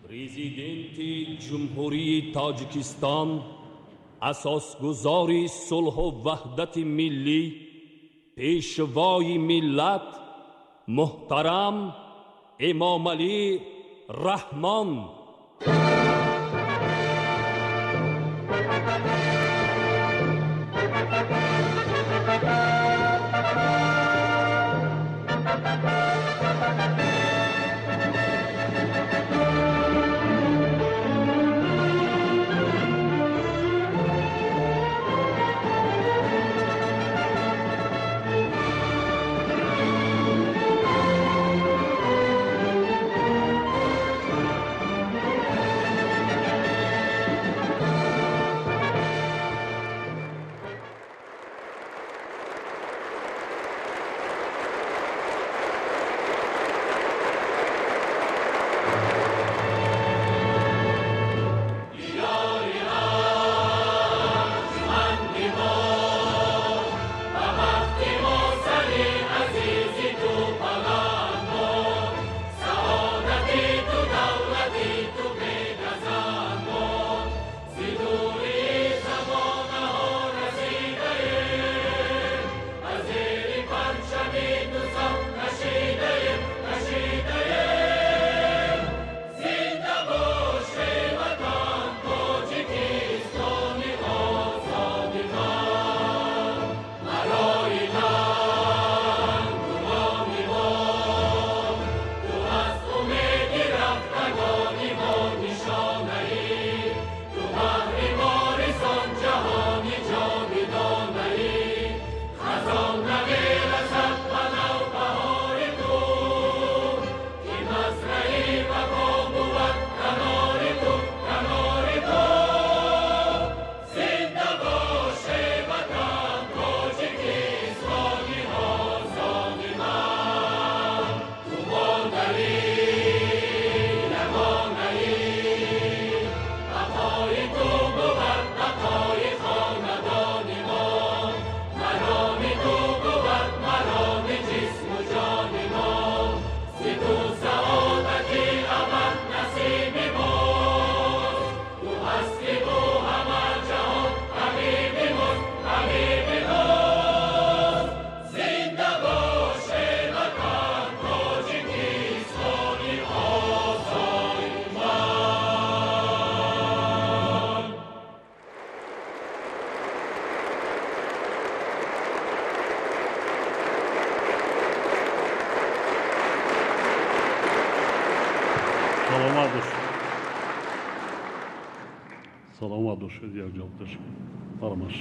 Президенти Ҷумҳурии Тоҷикистон, асосгузори сулҳу ваҳдати миллӣ, пешвои миллат, муҳтарам Эмомалӣ Раҳмон. Саломат бошед, якҷояи армаш.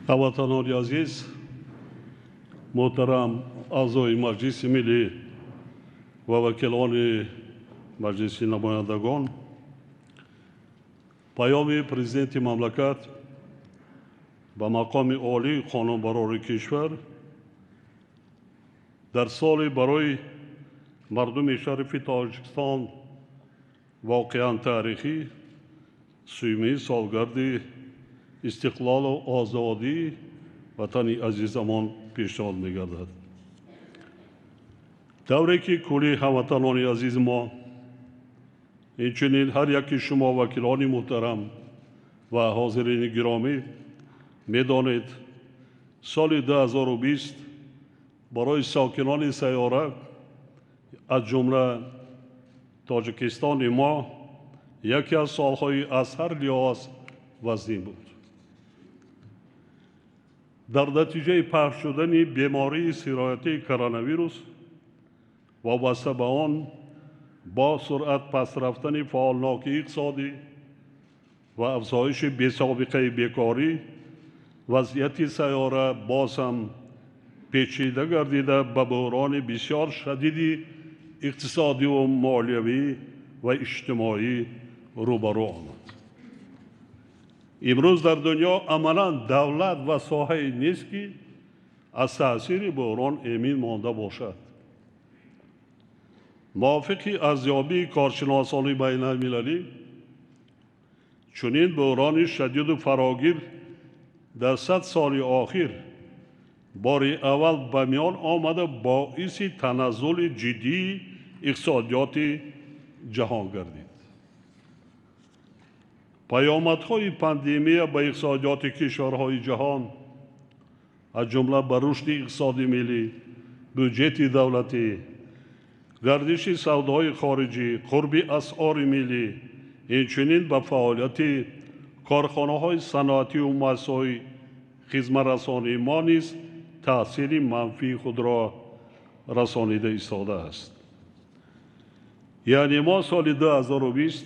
ҳамватанони азиз, муҳтарам аъзои Маҷлиси Миллӣ ва вакилони Маҷлиси намояндагон, Паёми Президенти мамлакат ба мақоми олии қонунбарори кишвар дар соли барои мардуми шарифи Тоҷикистон воқеан таърихӣ 30-уми солгарди истиқлолу озодии ватани азизамон пешниҳод мегардад. тавре ки кулли ҳамватанони азизи мо, инчунин ҳар яки шумо вакилони муҳтарам ва ҳозирини гиромӣ медонед, соли 2020 барои сокинони сайёра аз ҷумла Тоҷикистони мо яке аз солҳои аз ҳар лиҳоз вазнин буд. дар натиҷаи пахш шудани бемории сироятии коронавирус вобаста ба он бо суръат пастрафтани фаъолнокии иқтисодӣ ва афзоиши бесобиқаи бекорӣ вазъияти сайёра боз ҳам печида гардида ба буҳрони бисёр шадиди иқтисодиву молиявӣ ва иҷтимоӣ рӯбарӯ омад. имрӯз дар дунё амалан давлат ва соҳае нест ки аз таъсири буҳрон эмин монда бошад. мувофиқи арзёбии коршиносони байналмилалӣ, чунин буҳрони шадиду фарогир дар 100 соли охир бори аввал ба миён омада боиси таназзули ҷиддии иқтисодиёти ҷаҳон гардид. паёмадҳои пандемия ба иқтисодиёти кишварҳои ҷаҳон аз ҷумла ба рушди иқтисоди миллӣ, бюҷети давлатӣ, гардиши савдои хориҷӣ, қурби асъори миллӣ, инчунин ба фаъолияти корхонаҳои саноативу муассисаҳои хизматрасонии мо низ таъсири манфии худро расонида истодааст. яъне мо соли 2020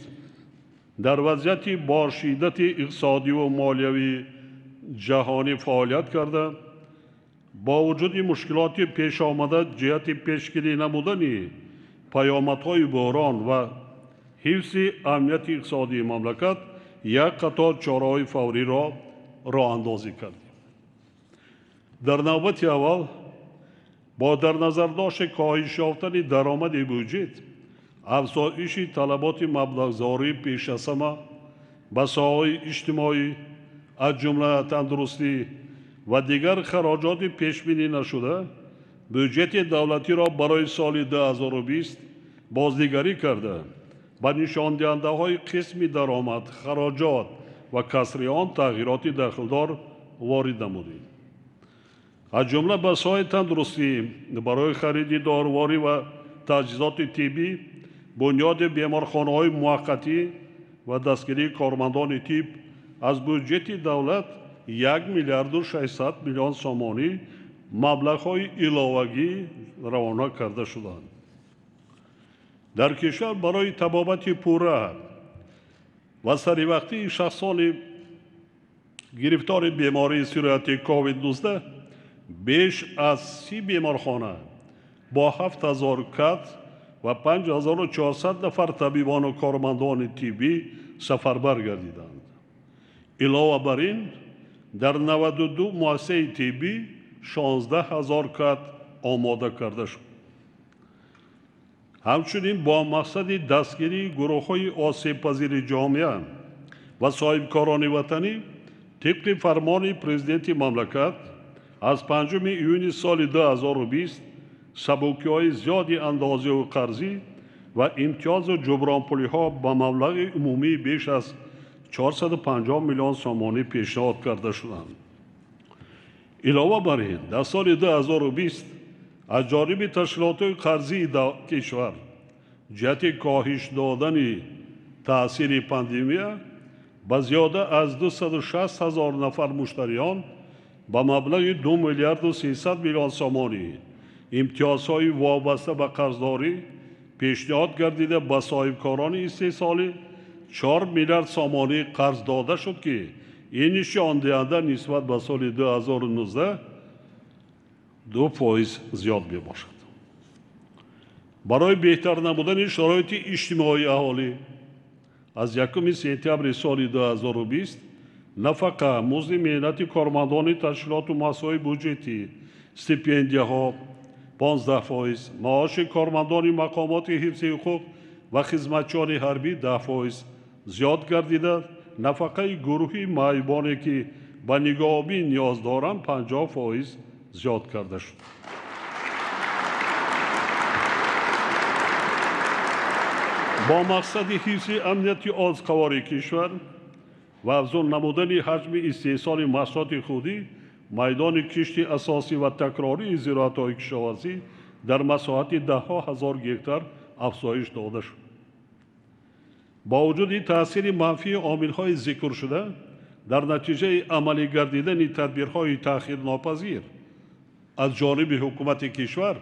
дар вазъияти бошиддати иқтисодиву молиявии ҷаҳонӣ фаъолият карда, бо вуҷуди мушкилоти пешомада ҷиҳати пешгирӣ намудани паёмадҳои буҳрон ва ҳифзи амнияти иқтисодии мамлакат як қатор чораҳои фавриро роҳандозӣ кардем. дар навбати аввал бо дар назар дошти коҳиш ёфтани даромади бюҷет, афзоиши талаботи маблағзории пешасама ба соҳаҳои иҷтимоӣ аз ҷумла тандурустӣ ва дигар хароҷоти пешбинӣ нашуда, бюҷети давлатиро барои соли 2020 боздигарӣ карда, ба нишондиҳандаҳои қисми даромад, хароҷот ва касри он тағйироти дахлдор ворид намудем. аз ҷумла ба соҳаи тандурустӣ барои хариди доруворӣ ва таҷҳизоти тиббӣ, бунёди беморхонаҳои муваққатӣ ва дастгирии кормандони тиб аз бюҷети давлат 1 миллиарду 600 миллион сомонӣ маблағҳои иловагӣ равона карда шуданд. дар кишвар барои табобати пурра ва саривақтии шахсони гирифтори бемории сироятии COVID-19 беш аз 30 беморхона бо 7000 кат ва 5400 нафар табибону кормандони тиббӣ сафарбар гардиданд. илова бар ин, дар 92 муассисаи тиббӣ 16000 кат омода карда шуд. ҳамчунин бо мақсади дастгирии гурӯҳҳои осебпазири ҷомеа ва соҳибкорони ватанӣ, тибқи фармони президенти мамлакат аз 5 июни соли 2020 сабукиҳои зиёди андозиву қарзӣ ва имтиёзу ҷубронпулиҳо ба маблағи умумии беш аз 450 миллион сомонӣ пешниҳод карда шуданд. илова бар ин, дар соли 2020 аз ҷониби ташкилотҳои қарзии кишвар ҷиҳати коҳиш додани таъсири пандемия ба зиёда аз 260 000 нафар муштариён ба маблағи 2 миллиарду 300 миллион сомонӣ имтиёзҳои вобаста ба қарздорӣ пешниҳод гардида ба соҳибкорони истеҳсолӣ 4 миллиард сомонӣ қарз дода шуд, ки ин нишондиҳанда нисбат ба соли 2019 2% зиёд мебошад. барои беҳтар намудани шароити иҷтимоии аҳолӣ аз 1 сентябри соли 2020 нафақа, музди меҳнати кормандони ташкилоту муассисаҳои бюҷетӣ, стипендияҳо 15%, маоши кормандони мақомоти ҳифзи ҳуқуқ ва хизматчиёни ҳарбӣ 10% зиёд гардида, нафақаи гурӯҳи маъюбоне ки ба нигоҳубӣ ниёз доранд 50% зиёд карда шуд. бо мақсади ҳифзи амнияти озқавори кишвар ва афзун намудани ҳаҷми истеҳсоли маҳсулоти худӣ, майдони кишти асосӣ ва такрории зироатҳои кишоварзӣ дар масоҳати даҳҳо ҳазор гектар афзоиш дода шуд. бо вуҷуди таъсири манфии омилҳои зикршуда, дар натиҷаи амалӣ гардидани тадбирҳои таъхирнопазир аз ҷониби ҳукумати кишвар,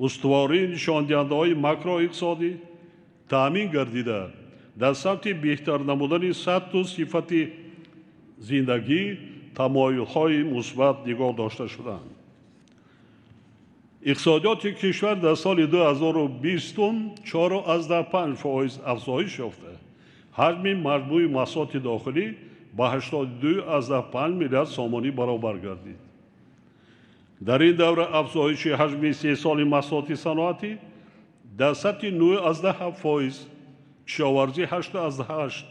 устувории нишондиҳандаҳои макроиқтисодӣ таъмин гардида, дар самти беҳтар намудани сатҳу сифати зиндагӣ тамоюлҳои мусбат нигоҳ дошта шуданд. иқтисодиёти кишвар дар соли 2020 4,5% афзоиш ёфта, ҳаҷми маҷмӯи маҳсулоти дохилӣ ба 82,5 миллиард сомонӣ баробар гардид. дар ин давра афзоиши ҳаҷми истеҳсоли маҳсулоти саноатӣ дар сатҳи 9,7%, кишоварзӣ 8,8%,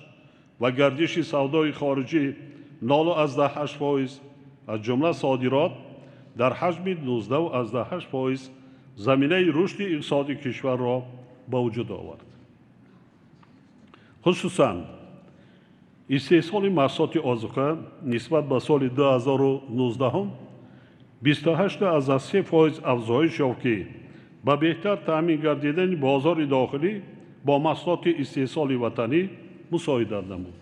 و گردش سودای خارجی 0.8%، از جمله صادرات در حجم 19.8% زمینه رشد اقتصادی کشور را به وجود آورد. خصوصاً استحصال محصولات آذوقه نسبت به سال 2019 28.3% افزایش یافت که به بهتر تامین گردیدن بازار داخلی با محصولات استحصال وطنی مساعدت نمود.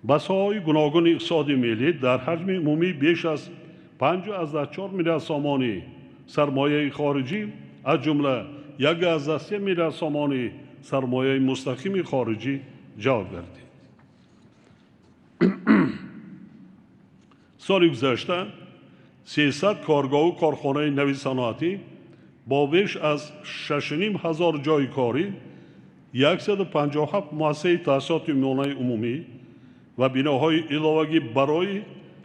به ساحه‌های گوناگون اقتصاد ملی در حجم عمومی بیش از 5.4 میلیارد سامانی سرمایه خارجی، از جمله 1.3 میلیارد سامانی سرمایه مستقیم خارجی جلب گردید. سال گذشته 300 کارگاه و کارخانه نوی صنعتی با بیش از 6,500 جای کاری، 157 مؤسسه تأسیسات میانه عمومی و بناهای علاوگی برای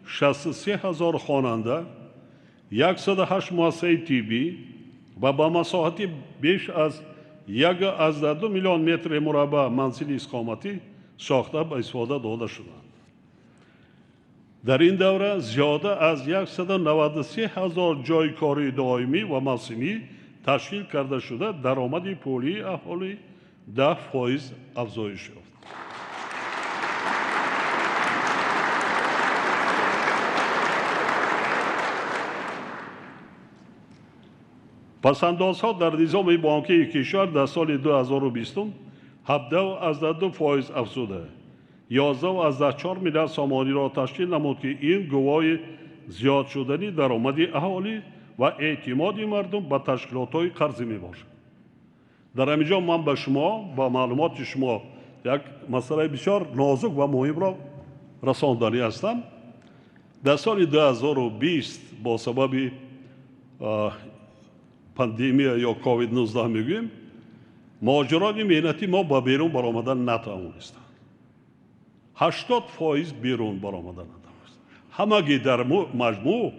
63,000 خواننده، 108 مؤسسه طبی و با مساحت بیش از 1.2 میلیون متر مربع منزل اقامتی ساخته به استفاده داده شدند. در این دوره زیاده از 193,000 جای کاری دائمی و موسمی تشکیل کرده شده، درآمد پولی اهالی 10% افزایش یافت. پس‌اندازها در نظام بانکی کشور در سال 2020 17.2% افزوده 11.4 میلیارد سامانی را تشکیل نمود که این گواه زیاد شدنی درآمد اهالی و اعتماد مردم به تشکیلات‌های قرضی میباشد. در همینجا من به شما با معلومات شما یک مسئله بسیار نازک و مهم را رساندنی هستم. در سال 2020 با سبب پاندمی یا کووید 19 میگویم مهاجران مهنتی ما با بیرون برآمدن نتوانستند. 80% بیرون برآمدن نتوانستند. همگی در مجموع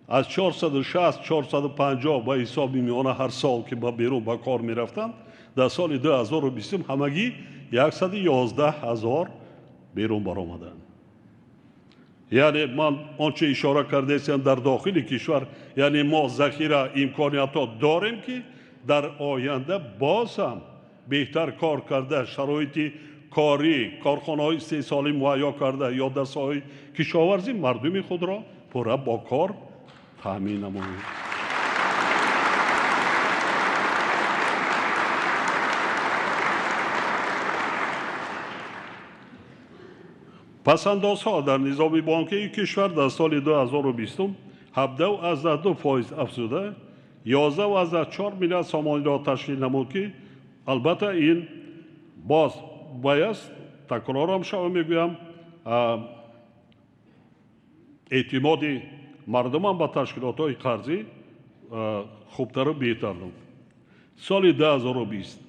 از 460 450 به حساب میانه هر سال که با بیرون با کار میرفتند، در سال 2020 همگی 111,000 بیرون برآمدند. یعنی من آنچه اشاره کرده هستم در داخل کشور، یعنی ما ذخیره امکانیات داریم که در آینده باز هم بهتر کار کرده، شرایط کاری، کارخانه‌های استحصالی مهیا کرده یا در ساحه کشاورزی مردم خود را پورا با کار تامین نماییم. پس‌اندازها در نظام بانکی کشور در سال 2020 17.2% افزوده 11.4 میلیارد سامانی را تشکیل نمود که البته این باز باید تکرارم شوم میگویم اعتماد مردم به تشکیلات‌های قرضی خوبتر و بهتر نمود. سال 2020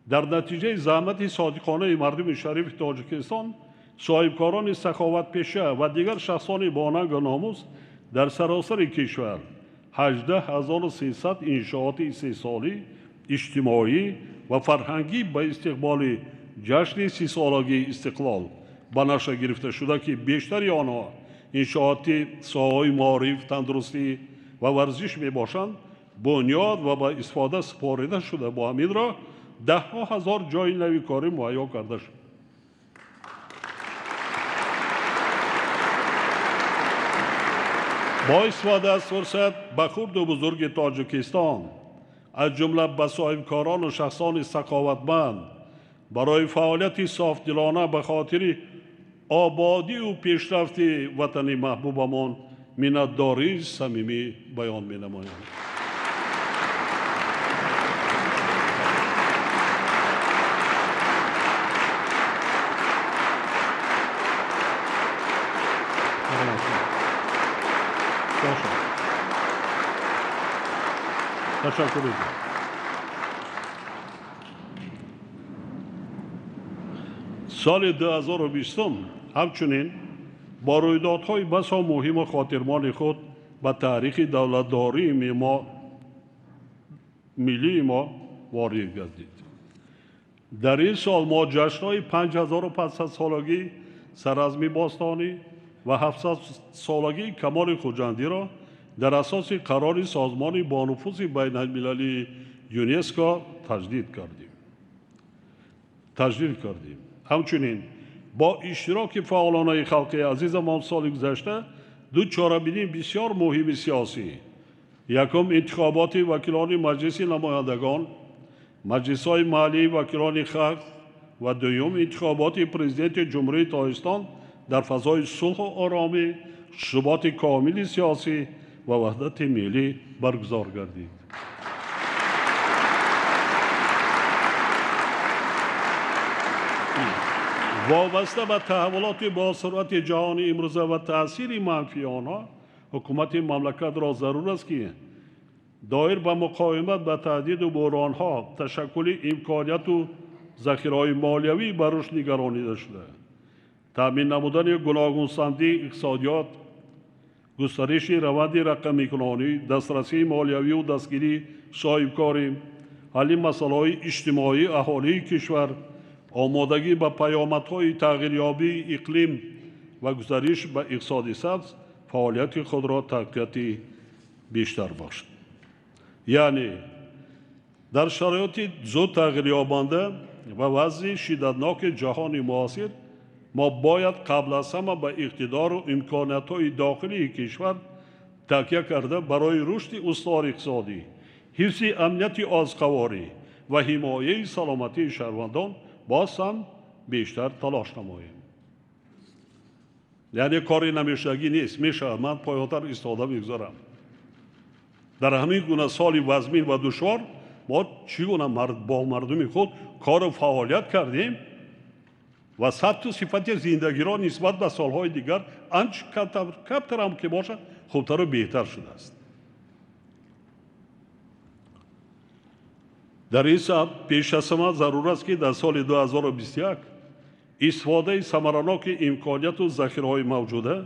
در نتیجه زحمت صادقانه مردم شریف تاجیکستان، صاحبکاران سخاوت پیشه و دیگر شخصان باننگ و ناموس در سراسر کشور 18,300 انشاءات استحصالی، اجتماعی و فرهنگی به استقبال جشن 30 سالگی استقلال به نشر گرفته شده که بیشتری آنها انشاءات ساحه‌های معارف، تندرستی و ورزش می باشند. بنیاد و با استفاده سپارده شده با همین را 10,000 جای نوی کاری مهیا کرده شد. با استفاده از فرصت به خرد و بزرگ تاجیکستان از جمله به صاحبکاران و شخصان سخاوتمند برای فعالیت صافدلانه به خاطر آبادی و پیشرفت وطن محبوبمان منتداری صمیمی بیان می‌نمایم. تشکر. سال 2020 همچنین با رویدادهای بسا مهم و خاطرمان خود به تاریخ دولتداری ملی ما وارد گردید. در این سال ما جشن‌های 5500 سالگی سرازمی باستانی و 700 سالگی کمال خورجندی را در اساس قرار سازمان با نفوذ بین المللی یونسکو تجدید کردیم. همچنین با اشتراک فعالان خلقی عزیزمان سال گذشته دو چاربینی بسیار مهم سیاسی، یکم انتخابات وکیلانی مجلس نمایندگان، مجلس‌های محلی وکیلان خلق و دوم انتخابات پرزیدنت جمهوری تاجیکستان در فضای صلح و آرامی، ثبات کامل سیاسی و وحدت ملی برگزار گردید. وابسته به تحولات با سرعت جهانی امروزه و تأثیر منفی آنها، حکومت مملکت را ضرور است که دایر به مقاومت به تهدید و بحرانها تشکل امکانیت و ذخیره‌های مالیوی بر رشد نگرانیده شده. تامین نمودن گوناگون‌سازی اقتصادیات، گسترش روند رقمی‌کنانی، دسترسی مالیوی و دستگیری صاحبکاری، حل مسائل اجتماعی اهالی کشور، آمادگی به پیامدهای تغییریابی اقلیم و گسترش به اقتصاد سبز فعالیت خود را تقویت بیشتر باشد. یعنی در شرایط زود تغییر یابنده و وضع شدتناک جهان معاصر ما باید قبل از همه به اقتدار و امکانیت‌های داخلی کشور تکیه کرده برای رشد استوار اقتصادی، حفظ امنیت آزقواری و حمایت سلامتی شهروندان باز هم بیشتر تلاش نماییم. یعنی کاری نمیشدگی نیست، میشه. من پایان‌تر ایستاده میگذارم. در همین گونه سالی وزمین و دشوار ما چگونه با مردم خود کار و فعالیت کردیم و ثبت و صفت زندگی را نسبت به سالهای دیگر آنچه کمتر هم که باشد خوبتر و بهتر شده است. در این سبب پیش از همه ضرور است که در سال 2021 استفاده ثمرناک امکانیت و ذخیره‌های موجوده،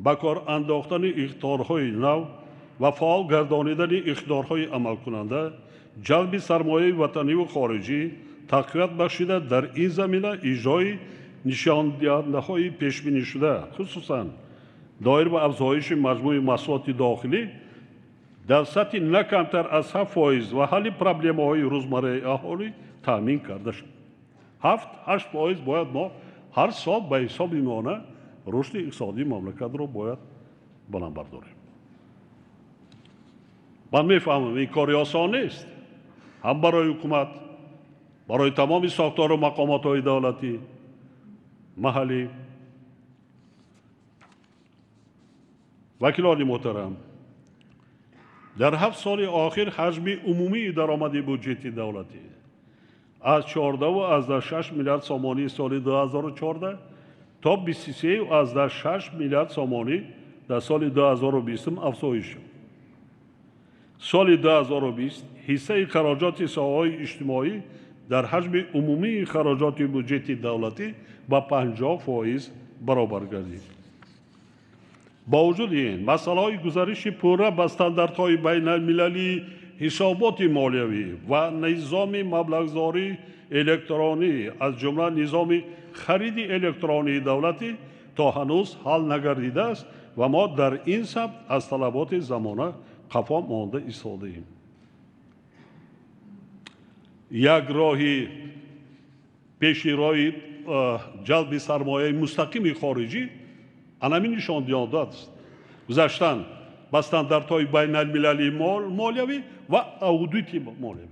به کار انداختن اقدام‌های نو و فعال گردانیدن اقدام‌های عمل کننده، جلب سرمایه وطنی و خارجی، تقویت بخشیده در این زمینه اجرای نشاندهنده‌های پیش‌بینی شده، خصوصاً دایر به افزایش مجموع محصولات داخلی در سطح نه کمتر از 7% و حل پرابلم‌های روزمره اهالی تامین کرده شد. 7-8% باید ما هر سال به حساب میانه رشد اقتصادی مملکت رو باید بلند برداریم. من میفهمم این کاری آسان نیست، هم برای حکومت، برای تمام ساختار و مقامات‌های دولتی محلی. وکیلان محترم، در 7 سال آخر حجم عمومی درآمد بودجه دولتی از 14.6 میلیارد سامانی سال 2014 تا 23.6 میلیارد سامانی در سال 2020 افزایش شد. سال 2020 حصه خراجات ساحه‌های اجتماعی در حجم عمومی خراجات بودجه دولتی با 50% برابر گردید. با وجود این مسائل گزارش پوره به استانداردهای بین المللی حسابات مالیوی و نظام مبلغ‌زاری الکترونی از جمله نظام خرید الکترونی دولتی تا هنوز حل نگردیده است و ما در این سبب از طلبات زمانه خفا مانده ایستاده‌ایم. یک راهی پیش روی جلب سرمایه مستقیم خارجی همین نشان دهنده است. گذشتن به استانداردهای بین المللی مالیوی و اودیت مالیوی.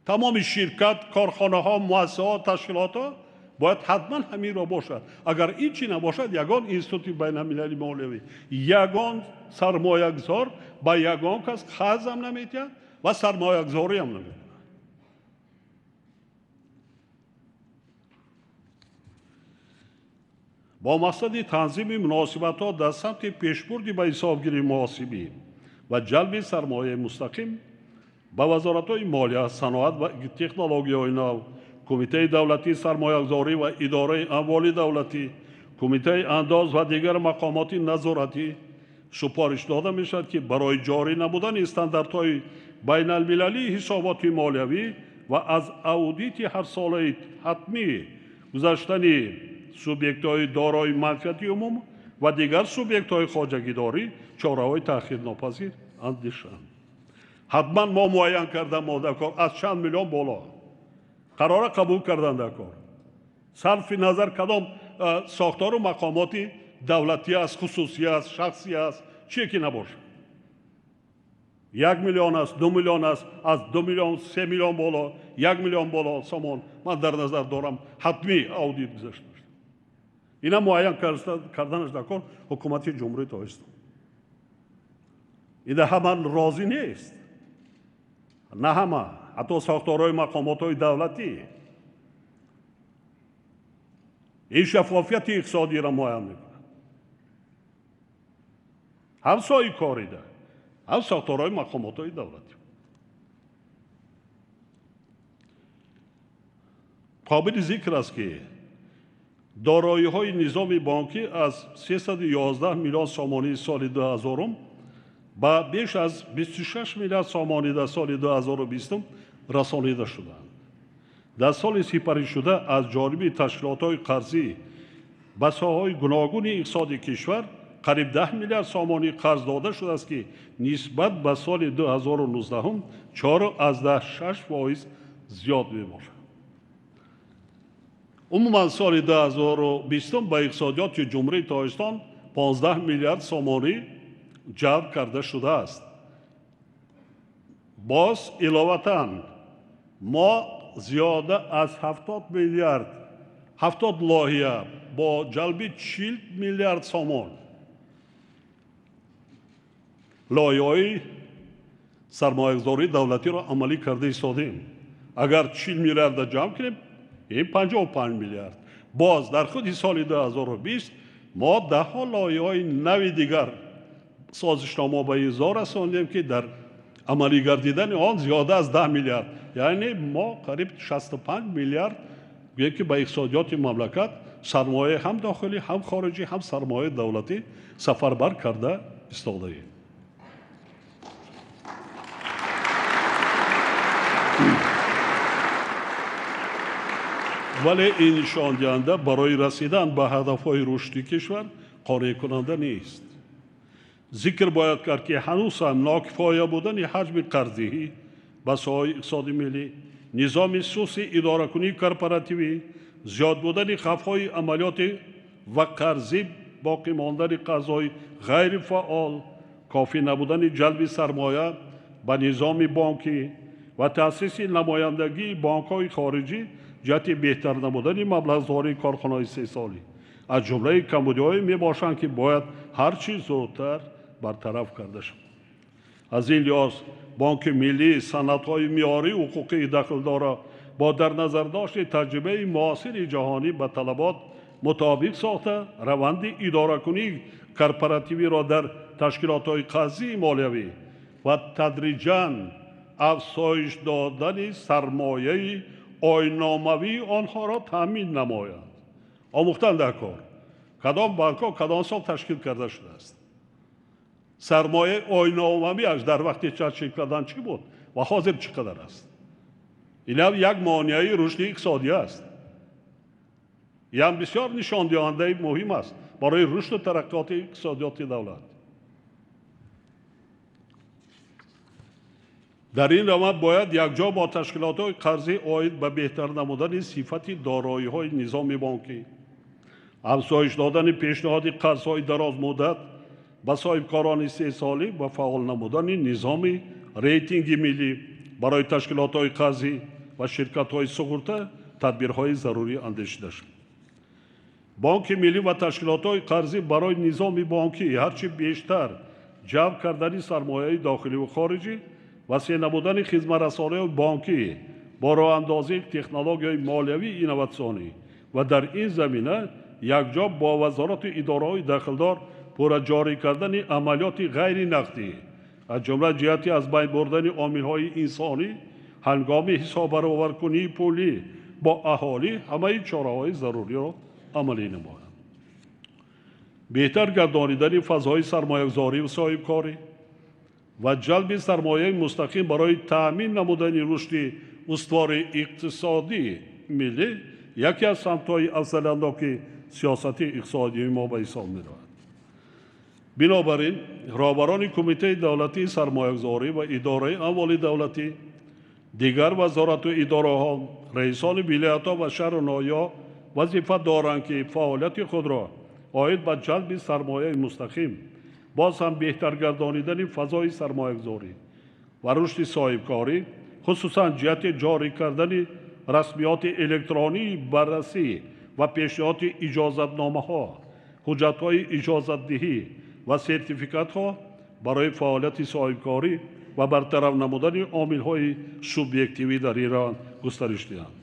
تمام شرکت، کارخانه ها، مؤسسات، تشکیلات ها باید حتما همین را باشد. اگر این چی نباشد، یگان اینستیتوت بین المللی مالیوی، یگان سرمایه گذار با یگان کس خرج هم نمی‌کند و سرمایه گذاری هم نمی‌کند. با مقصد تنظیم مناسبت‌ها در سمت پیشبرد به حسابگیری محاسبی و جلب سرمایه مستقیم به وزارت‌های مالیه، صنعت و تکنولوژی‌های نو، کمیته دولتی سرمایه‌گذاری و اداره اموال دولتی، کمیته انداز و دیگر مقامات نظارتی سپارش داده می‌شود که برای جاری نمودن استانداردهای بین المللی حسابات مالیوی و از اودیت هر ساله حتمی گذاشتن سوبیکت‌های دارای منفعت عموم و دیگر سوبیکت‌های خواجگیداری چاره‌های تأخیرناپذیر اندیشند. حتما ما معین کردن ما در کار از چند میلیون بالا قرار قبول کردن در کار صرف نظر کدام ساختار و مقاماتی دولتی است، خصوصی است، شخصی است، چیه که نباشه. 1 میلیون است، 2 میلیون است، از 2 میلیون 3 میلیون بالا 1 میلیون بالا سامان من در نظر دارم حتمی اودیت گذاشته باشه. اینا معین کردنش در کار حکومت جمهوری تاجیکستان. ایده همه راضی نیست، نه همه، حتی ساختارهای مقامات‌های دولتی این شفافیت اقتصادی را معین میکنه. هم سایی کاری ده، هم ساختارهای مقامات‌های دولتی. قابل ذکر است که دارایی‌های نظام بانکی از 311 میلیارد سامانی سال 2000 با بیش از 26 میلیارد سامانی در سال 2020 رسانیده شدند. در سال سپری شده از جانب تشکیلات‌های قرضی به ساحه‌های گوناگون اقتصاد کشور قریب 10 میلیارد سامانی قرض داده شده است که نسبت به سال 2019 4.6% زیاد میباشد. عموما سال 2020 به اقتصادیات جمهوری تاجیکستان 15 میلیارد سامانی جلب کرده شده است. باز علاوتاً ما زیاده از 70 میلیارد 70 لایحه با جلب 40 میلیارد سامان لایحه‌های سرمایه‌گذاری دولتی را عملی کرده ایستادیم. اگر 40 میلیارد جمع کنیم این 55 میلیارد. باز در خود سال 2020 ما 10 لایحه‌های نو دیگر سازشنامه به امضا رساندیم که در عملی گردیدن آن زیاده از 10 میلیارد، یعنی ما قریب 65 میلیارد که به اقتصادیات مملکت سرمایه هم داخلی هم خارجی هم سرمایه دولتی سفربر کرده ایستاده ایم. ولی این نشان دهنده برای رسیدن به هدف‌های رشدی کشور قانع کننده نیست. ذکر باید کرد که هنوز هم ناکفایه بودن حجم قرضی به ساحه اقتصاد ملی، نظام سوسی اداره کنی کارپوراتیوی، زیاد بودن خفای عملیات و قرضی، باقی ماندن قضای غیر فعال، کافی نبودن جلب سرمایه به نظام بانکی و تأسیس نمایندگی بانک‌های خارجی جهت بهتر نمودن مبلغ‌زاری کارخانه‌های 3 سالی از جمله کمبودی‌های میباشند که باید هر چیز زودتر برطرف کرده شود. از این لحاظ بانک ملی سندهای معیاری حقوقی دخلدار با در نظر داشت تجربه معاصر جهانی به طلبات مطابق ساخته روند اداره کنی کارپوراتیوی را در تشکیلات‌های قرضی مالیوی و تدریجاً افزایش دادن سرمایه آیین‌ناموی آنها را تامین نماید. آموختن در کار کدام بانک‌ها کدام سال تشکیل کرده شده است، سرمایه آیین‌نامویش در وقت تشکیل کردن چی بود و حاضر چقدر است. این هم یک مانع رشد اقتصادی است. این هم بسیار نشان دهنده مهم است برای رشد و ترقیات اقتصادیات دولت. در این روند باید یکجا با تشکیلات‌های قرضی عاید به بهتر نمودن صفت دارایی‌های نظام بانکی، افزایش دادن پیشنهاد قرض‌های دراز مدت به صاحبکاران 3 ساله و فعال نمودن نظام ریتینگ ملی برای تشکیلات‌های قرضی و شرکت‌های سپرده تدبیرهای ضروری اندیشیده شد. بانک ملی و تشکیلات‌های قرضی برای نظام بانکی هرچی بیشتر جلب کردن سرمایه داخلی و خارجی، وسیع نمودن خدمت رسانی بانکی با راه اندازی تکنولوژی مالیوی اینواتسیونی و در این زمینه یکجا با وزارت اداره‌های داخلدار پورا جاری کردن عملیات غیر نقدی از جمله جهتی از بین بردن عامل‌های انسانی هنگام حساب برآورکنی پولی با اهالی همه چاره‌های ضروری را عملی نمایند. بهتر گردانیدن فضای سرمایه‌گذاری و صاحبکاری و جلب سرمایه مستقیم برای تأمین نمودن رشد устувори иқтисодии миллӣ яке аз самтҳои афзалияноки сиёсати иқтисодии мо ба ҳисоб меравад. бинобар ин роҳбарони кумитаи давлатии сармоягузорӣ ва идораи амволи давлатӣ, дигар вазорату идораҳо, раисони вилоятҳо ва шаҳру ноҳияҳо вазифа доранд ки фаъолияти худро оид ба ҷалби сармояи мустақим, боз ҳам беҳтар гардонидани фазои сармоягузорӣ ва рушди соҳибкорӣ, хусусан ҷиҳати ҷорӣ кардани расмиёти электронии баррасӣ ва пешниҳоди иҷозатномаҳо, ҳуҷҷатҳои иҷозатдиҳӣ ва сертификатҳо барои фаъолияти соҳибкорӣ ва бартараф намудани омилҳои субъективӣ дар ин раванд густариш диҳанд.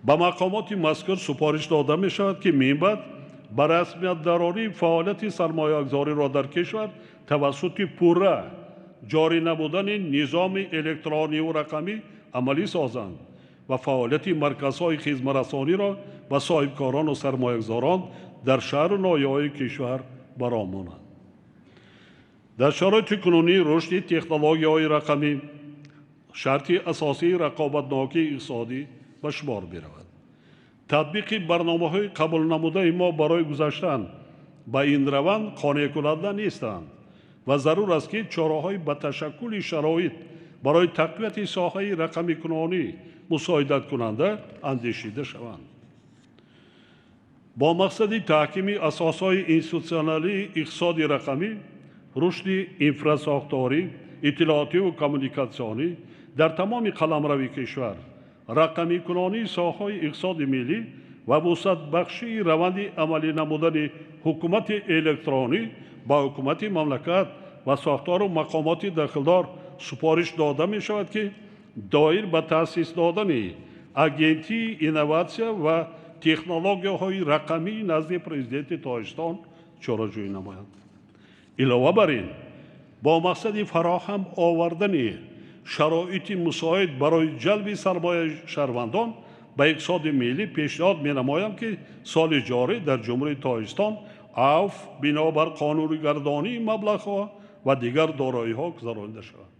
ба мақомоти мазкур супориш дода мешавад ки минбаъд ба расмиятдарории фаъолияти сармоягузориро дар кишвар тавассути пурра ҷорӣ намудани низоми электронию рақамӣ амалӣ созанд ва фаъолияти марказҳои хизматрасониро ба соҳибкорону сармоягузорон дар шаҳру ноҳияҳои кишвар баромонанд. дар шароити кунунии рушди технологияҳои рақамӣ шарти асосии рақобатнокии иқтисодӣ ба шумор меравад. татбиқи барномаҳои қабулнамудаи мо барои гузаштан ба ин раванд қонеъкунанда нестанд ва зарур аст ки чораҳои ба ташаккули шароит барои тақвияти соҳаи рақамикунонӣ мусоидаткунанда андешида шаванд. бо мақсади таҳкими асосҳои институтсионалии иқтисоди рақамӣ, рушди инфрасохторӣ, иттилоотиву коммуникатсионӣ дар тамоми қаламрави кишвар, рақамикунонии соҳаҳои иқтисоди миллӣ ва вусъатбахшии раванди амалӣ намудани ҳукумати электронӣ ба ҳукумати мамлакат ва сохтору мақомоти дахлдор супориш дода мешавад ки доир ба таъсис додани агентии инноватсия ва технологияҳои рақамӣ назди Президенти Тоҷикистон чораҷӯӣ намоянд. илова бар ин бо мақсади фароҳам овардани шароити мусоид барои ҷалби сармояи шаҳрвандон ба иқтисоди миллӣ пешниҳод менамоям ки соли ҷорӣ дар ҷумҳурии Тоҷикистон авф бинобар қонунигардонии маблағҳо ва дигар дороиҳо гузаронида шавад.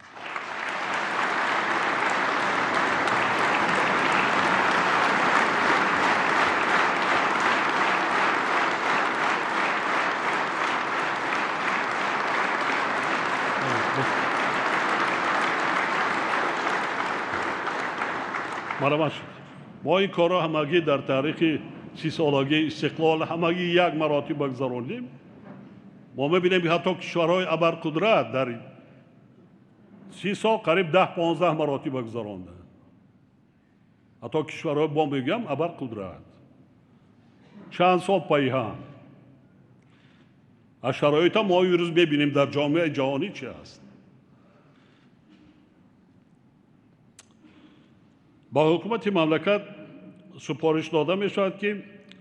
марамаш мо ин корро ҳамагӣ дар таърихи 30 солагии истиқлол ҳамагӣ як маротиба гузарондем. мо мебинем ҳатто кишварҳои абарқудрат дар 30 сол қариб 10-15 маротиба гузаронданд. ҳатто кишварҳои бо мегӯям абарқудрат чанд сол пайҳам. аз шароита мо имрӯз мебинем дар ҷомеаи ҷаҳонӣ чи аст. ба ҳукумати мамлакат супориш дода мешавад ки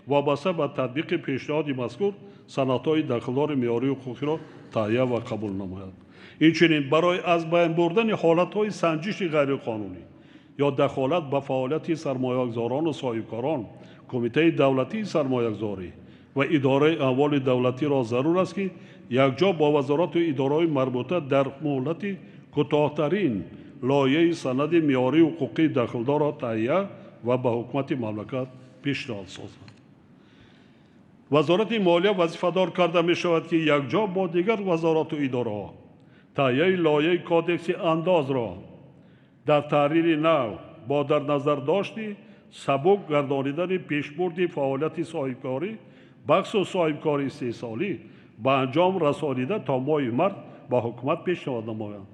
вобаста ба татбиқи пешниҳоди мазкур санадҳои дахлдори меъёрии ҳуқуқиро таҳия ва қабул намояд. инчунин барои аз байн бурдани ҳолатҳои санҷиши ғайриқонунӣ ё дахолат ба фаъолияти сармоягузорону соҳибкорон, кумитаи давлатии сармоягузорӣ ва идораи амволи давлатиро зарур аст ки якҷо бо вазорату идораҳои марбута дар муҳлати кӯтоҳтарин лоиҳаи санади меъёрии ҳуқуқии дахлдорро таҳия ва ба ҳукумати мамлакат пешниҳод созанд. вазорати молия вазифадор карда мешавад ки якҷо бо дигар вазорату идораҳо таҳияи лоиҳаи кодекси андозро дар таҳрири нав бо дар назар дошти сабук гардонидани пешбурди фаъолияти соҳибкорӣ бахсу соҳибкори истеҳсолӣ ба анҷом расонида то моҳи март ба ҳукумат пешниҳод намоянд.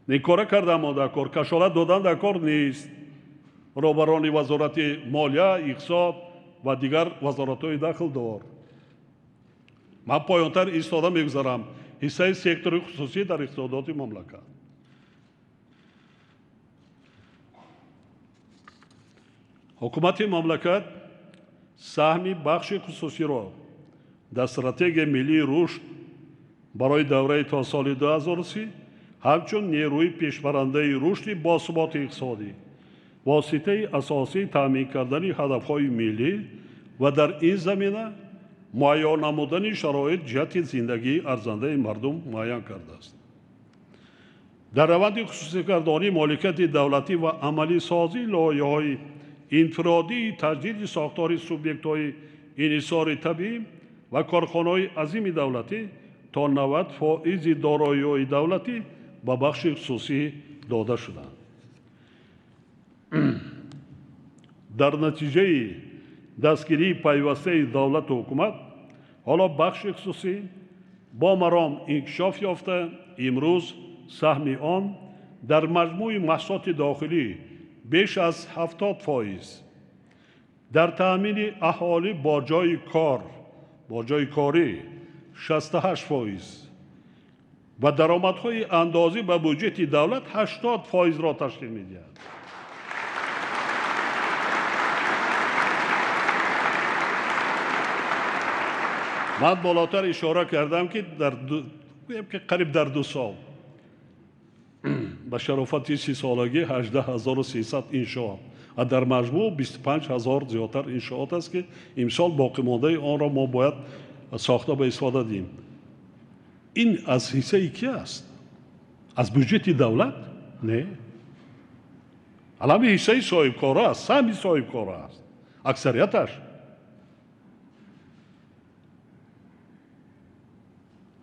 некора кардамо дар кор, кашолат додан дар кор нест. роҳбарони вазорати молия, иқтисод ва дигар вазоратҳои дахлдор. ман поёнтар истода мегузарам ҳиссаи сектори хусусӣ дар иқтисодиёти мамлакат. ҳукумати мамлакат саҳми бахши хусусиро дар стратегияи миллии рушд барои давраи то соли 2030 ҳамчун нерӯи пешбарандаи рушди босуботи иқтисодӣ воситаи асосии таъмин кардани ҳадафҳои миллӣ ва дар ин замина муайё намудани шароит ҷиҳати зиндагии арзандаи мардум муайян кардааст. در روند خصوصی‌گردانی مالکیت دولتی و عملی سازی لایحه‌های انفرادی تجدید ساختار سوبیکت‌های انحصار طبیعی و کارخانه‌های عظیم دولتی تا 90% دارایی‌های دولتی به بخش خصوصی داده شدند. در نتیجه دستگیری پیوسته دولت و حکومت، حالا بخش خصوصی با مرام انکشاف یافته امروز سهم آن در مجموع محصولات داخلی بیش از 70%، در تأمین اهالی با جای کاری 68% و درآمدهای اندازی به بودجه دولت 80% را تشکیل می‌دهد. من بالاتر اشاره کردم که قریب در 2 سال به شرافت 30 سالگی 18300 انشاء و در مجموع 25000 زیادتر انشاءات است که امسال باقی مانده آن را ما باید ساخته به استفاده دیم. این از حصه کی است؟ از بودجه دولت؟ نه. الان حصه صاحبکار است، سهم صاحبکار است اکثریتش.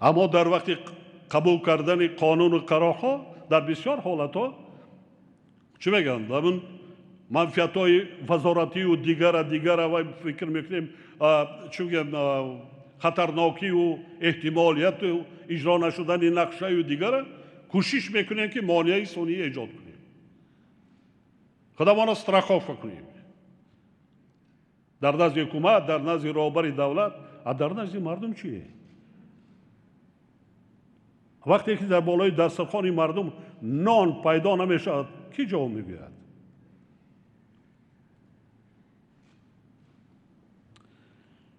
اما در وقت قبول کردن قانون و قرارها در بسیار حالتها چی میگن؟ در منفیت‌های وزارتی و دیگر و فکر میکنیم چون خطرناکی و احتمالیت و اجرا نشدن نقشه و دیگر کوشش میکنیم که مانع ثانی ایجاد کنیم، خودمان استراخاف کنیم در نزد حکومت، در نزد رهبر دولت و در نزد مردم. چیه؟ وقتی که در بالای دسترخوان مردم نان پیدا نمیشد کی جواب میگوید؟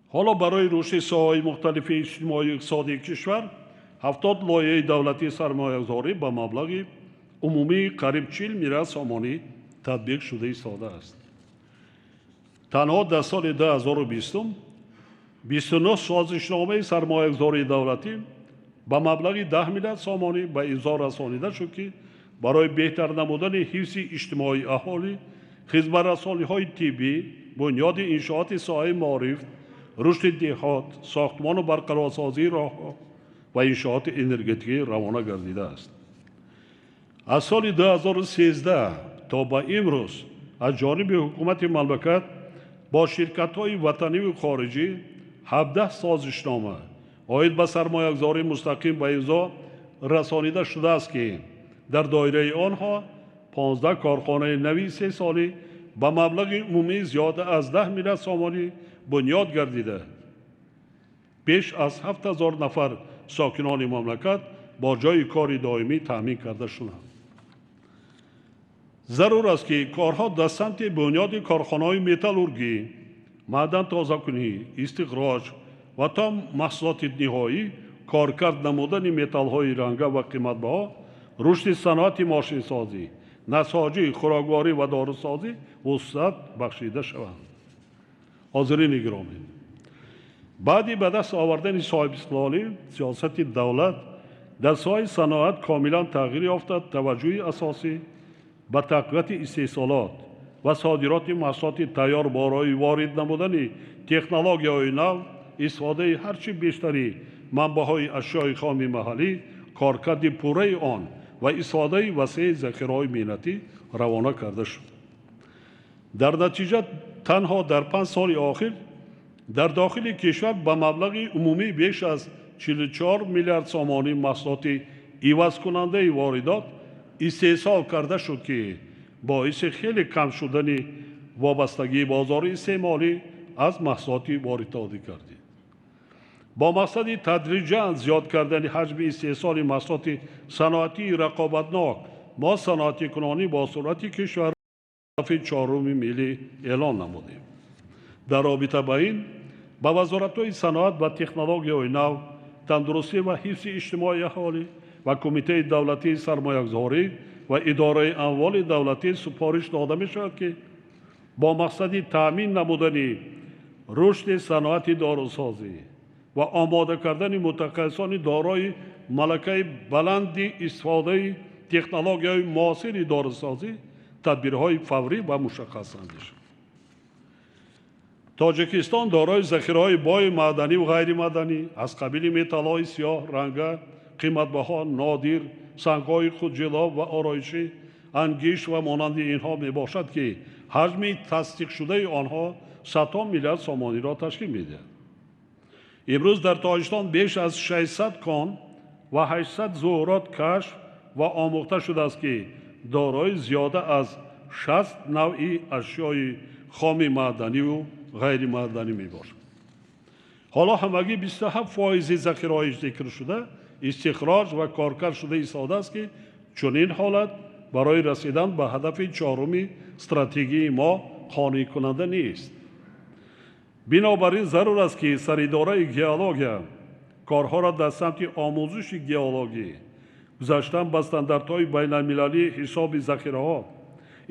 حالا برای رشد ساحه‌های مختلف اجتماعی و اقتصادی کشور 70 لایحه دولتی سرمایه‌گذاری به مبلغ عمومی قریب 40 میلیارد سامانی تطبیق شده ایستاده است. تنها در سال 2020 29 سازشنامه سرمایه‌گذاری دولتی با مبلغ 10 میلیارد سامانی به امضا رسانیده شد که برای بهتر نمودن حفظ اجتماعی اهالی، خدمت‌رسانی‌های طبی، بنیاد انشاءات ساحه معارف، رشد دهات، ساختمان و برقرارسازی راه‌ها و انشاءات انرژتیکی روانه گردیده است. از سال 2013 تا به امروز از جانب حکومت مملکت با شرکت‌های وطنی و خارجی 17 سازشنامه عاید به سرمایه‌گذاری مستقیم به امضا رسانیده شده است که در دایره آنها 15 کارخانه نوی 3 ساله با مبلغ عمومی زیاده از 10 میلیارد سامانی بنیاد گردیده. بیش از 7000 نفر ساکنان مملکت با جای کار دائمی تامین کرده شدند. ضرور است که کارها در سمت بنیاد کارخانه‌های متالورژی، معدن تازه‌کنی، استخراج و تا محصولات نهایی، کارکرد نمودن متال‌های رنگه و قیمت‌بها، رشد صنعت ماشین‌سازی، نساجی، خوراکواری و داروسازی وسعت بخشیده شوند. حاضرین گرامی، بعدی به دست آوردن صاحب استقلالی سیاست دولت در ساحه صنعت کاملا تغییر یافته. توجه اساسی به تقویت استحصالات و صادرات محصولات تیار برای وارد نمودن تکنولوژی‌های نو، استفاده هرچی بیشتری منبع‌های اشیاء خام محلی، کارکرد پوره آن و استفاده وسیع ذخیره‌های مهنتی روانه کرده شد. در نتیجه تنها در 5 سال اخیر در داخل کشور به مبلغ عمومی بیش از 44 میلیارد سامانی محصولات عوض کننده واردات استحصال کرده شد که باعث خیلی کم شدن وابستگی بازار استعمالی از محصولات وارداتی کردید. با مقصد تدریجاً زیاد کردن حجم استحصال محصولات صنعتی رقابتناک، ما صنعتی کنانی با سرعت کشور دفعه 4 ملی اعلان نمودیم. در رابطه با این به وزارت‌های صنعت و تکنولوژی‌های نو، تندرستی و حفظ اجتماعی اهالی و کمیته دولتی سرمایه‌گذاری و اداره اموال دولتی سفارش داده می‌شود که با مقصد تأمین نمودن رشد صنعت داروسازی و آماده کردن متخصصان دارای ملکه بلند استفاده технологияҳои муосири дорусозӣ тадбирҳои фаврӣ ва мушаххас андешид. Тоҷикистон дорои захираҳои бои маъданиву ғайримаъданӣ аз қабили металлҳои сиёҳ ранга, қиматбаҳо, нодир, сангҳои худҷилоб ва ороишӣ, ангишт ва монанди инҳо мебошад, ки ҳаҷми тасдиқшудаи онҳо садҳо миллиард сомониро ташкил медиҳад. имрӯз дар Тоҷикистон беш аз 600 кон ва 800 зуҳурот кашф ва омӯхта шудааст, ки дорои зиёда аз 60 навъи ашёи хоми маъданиву ғайримаъданӣ мебошад. ҳоло ҳамагӣ 27% захираҳои зикршуда истихроҷ ва коркар шуда истодааст, ки чунин ҳолат барои расидан ба ҳадафи чоруми стратегии мо қонеъкунанда нест. бинобар ин зарур аст, ки саридораи геология корҳоро дар самти омӯзиши геологӣ, гузаштан ба стандартҳои байналмилалии ҳисоби захираҳо,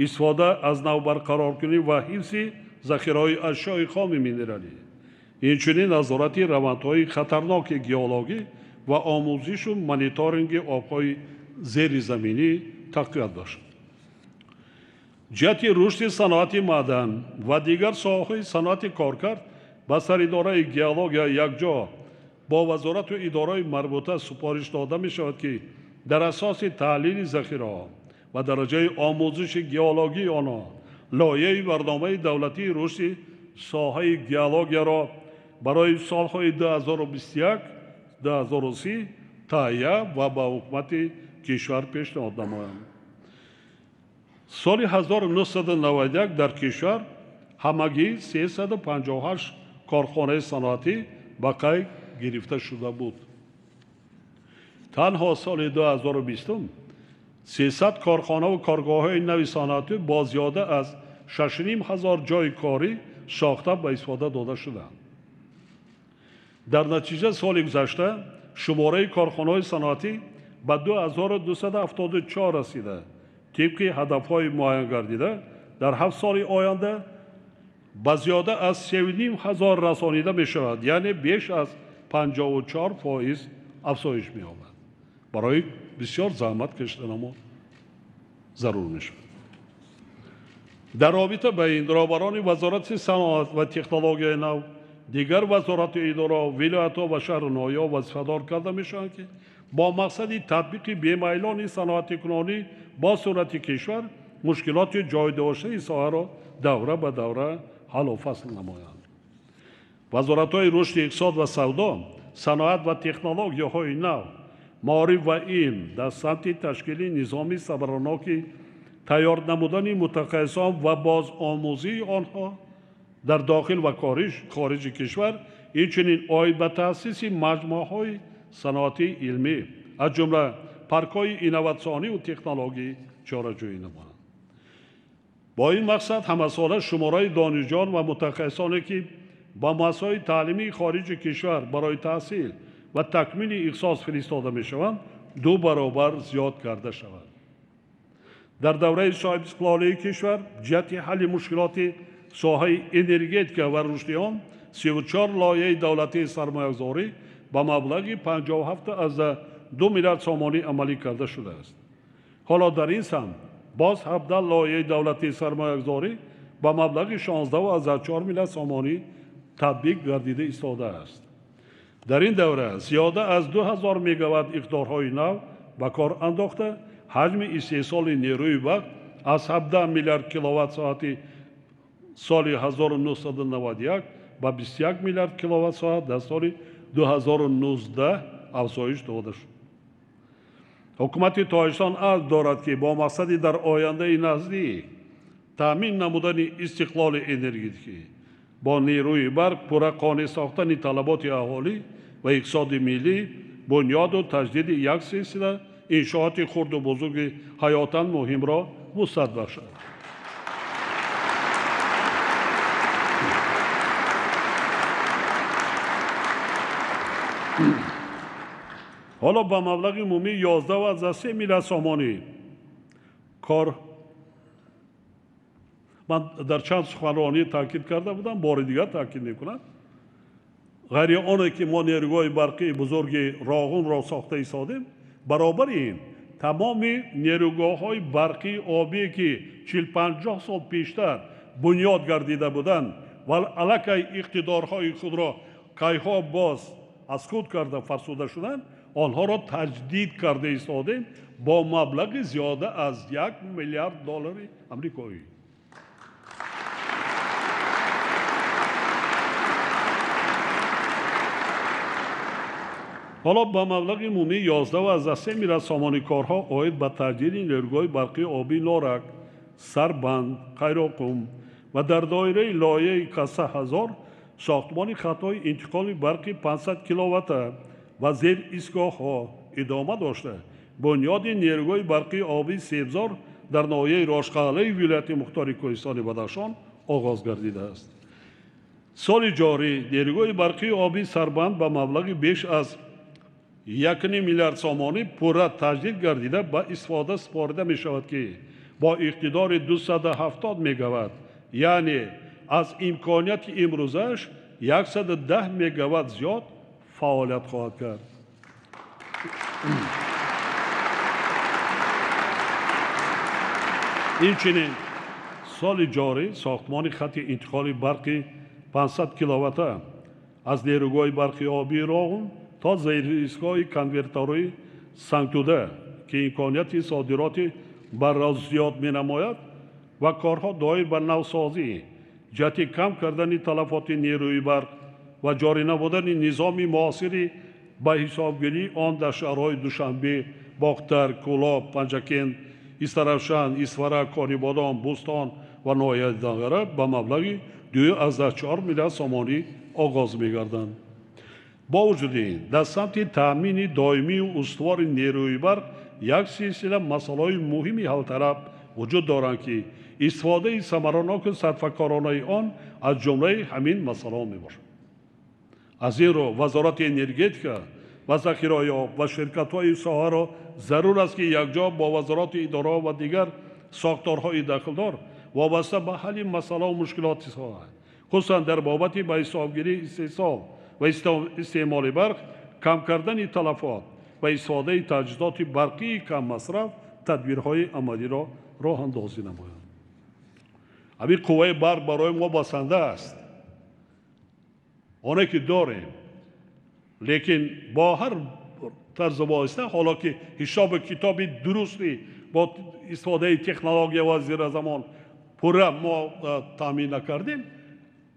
истифода аз навбарқароркунӣ ва ҳифзи захираҳои ашёи хоми минералӣ, инчунин назорати равандҳои хатарноки геологӣ ва омӯзишу мониторинги обҳои зеризаминӣ тақвият бошад. ҷиҳати рушди саноати маъдан ва дигар соҳаҳои саноати коркард ба саридораи геология якҷо бо вазорату идораҳои марбута супориш дода мешавад, ки дар асоси таҳлили захираҳо ва дараҷаи омӯзиши геологии онҳо лоиҳаи барномаи давлатии рушди соҳаи геологияро барои солҳои 2021-2030 таҳия ва ба ҳукумати кишвар пешниҳод намоянд. соли 1991 дар кишвар ҳамагӣ 358 корхонаи саноатӣ ба қайд гирифта шуда буд. танҳо соли 2020 300 корхонаву коргоҳҳои нави саноатӣ бо зиёда аз 6500 ҷойи корӣ сохта ба истифода дода шуданд. дар натиҷа соли гузашта шумораи корхонаҳои саноатӣ ба 2274 расида, тибқи ҳадафҳои муайян гардида дар 7 соли оянда ба зиёда аз 3500 расонида мешавад, яъне беш аз 54% афзоиш меёбад. барои бисёр заҳмат кашидан мо зарур мешавад. дар робита ба ин роҳбарони вазорати саноат ва технологияи нав, дигар вазорату идора, вилоятҳо ва шаҳру ноҳияҳо вазифадор карда мешаванд, ки бо мақсади татбиқи бемайлони саноатикунонӣ бо сурати кишвар мушкилоти ҷойдоштаи соҳаро давра ба давра ҳаллу фасл намоянд. вазоратҳои рушди иқтисод ва савдо, саноат ва технологияҳои нав, маориф ва илм дар самти ташкили низоми сабраноки тайёр намудани мутахассисон ва бозомӯзии онҳо дар дохил ва хориҷи кишвар, инчунин оид ба таъсиси маҷмӯъаҳои саноати илмӣ, аз ҷумла паркҳои инноватсиониву технологӣ чораҷӯӣ намоянд. бо ин мақсад ҳамасола шумораи донишҷӯён ва мутахассисоне, ки ба муассисаҳои таълимии хориҷи кишвар барои таҳсил ва такмили ихтисос фиристода мешаванд, 2 баробар зиёд карда шавад. дар давраи соҳибистиқлолии кишвар ҷиҳати ҳалли мушкилоти соҳаи энергетика ва рушди он 34 лоиҳаи давлатии сармоягузорӣ ба маблағи 57,2 миллиард сомонӣ амалӣ карда шудааст. ҳоло дар ин самт боз 17 лоиҳаи давлатии сармоягузорӣ ба маблағи 16,4 миллиард сомонӣ татбиқ гардида истодааст. дар ин давра зиёда аз 2000 мегаватт иқдорҳои нав ба кор андохта, ҳаҷми истеҳсоли нерӯи вақт аз 17 миллиард киловаттсоати соли 1991 ба 21 миллиард киловаттсоат дар соли 2019 афзоиш дода шуд. ҳукумати Тоҷикистон азм дорад, ки бо мақсади дар ояндаи наздик таъмин намудани истиқлоли энергетикӣ бо нерӯи барқ пурра қонеъ сохтани талаботи аҳолӣ ва иқтисоди миллӣ бунёду таҷдиди як силсила иншооти хурду бузурги ҳаётан муҳимро вусъат бахшад. ҳоло ба маблағи умумии 11,3 миллиард сомонӣ кор ман дар чанд суханронӣ таъкид карда будам, бори дигар таъкид мекунам. ғайри оне ки мо нерӯҳои барқии бузурги роғунро сохта истодем, баробари ин тамоми нерӯгоҳҳои барқии обие ки 40-50 сол пештар бунёд гардида буданд ва аллакай иқтидорҳои худро кайҳо боз аз худ карда фарсуда шуданд, онҳоро таҷдид карда истодем бо маблағи зиёда аз $1 миллиард амрикоӣ. ҳоло ба маблағи умумӣ 11.3 миллиард сомони корҳо оид ба таҷдиди нерӯгоҳи барқии обии Норак, Сарбанд, Қайроқум ва дар доираи лоиҳаи Каса 1000 сохтмони хатҳои интиқоли барқи 500 киловатта ва зер истгоҳҳо идома дошта, бунёди нерӯгоҳи барқии обии Себзор дар ноҳияи Рошқалаи вилояти мухтори Кӯҳистони Бадахшон оғоз гардидааст. соли ҷорӣ нерӯгоҳи барқии обии Сарбанд ба маблағи беш аз 1 миллиард сомонӣ пурра таҷдид гардида ба истифода супорида мешавад ки бо иқтидори 270 мегаватт, яъне аз имконияти имрӯзааш 110 мегаватт зиёд фаъолият хоҳад кард. инчунин соли ҷорӣ сохтмони хати интиқоли барқи 500 киловатта аз нерӯгоҳи барқии обии Роғун то зеристгоҳи конвертории Сангтуда ки имконияти содироти барроз зиёд менамояд ва корҳо доир ба навсозӣ ҷиҳати кам кардани талафоти нерӯи барқ ва ҷорӣ намудани низоми муосири ба ҳисобгирии он дар шаҳрҳои Душанбе, Бохтар, Кӯлоб, Панҷакент, Истаравшан, Исфара, Конибодон, Бӯстон ва намояндагонро ба маблағи 2.4 миллиард сомонӣ оғоз мегарданд. бо вуҷуди ин дар самти таъмини доимию устувори нерӯи барқ як силсила масъалаҳои муҳими ҳалталаб вуҷуд доранд ки истифодаи самараноку сарфакоронаи он аз ҷумлаи ҳамин масъалаҳо мебошад. аз ин рӯ вазорати энергетика ва захираи об ва ширкатҳои соҳаро зарур аст ки якҷо бо вазороти идораҳо ва дигар сохторҳои дахлдор вобаста ба ҳалли масъалаҳу мушкилоти соҳа, хусусан дар бобати ба ҳисобгирии истеҳсол ва истеъмоли барқ, кам кардани талафот ва истифодаи таҷҳизоти барқии каммасраф тадбирҳои амалиро роҳандозӣ намоянд. ҳамин қувваи барқ барои мо басанда аст, оне ки дорем, лекин бо ҳар тарзу воиста ҳоло ки ҳисоби китоби дурусти бо истифодаи технология ва зиразамон пурра мо таъмин накардем,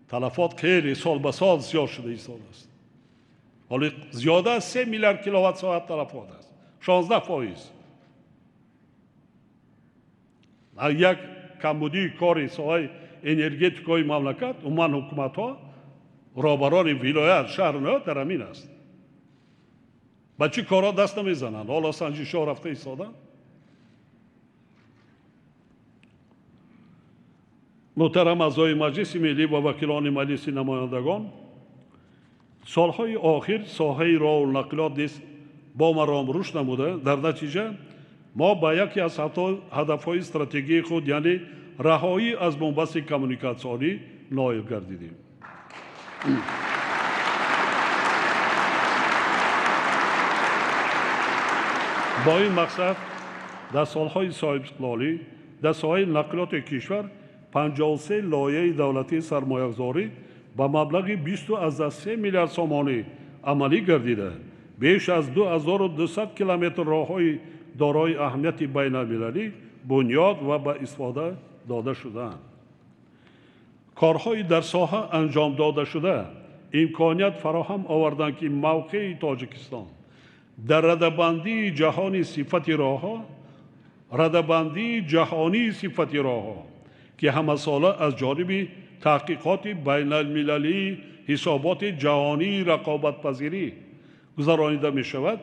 талафот хеле сол ба сол зиёд шуда истод аст. ҳоли зиёда аз 3 миллиард киловатт-соат талафот аст, 16%. як камбудии кори соҳаи энергетикои мамлакат умуман ҳукуматҳо роҳбарони вилоят, шаҳрноят дар ҳамин аст. ба чӣ корҳо даст намезананд? ҳоло санҷишҳо рафта истоданд. муҳтарам аъзои Маҷлиси Миллӣ ва вакилони Маҷлиси намояндагон, солҳои охир соҳаи роҳу нақлиёт низ бомаром рушд намуда, дар натиҷа мо ба яке аз ҳадафҳои стратегияи худ, яъне раҳоӣ аз бонбасти коммуникатсионӣ ноил гардидем. бо ин мақсад дар солҳои соҳибистиқлолӣ дар соҳаи нақлиёти кишвар 53 лоиҳаи давлатии сармоягузорӣ ба маблағи 20.3 миллиард сомонӣ амалӣ гардида, беш аз 2200 километр роҳҳои дорои аҳамияти байналмилалӣ бунёд ва ба истифода дода шудаанд. корҳои дар соҳа анҷом дода шуда имконият фароҳам оварданд ки мавқеи Тоҷикистон дар радабандии ҷаҳонии сифати роҳҳо ки ҳамасола аз ҷониби таҳқиқоти байналмилалии ҳисоботи ҷаҳонии рақобатпазирӣ гузаронида мешавад,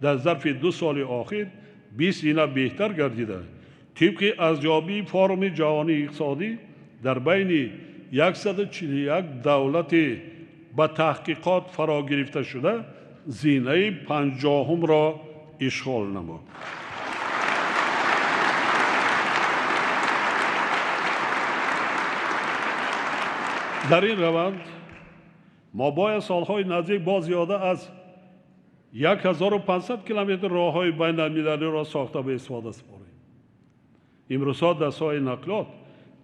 дар зарфи 2 соли охир 20 ина беҳтар гардида, тибқи арзёбии форуми ҷаҳонии иқтисодӣ дар байни 141 давлати ба таҳқиқот фаро гирифта шуда зинаи 50-ро ишғол намуд. дар ин раванд мо бояд солҳои наздик бо зиёда аз 1500 کیلومتر راههای بین المللی را ساخته به استفاده سپاریم. امروزها در ساحه نقلیات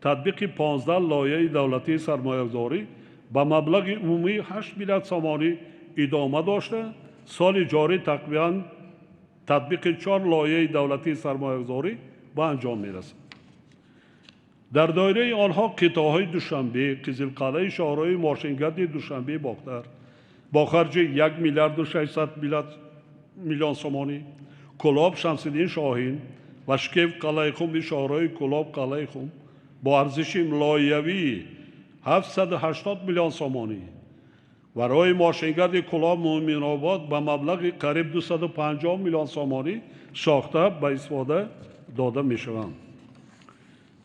تطبیق 15 لایحه دولتی سرمایه‌گذاری با مبلغ عمومی 8 میلیارد سومانی ادامه داشته. سال جاری تقریباً تطبیق 4 لایحه دولتی سرمایه‌گذاری به انجام می‌رسد. در دایره آنها قطعه‌های دوشنبه، قزلقلعه شاهراهی ماشینگرد دوشنبه باختر با خرج 1 میلیارد و 600 میلیون سومانی، کلاب شمس‌الدین شاهین و شکیف قلعه خم شاهراهی کلاب قلعه خم با ارزش لایحه‌ای 780 میلیون سومانی و راه ماشینگرد کلاب مومن‌آباد با مبلغ قریب 250 میلیون سومانی ساخته به استفاده داده می‌شوند.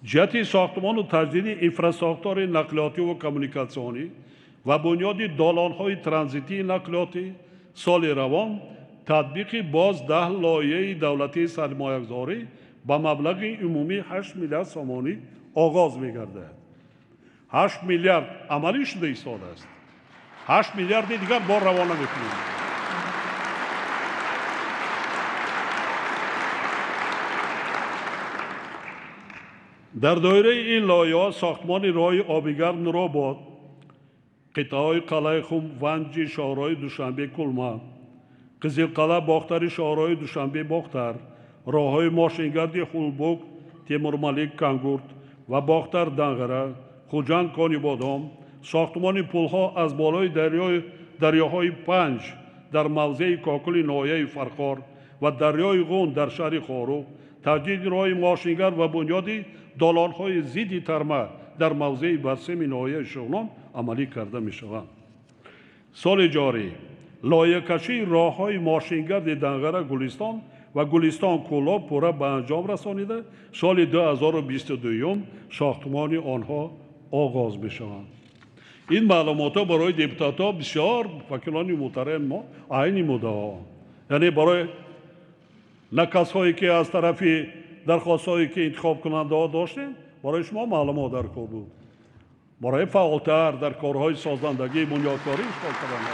جهت ساختمان و تجدید انفراستراکچور نقلیاتی و کمیونیکاسیونی و بنیاد دالان‌های ترانزیتی نقلیاتی سال روان تطبیق باز 10 لایحه دولتی سرمایه‌گذاری با مبلغ عمومی 8 میلیارد سومانی آغاز می‌گردد. 8 میلیارد عملی شده ایستاده است. 8 میلیارد دیگر بار روانه می‌کنیم. در دایره این لایحه ساختمان راه آبیگرد نورآباد، قطعه‌های قلعه خم، ونج شاهراه دوشنبه کلمه، قزلقلعه باختر شاهراه دوشنبه باختر، راههای ماشینگرد خولبوک، تیمورملیک کانگورد و باختر دنغره، خوجند کانی بادام، ساختمان پلها از بالای دریاهای پنج در موضع کاکل ناحیه فرخار و دریای غون در شهر خاروق، تجدید راه ماشینگرد و بنیاد دالان‌های ضد ترمه در موضع برسم ناحیه شغنان عملی کرده می‌شوند. سال جاری لایحه کشی راه‌های ماشینگرد دنغره گلستان و گلستان کلاب پورا به انجام رسانیده. سال 2022 ساختمان آنها آغاز می‌شوند. این معلومات برای دپوتات‌ها بسیار وکیلانی محترم ما عین مدعا، یعنی برای نکس‌هایی که از طرف درخواست‌هایی که انتخاب کننده ها داشتیم برای شما معلومات در کار بود. برای فعالتر در کارهای سازندگی بنیادکاری اشغال کردن.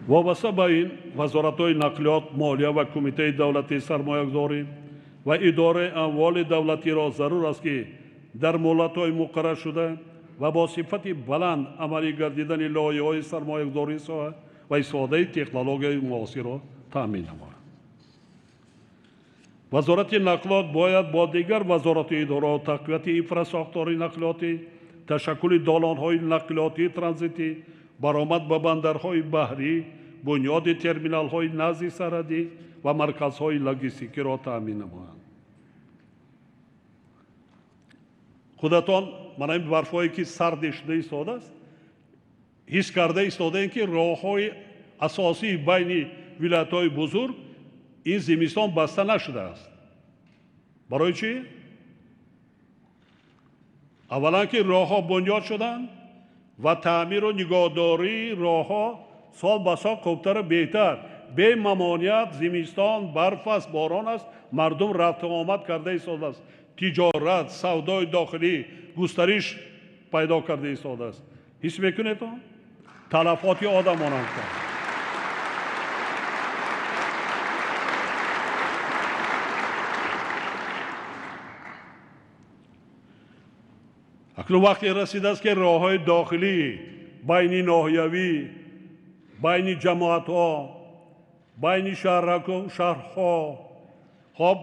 وابسته به این وزارت‌های نقلیات، مالیه و کمیته دولتی سرمایه‌گذاری و اداره اموال دولتی را ضرور است که در مهلت‌های مقرر شده و با صفت بلند عملی گردیدن لایحه‌های سرمایه‌گذاری و استفاده تکنولوژی معاصر را تامین نماید. وزارت نقلیات باید با دیگر وزارت اداره تقویت انفراستراکچور نقلیاتی، تشکل دالان‌های نقلیاتی ترانزیتی، برآمد به بندرهای بحری، بنیاد ترمینال‌های نزد سرحدی و مرکزهای لوجستیکی را تامین نمایند. خودتان من این برفایی که سرد شده ایستاده است حس کرده ایستاده این که راه‌های اساسی بین ولایت‌های بزرگ این زمستان بسته نشده است. برای چی؟ اولا که راه‌ها بنیاد شدند و تعمیر و نگهداری راه‌ها سال به سال خوبتر بهتر. به ممانعت زمستان برف است، باران است، مردم رفت و آمد کرده ایستاده است. تجارت، سودای داخلی گسترش پیدا کرده ایستاده است. حس میکنید تلفات آدمان است. اکنون وقتی رسیده است که راه‌های داخلی بین ناحیوی، بین جماعت‌ها، بین شهرها، خب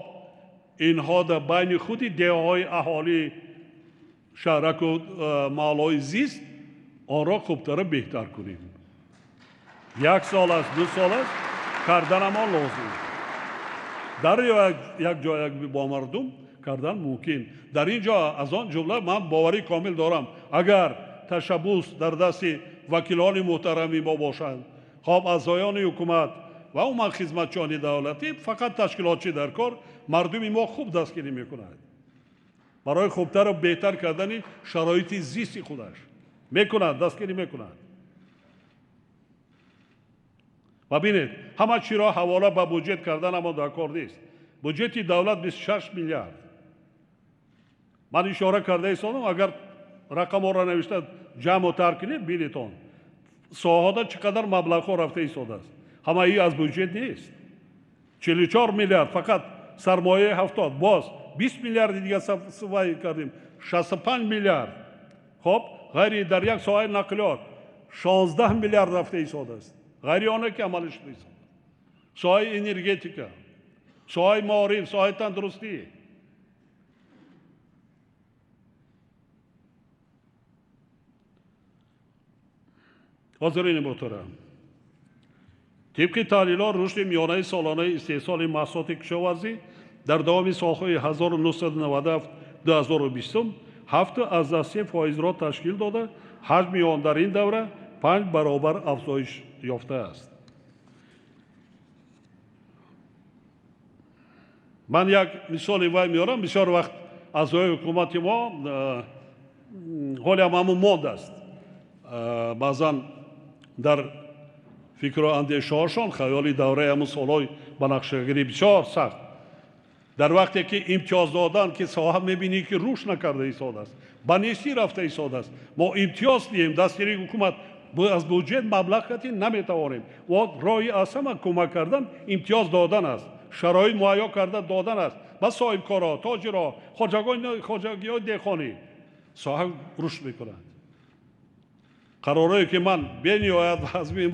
اینها در بین خود دهه‌های اهالی شهرک و محله‌های زیست آن را خوبتر بهتر کنیم. 1 سال است، 2 سال است کردن ما لازم. در یک جای با مردم کردن ممکن. در اینجا از آن جمله من باوری کامل دارم اگر تشبوس در دست وکیلان محترمی ما باشند، خب اعضایان حکومت و عموما خدمتچیان دولتی فقط تشکیلاتچی در کار مردم ما خوب دستگیری میکنند. برای خوبتر و بهتر کردن شرایط زیستی خودش میکنند، دستگیری میکنند. ببینید همه چی را حواله به بودجت کردن اما در کار نیست. بودجت دولت 26 میلیارد. من اشاره کرده ایستادم اگر رقم ها را نوشته جمع و ترک کنید بینیتون ساحادا چقدر مبلغ ها رفته ایستاده است. همه ای از بودجت نیست. 44 میلیارد فقط سرمایه 70 باز 20 میلیارد دیگه سوای کردیم 65 میلیارد. خب غیر در یک ساحه نقلیات 16 میلیارد رفته ایستاده است. غیر آنه که عملش نیست. ساحه انرژتیکا، ساحه معارف، ساحه تندرستی. حاضرین محترم، طبق تحلیلات رشد میانه سالانه استحصال محصولات کشاورزی در دوام سالهای 1997 2020 7.3% را تشکیل داده، حجم آن در این دوره 5 برابر افزایش یافته است. من یک مثال وای میارم. بسیار وقت اعضای حکومت ما حالی همون ماند است. بعضا در فکر و اندیشه هاشان خیالی دوره همون سالهای بنقشه‌گیری بسیار سخت. در وقتی که امتیاز دادن که صاحب میبینی که روش نکرده ایستاده است، به نیستی رفته ایستاده است، ما امتیاز دیم دستگیری حکومت از بودجت مبلغ کتی نمیتوانیم و رای اصلا کمک کردن امتیاز دادن است، شرایط مهیا کرده دادن است. با صاحب کارا، تاجرا، خواجگی‌های دهقانی صاحب روش میکنند. قراره که من بنیاید از این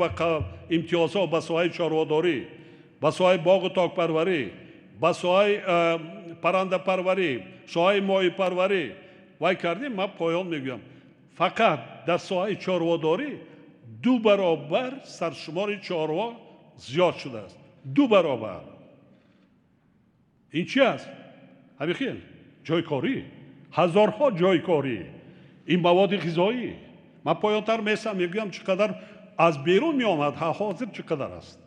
امتیازها به ساحه چاره‌داری، به ساحه باغ و تاک پروری، به ساحه پرنده پروری، ساحه ماهی پروری وای کردیم. من پایان میگم فقط در ساحه چاره‌داری 2 برابر سرشمار چاروا زیاد شده است. 2 برابر. این چی است؟ همین خیل جایکاری، هزارها جایکاری، این مواد غذایی. من پایانتر میسم میگم چقدر از بیرون می آمد، حاضر چقدر است.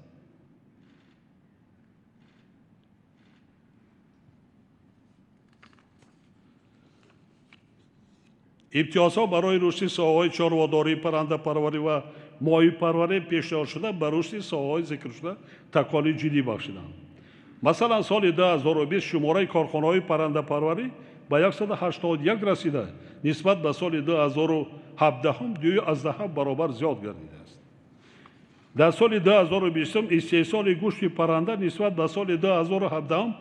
امتیازها برای رشد ساحه‌های چاره‌داری، پرنده پروری و ماهی پروری پیشنهاد شده به رشد ساحه‌های ذکر شده تکالیف جدی بخشیدند. مثلا سال 2020 شماره کارخانه‌های پرنده پروری به 181 رسیده، نسبت به سال 2017 هم 2.7 برابر زیاد گردیده است. در سال 2020 استحصال گوشت پرنده نسبت به سال 2017 هم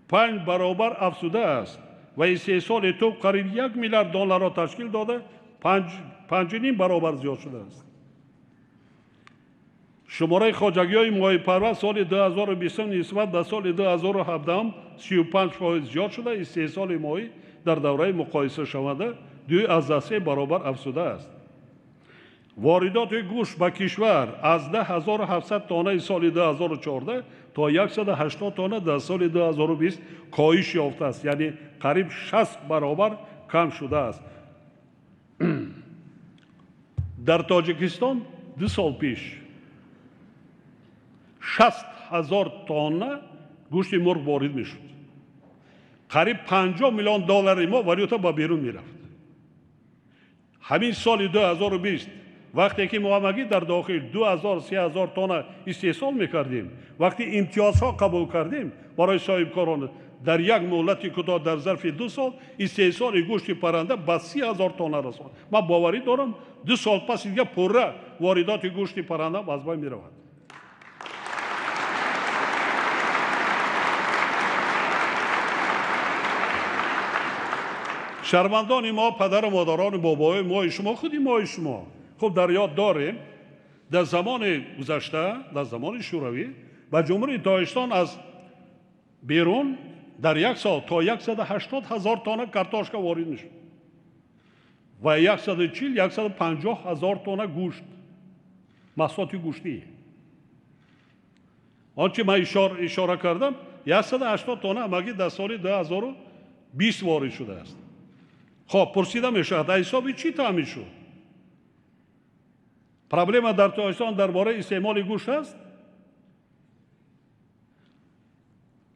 5 برابر افزوده است و استحصال توپ قریب 1 میلیارد دلار را تشکیل داده، 5.5 برابر زیاد شده است. شماره خواجگی‌های ماهی پرور سال 2020 نسبت به سال 2017 35% زیاد شده، استحصال ماهی در دوره مقایسه شونده 2.3 برابر افزوده است. واردات گوشت به کشور از 10,700 تانه سال 2014 تا 180 تانه در سال 2020 کاهش یافته است، یعنی قریب 60 برابر کم شده است. در تاجیکستان 2 سال پیش 60,000 تانه گوشت مرغ وارد میشد. قریب 50 میلیون دلار ما واریوتا با بیرون میرفت. همین سال 2020 وقتی که ما در داخل 2,000-3,000 تانه استحصال میکردیم، وقتی امتیازها قبول کردیم برای صاحب کاران، در یک مهلت کوتاه در ظرف 2 سال استحصال گوشت پرنده به 30,000 تانه رسید. من باوری دارم 2 سال پس دیگه پره واردات گوشت پرنده از بین میرود. شهروندان ما، پدر و مادران، بابای ما، شما خودی ما شما خب در یاد داریم در زمان گذشته، در زمان شوروی و جمهوری تاجیکستان از بیرون در یک سال تا 180,000 تانه کارتاشکا وارد میشد و 140-150,000 تانه گوشت، محصولات گوشتی. آنچه من اشاره کردم 180 تانه مگه در سال 2020 وارد شده است. خب پرسیده میشد حسابی چی تامین شد؟ پرابلم در تاجیکستان درباره استعمال گوشت است.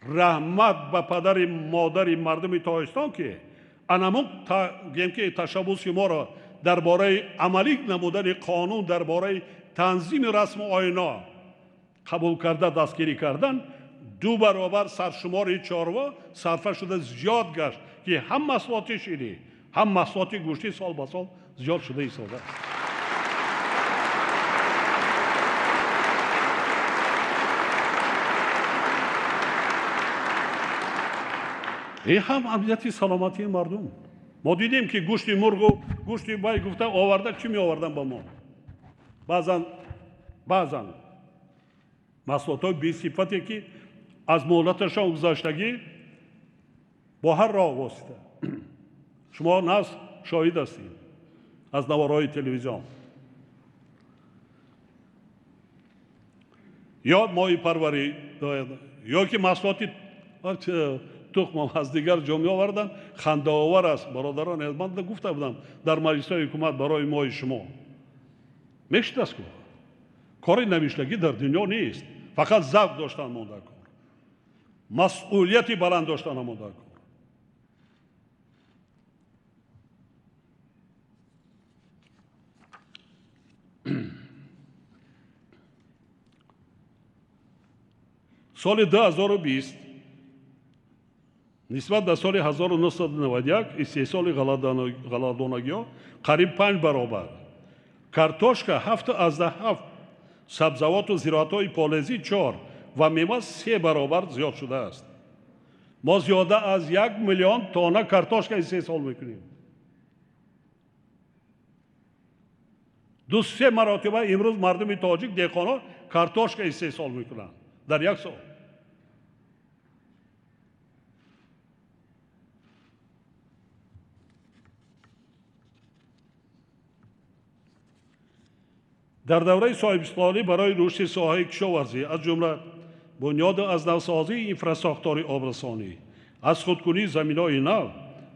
رحمت به پدر مادر مردم تاجیکستان که انمون گیم که تشبوس ما را درباره عملی نمودن قانون درباره تنظیم رسم آینا قبول کرده دستگیری کردن 2 برابر سرشمار چاروا صرفه شده زیاد گشت که هم محصولات شیری هم محصولات گوشتی سال به سال زیاد شده ایستاده. این هم امنیت سلامتی مردم. ما دیدیم که گوشت مرغ و گوشت بای گفته آورده چی می آوردن با ما. بعضا محصولات های بی صفتی که از مهلتشان گذشتگی با هر راه واسطه شما ناس شاهد هستید از نوارهای تلویزیون یا ماهی پروری یا که محصولات تخم از دیگر جامعه آوردن خنده آور است. برادران من گفته بودم در مجلس حکومت برای ماه شما میشه دست کنه کاری نمیشلگی در دنیا نیست. فقط ذوق داشتن مونده کن مسئولیتی بلند داشتن مونده کن. سال 2020 نسبت به سال 1991 استحصال غلادانگی ها قریب 5 برابر. کارتوشکا 7 از 7 سبزوات و زراعت های پالزی 4 و میوه 3 برابر زیاد شده است. ما زیاده از 1 میلیون تانه کارتوشکا استحصال میکنیم. 2-3 مراتبه امروز مردم تاجیک دهقانا کارتوشکا استحصال میکنند در یک سال. در دوره صاحب‌استقلالی برای رشد ساحه کشاورزی از جمله بنیاد از نوسازی اینفراستراکچور آبرسانی، از خودکنی زمین‌های نو،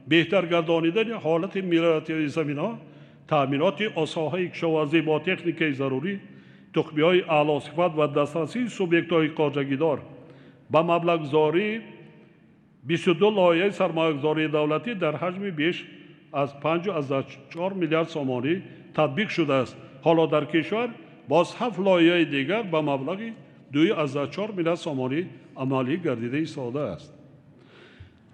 بهتر گردانیدن حالت ملیتی زمین‌ها، تأمینات ساحه کشاورزی با تکنیک ضروری، تخمی‌های اعلی صفت و دسترسی سوبیکت‌های خواجگیدار به مبلغ‌گذاری 22 لایحه سرمایه‌گذاری دولتی در حجم بیش از 5.4 میلیارد سومانی تطبیق شده است. حالا در کشور باز 7 لایحه دیگر به مبلغ 2.4 میلیارد سومانی عملی گردیده ایستاده است.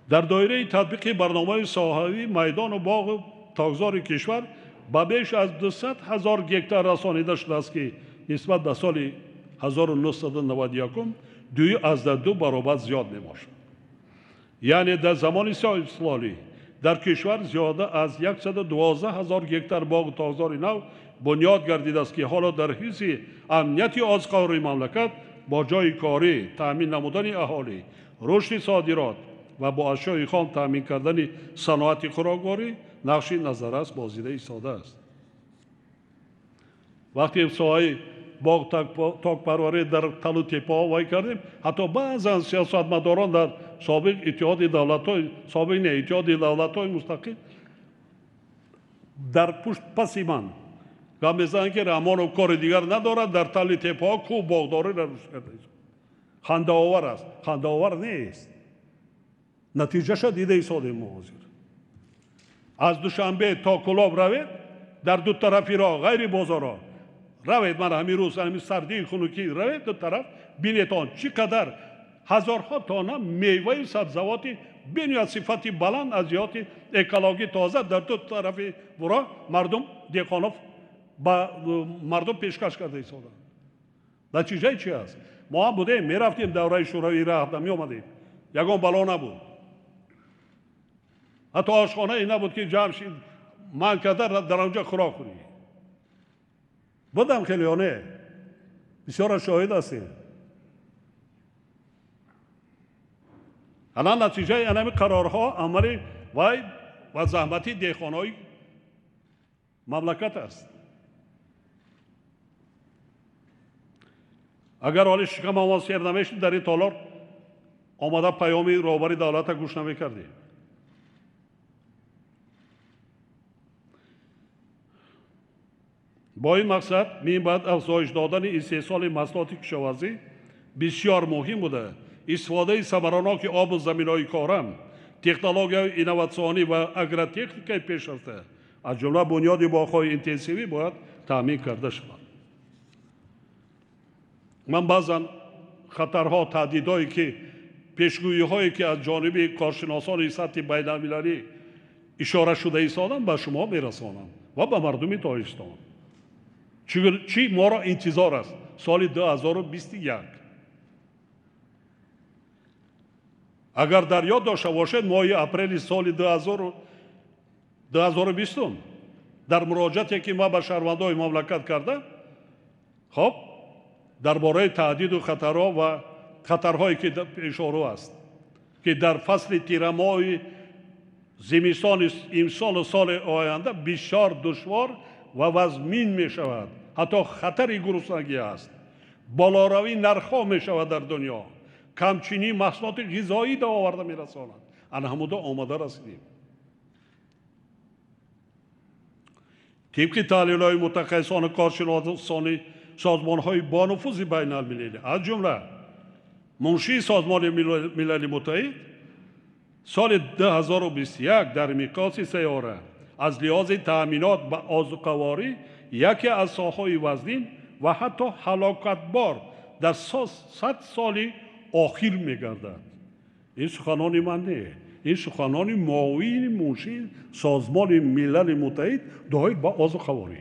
در دایره تطبیق برنامه ساحوی میدان و باغ و تاکزار کشور به بیش از 200,000 گکتار رسانیده شده است که نسبت به سال 1991 2.2 برابر زیاد میباشد. یعنی در زمان صاحب‌استقلالی در کشور زیاده از 112,000 گکتار باغ و تاکزار نو بنیاد گردیده است که حالا در حیث امنیت آزقاری مملکت با جای کاری، تأمین نمودن اهالی، رشد صادرات و با اشیاء خام تأمین کردن صنعت خوراکواری نقش نظررس بازیده ایستاده است. وقتی ساحه باغ تاک پروری در تل و تپه ها وای کردیم، حتی بعضا سیاستمداران در سابق اتحاد دولت‌های مستقل در پس من گام میزنند که رحمان و کار دیگر ندارد در تل تپه ها کو باغداری را روش کرده. خنده آور است. خنده آور نیست. نتیجه شد دیده ایستاده موازیر. از دوشنبه تا کلاب روید در دو طرفی را غیر بازارا روید. من همین روز همین سردی خنکی روید دو طرف بینیتان چقدر هزارها تانه میوه سبزوات بنیاد صفتی بلند از جهات اکولوژی تازه در دو طرف ورا مردم دهقانا با مردم پیشکش کرده ایستادن. نتیجه چی است؟ ما هم بودیم میرفتیم دوره شوروی را می آمدیم. یگان بلا نبود. حتی آشخانه ای نبود که جمع شید من کرده در آنجا خوراک کنی. بودم خیلیانه بسیار شاهد هستیم. الان نتیجه اینمی قرارها عملی و زحمتی دهقانای مملکت است. اگر حالی شکم آواز سیر نمیشید در این تالار آمده پیامی روبری دولت گوش نمیکردیم. با این مقصد می باید افزایش دادن استحصال محصولات کشاورزی بسیار مهم بوده. استفاده ثمراناک آب و زمین‌های کارم، تکنولوژی اینواسیونی و اگراتکنیکی پیش رفته، از جمله بنیاد باغ‌های اینتنسیوی باید تامین کرده شود. من بعضا خطرها، تهدیدهایی که پیشگویی‌هایی که از جانب کارشناسان سطح بین‌المللی اشاره شده ایستادم به شما میرسانم و به مردم تاجیکستان. چی ما را انتظار است سال 2021؟ اگر در یاد داشته باشید ماه اپریل سال 2020 در مراجعاتی که ما به شهروندان مملکت کردم، خب درباره تهدید و خطرهایی که پیش رو است که در فصل تیر ماه زمستان امسال و سال آینده بسیار دشوار و وزمین می شود. حتی خطر گرسنگی است، بالاروی نرخ‌ها می شود در دنیا، کمچینی محصولات غذایی دا آورده می رساند. همودا آماده رسیدیم. طبق تحلیل‌های متخصصان کارشناسان سازمان‌های با نفوذ بین‌المللی از جمله منشی سازمان ملل متحد، سال 2021 در میقات سیاره از لحاظ تأمینات به آذوقه‌واری یکی از ساحه‌های وزین و حتی هلاکتبار در 100 سال آخر می‌گردد. این سخنان من نه، این سخنان معاون منشی سازمان ملل متحد دایر به آذوقه‌واری.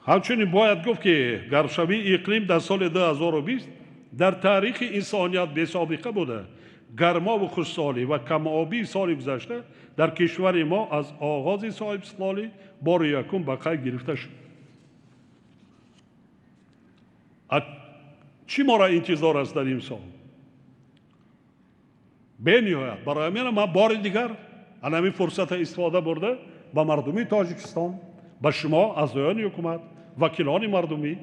همچنین باید گفت که گرمشوی اقلیم در سال 2020 در تاریخ انسانیت بی‌سابقه بوده. گرما و خشکسالی و کم‌آبی سال گذشته در کشور ما از آغاز صاحب سالی بار یکم به قید گرفته شد. چی ما را انتظار است در این سال؟ به نهایت برای من بار دیگر همین فرصت استفاده برده به مردم تاجیکستان، به شما اعضایان حکومت، وکیلان مردمی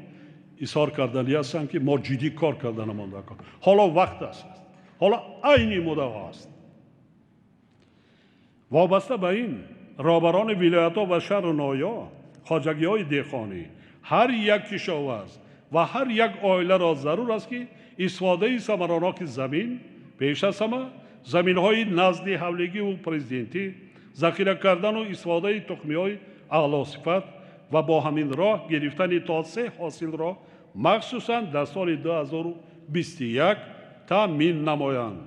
اظهار کردنی هستند که ما جدی کار کردن نمایندگان. حالا وقت است، حالا عین مدعا است. وابسته به این رهبران ولایت‌ها و شهر نایا، خواجگی‌های دهقانی، هر یک کشاورز و هر یک عائله را ضرور است که استفاده ثمراناک زمین، پیش از همه زمین‌های نزد حولگی و پرزیدنتی، ذخیره کردن و استفاده تخمی‌های اعلی صفت و با همین راه گرفتن توسعه حاصل را مخصوصاً در سال 2021 تامین نمایند.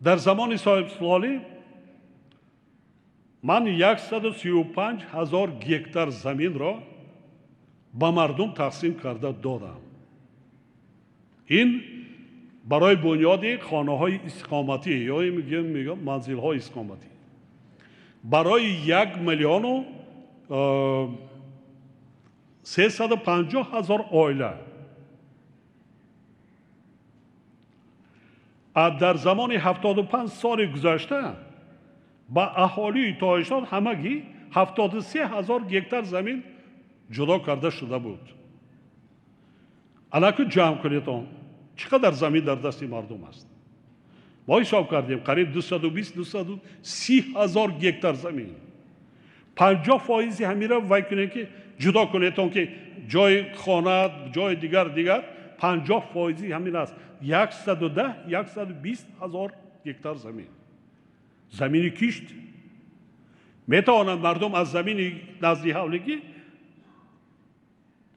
در زمان صاحب سالی من 135,000 گکتار زمین را به مردم تقسیم کرده دادم. این برای بنیاد خانه‌های اقامتی یا میگم منزل‌های اقامتی برای 1,350,000 عائله. در زمان 75 سال گذشته با اهالی تاجیکستان همگی 73,000 گکتار زمین جدا کرده شده بود. الان که جمع کنید چقدر زمین در دست مردم است؟ ما حساب کردیم قریب 220-230,000 گکتار زمین. 50% همین را وای کنید که جدا کنید که جای خانه، جای دیگر 50% همین است. 110-120,000 گکتار زمین کشت. میتوانند مردم از زمین نزدی حولگی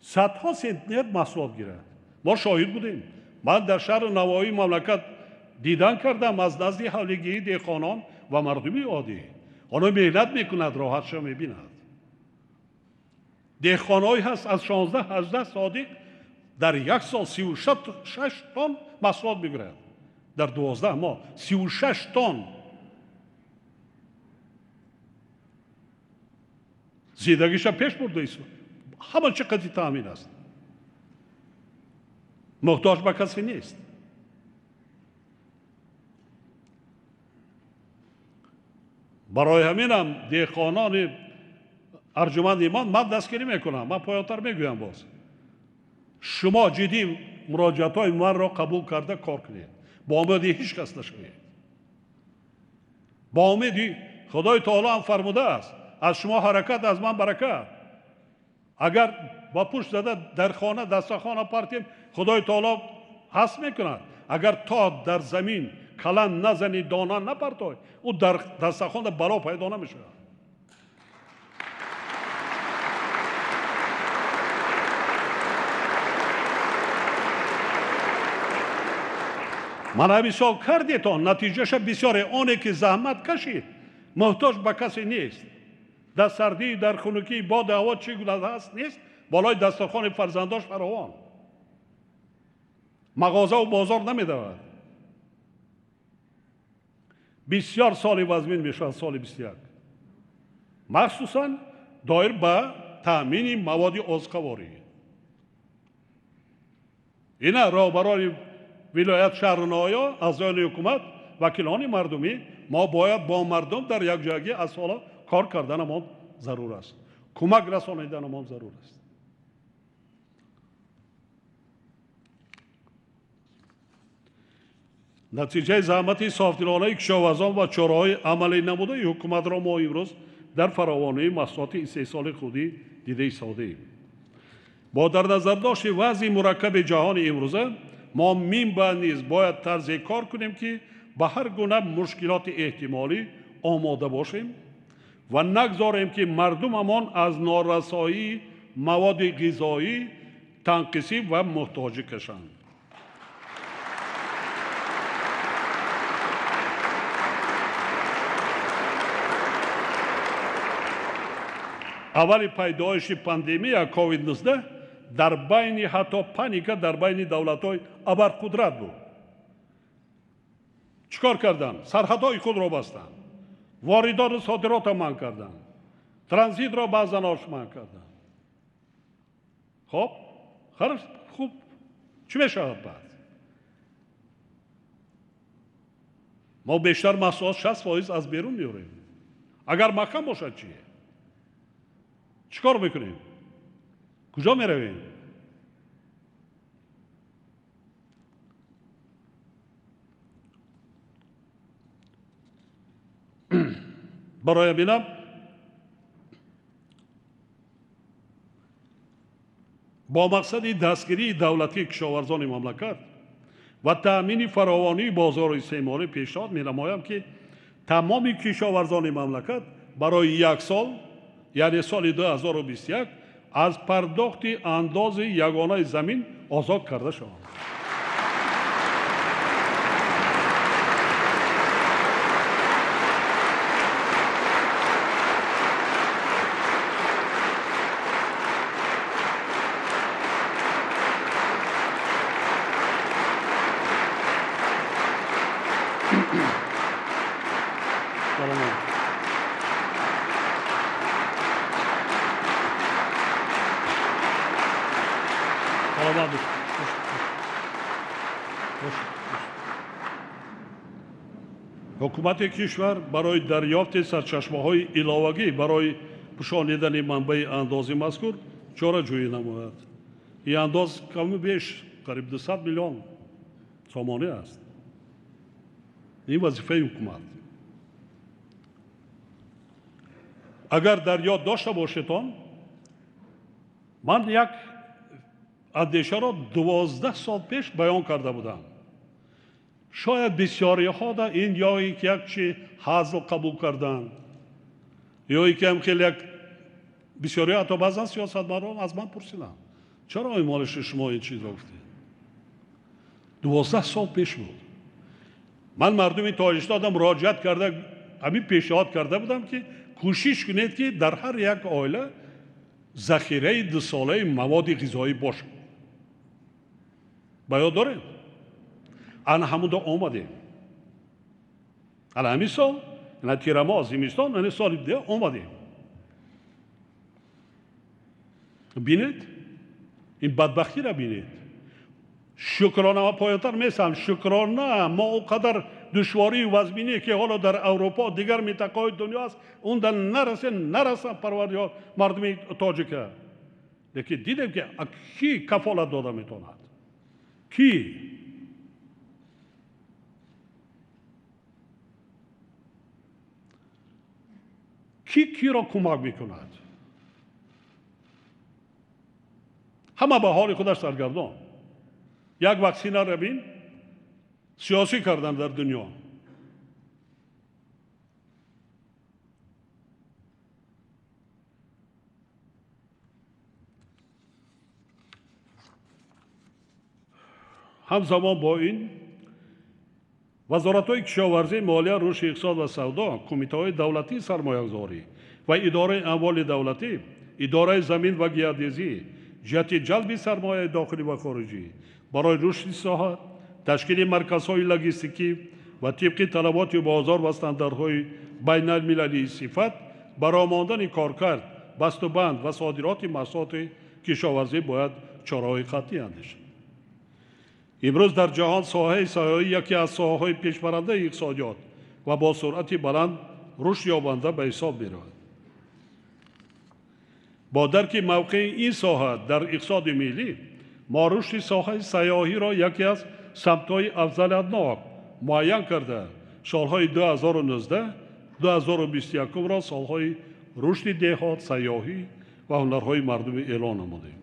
صدها سنتیمتر محصولات گیرند. ما شاهد بودیم. من در شهر نوایی مملکت دیدن کردم از نزدی حولگی دهقانان و مردمی عادی. آنها مهنت میکند، راحتش میبیند. دهقانایی هست از 16-18 صادق در یک سال 36 تن محصولات میگیرند. در 12 ماه 36 تن. زیدگیش پیش برده است. همه چقدر تامین است. محتاج به کسی نیست. برای همینم دهقانان ارجمند من دستگیری میکنم. من پایان‌تر میگویم باز. شما جدی مراجعات‌های من را قبول کرده کار کنید. با امیدی هیچ کس نشوید. با امیدی خدای تعالی هم فرموده است از شما حرکت از من برکت. اگر با پشت زده در خانه دسترخوان پرتیم خدای تعالی هست میکند. اگر تا در زمین کلان نزنی دانه نپرتای او در دسترخوان بلا پیدا نمیشه. من همیشه کردیتان نتیجهش بسیار آنه که زحمت کشید محتاج به کسی نیست. در سردی در خنکی باد هوا چی گونه هست نیست بالای دسترخوان فرزنداش فراوان مغازه و بازار نمیدود. بسیار سال وزمین میشه سال 21 مخصوصا دایر به تامین مواد آزقواری. اینا راهبران ولایت شهرنمایا اعضای حکومت وکیلان مردمی ما باید با مردم در یکجایی از حالا کار کردنمان ضرور است. کمک رسانیدنمان ضرور است. نتیجه زحمت صاحبدلانه کشاورزان و چاره‌های عملی نموده حکومت را ما امروز در فراوانی محصولات 3 سال خودی دیده ایستاده‌ایم. با در نظر داشت وضع مرکب جهان امروزه ما منبع نیز باید طرز کار کنیم که به هر گونه مشکلات احتمالی آماده باشیم و نگذاریم که مردممان از نارسایی مواد غذایی تنقیصی و محتاجی کشند. اول پیدایش پاندمی کووید 19 در بین حتی پانیکا در بین دولت‌های ابرقدرت بود. چیکار کردن؟ سرحدهای خود را بستند. واردات و صادرات را منع کردند. ترانزیت را بعضناش منع کردند. خب خوب چی میشه بعد؟ ما بیشتر محصولات 60% از بیرون میاریم. اگر محکم باشد چیه؟ چیکار میکنیم؟ کجا میرویم؟ برای بینم با مقصد دستگیری دولتی کشاورزان مملکت و تأمین فراوانی بازار استعماری پیشنهاد می‌نمایم که تمام کشاورزان مملکت برای 1 سال یعنی سال 2021 از پرداخت انداز یگانه زمین آزاد کرده شوند. حکومت کشور برای دریافت سرچشمه‌های علاوه‌ای برای پوشانیدن منبع اندازی مذکور چاره‌جویی نماید. این انداز کم بیش قریب 200 میلیون تومانی است. این وظیفه حکومت. اگر در یاد داشته باشیدان من یک اندیشه را 12 سال پیش بیان کرده بودم. شاید بسیاری ها در این یا یک چی حاضر قبول کردن یا که هم خیلی بسیاری حتی بعضا سیاستمداران از من پرسیدن چرا ایمالش شما این چیز را گفتید؟ 12 سال پیش بود. من مردم تاجیکستان مراجعت کرده همین پیشنهاد کرده بودم که کوشش کنید که در هر یک عائله ذخیره 2 ساله مواد غذایی باشه. باید داریم. آن همونجا آمدیم. الان همین سال نه تیر ماه زمستان نه سال دیگه آمدیم. بینید این بدبختی را بینید. شکرانه و پایان‌تر میسم شکرانه ما اونقدر دشواری و وزمینی که حالا در اروپا دیگر منطقه‌های دنیا است اون در نرسه پروردگار مردم تاجیک. لیکن دیدیم که کی کفالت داده میتواند؟ کی؟ کی را کمک میکند؟ ҳама ба ҳоли худаш саргардон. як ваксина ра бин сиёсӣ кардан дар дунё. ҳамзамон бо ин вазоратҳои кишоварзӣ, молия, рушди иқтисод ва савдо, кумитаҳои давлатии сармоягузорӣ ва идораи амволи давлатӣ, идораи замин ва геодезӣ ҷиҳати ҷалби сармояи дохилӣ ва хориҷӣ барои рушди соҳа, ташкили марказҳои логистикӣ ва тибқи талаботи бозор ва стандартҳои байналмилалии сифат барои мондани коркард, бастубанд ва содироти маҳсулоти кишоварзӣ бояд чораҳои қатъӣ андешид. имрӯз дар ҷаҳон соҳаи сайёҳӣ яке аз соҳаҳои пешбарандаи иқтисодиёт ва бо суръати баланд рушд ёбанда ба ҳисоб меравад. бо дарки мавқеи ин соҳа дар иқтисоди миллӣ, мо рушди соҳаи сайёҳиро яке аз самтҳои афзалиятнок муайян карда, солҳои 2019-2021-ро солҳои рушди деҳот, сайёҳӣ ва ҳунарҳои мардумӣ эълон намудем.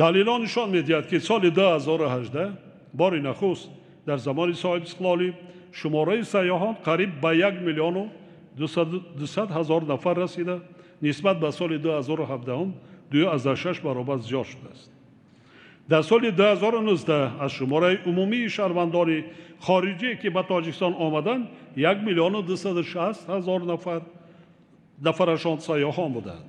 таҳлилон нишон медиҳад, ки соли 2018 бори нахуст дар замони соҳибистиқлолӣ шумораи сайёҳон қариб ба 1,200,000 нафар расида, нисбат ба соли 2017 2,6 баробар зиёд шудааст. дар соли 2019 аз шумораи умумии шаҳрвандони хориҷӣ, ки ба Тоҷикистон омаданд, 1,260,000 нафарашон сайёҳон буданд.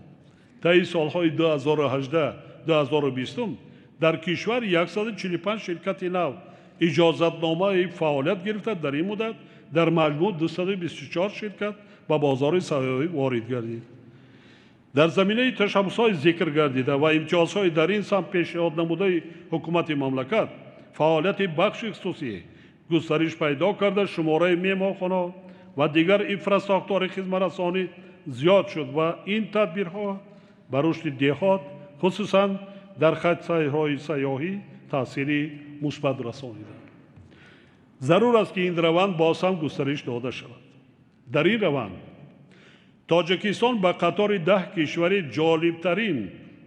таи солҳои 2018-2020 дар кишвар 145 ширкати нав иҷозатномаи фаъолият гирифта. дар ин муддат дар маҷмӯъ 224 ширкат ба бозори сайёҳӣ ворид гардид. дар заминаи ташаббусҳои зикр гардида ва имтиёзҳои дар ин самт пешниҳод намудаи ҳукумати мамлакат, фаъолияти бахши хусусӣ густариш пайдо карда, шумораи меҳмонхона ва дигар инфраструктураи хизматрасонӣ зиёд шуд ва ин тадбирҳо ба рушди деҳот, хусусан дар хаттсайрҳои сайёҳӣ таъсири мусбат расониданд. зарур аст ки ин раванд боз ҳам густариш дода шавад. дар ин раванд Тоҷикистон ба қатори 10 кишвари ҷолибтарин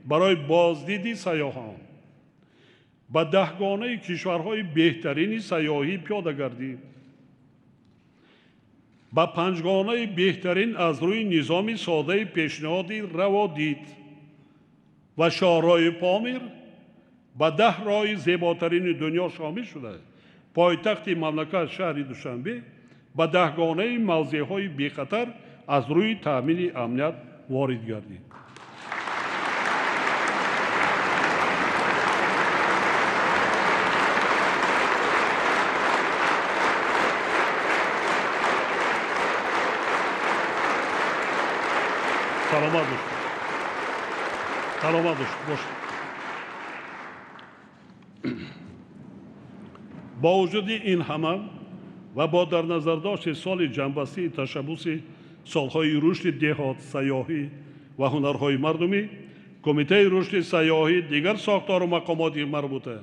барои боздиди сайёҳон ба 10-гонаи кишварҳои беҳтарини сайёҳӣ пиёда гардид. ба 5-гонаи беҳтарин аз рӯи низоми соддаи пешниҳоди раводид ва шоҳроҳи Помир ба 10 роҳи зеботарини дунё шомил шуда, пойтахти мамлакат шаҳри Душанбе ба 10-гонаи мавзеъҳои бехатар аз рӯи таъмини амният ворид гардид. саломат бошед. бо вуҷуди ин ҳама ва бо дар назардошти соли ҷанбастии ташаббуси солҳои рушди деҳот, сайёҳӣ ва ҳунарҳои мардумӣ, кумитаи рушди сайёҳӣ дигар сохтору мақомоти марбута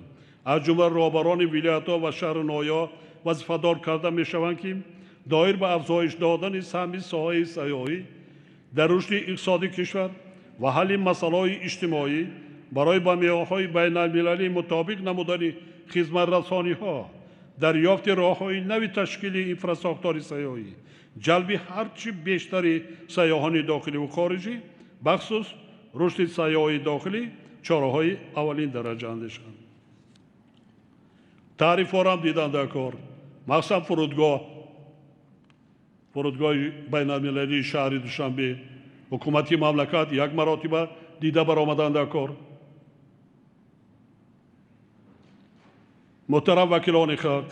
аз ҷумла роҳбарони вилоятҳо ва шаҳру ноҳияҳо вазифадор карда мешаванд, ки доир ба афзоиш додани саҳми соҳаи сайёҳӣ дар рушди иқтисоди кишвар ва ҳалли масъалаҳои иҷтимоӣ барои ба меъёрҳои байналмилалӣ мутобиқ намудани хизматрасониҳо, дарёфти роҳҳои нави ташкили инфраструктураи сайёҳӣ, ҷалби ҳарчи бештари сайёҳони дохиливу хориҷӣ, бахусус рушди сайёҳии дохилӣ чораҳои аввалин дараҷа андешанд. таърифҳоро ҳам дидан дар кор, махсусан фурудгоҳи байналмилалии шаҳри Душанбе ҳукумати мамлакат як маротиба дида баромадан дар кор. муҳтарам вакилони халқ,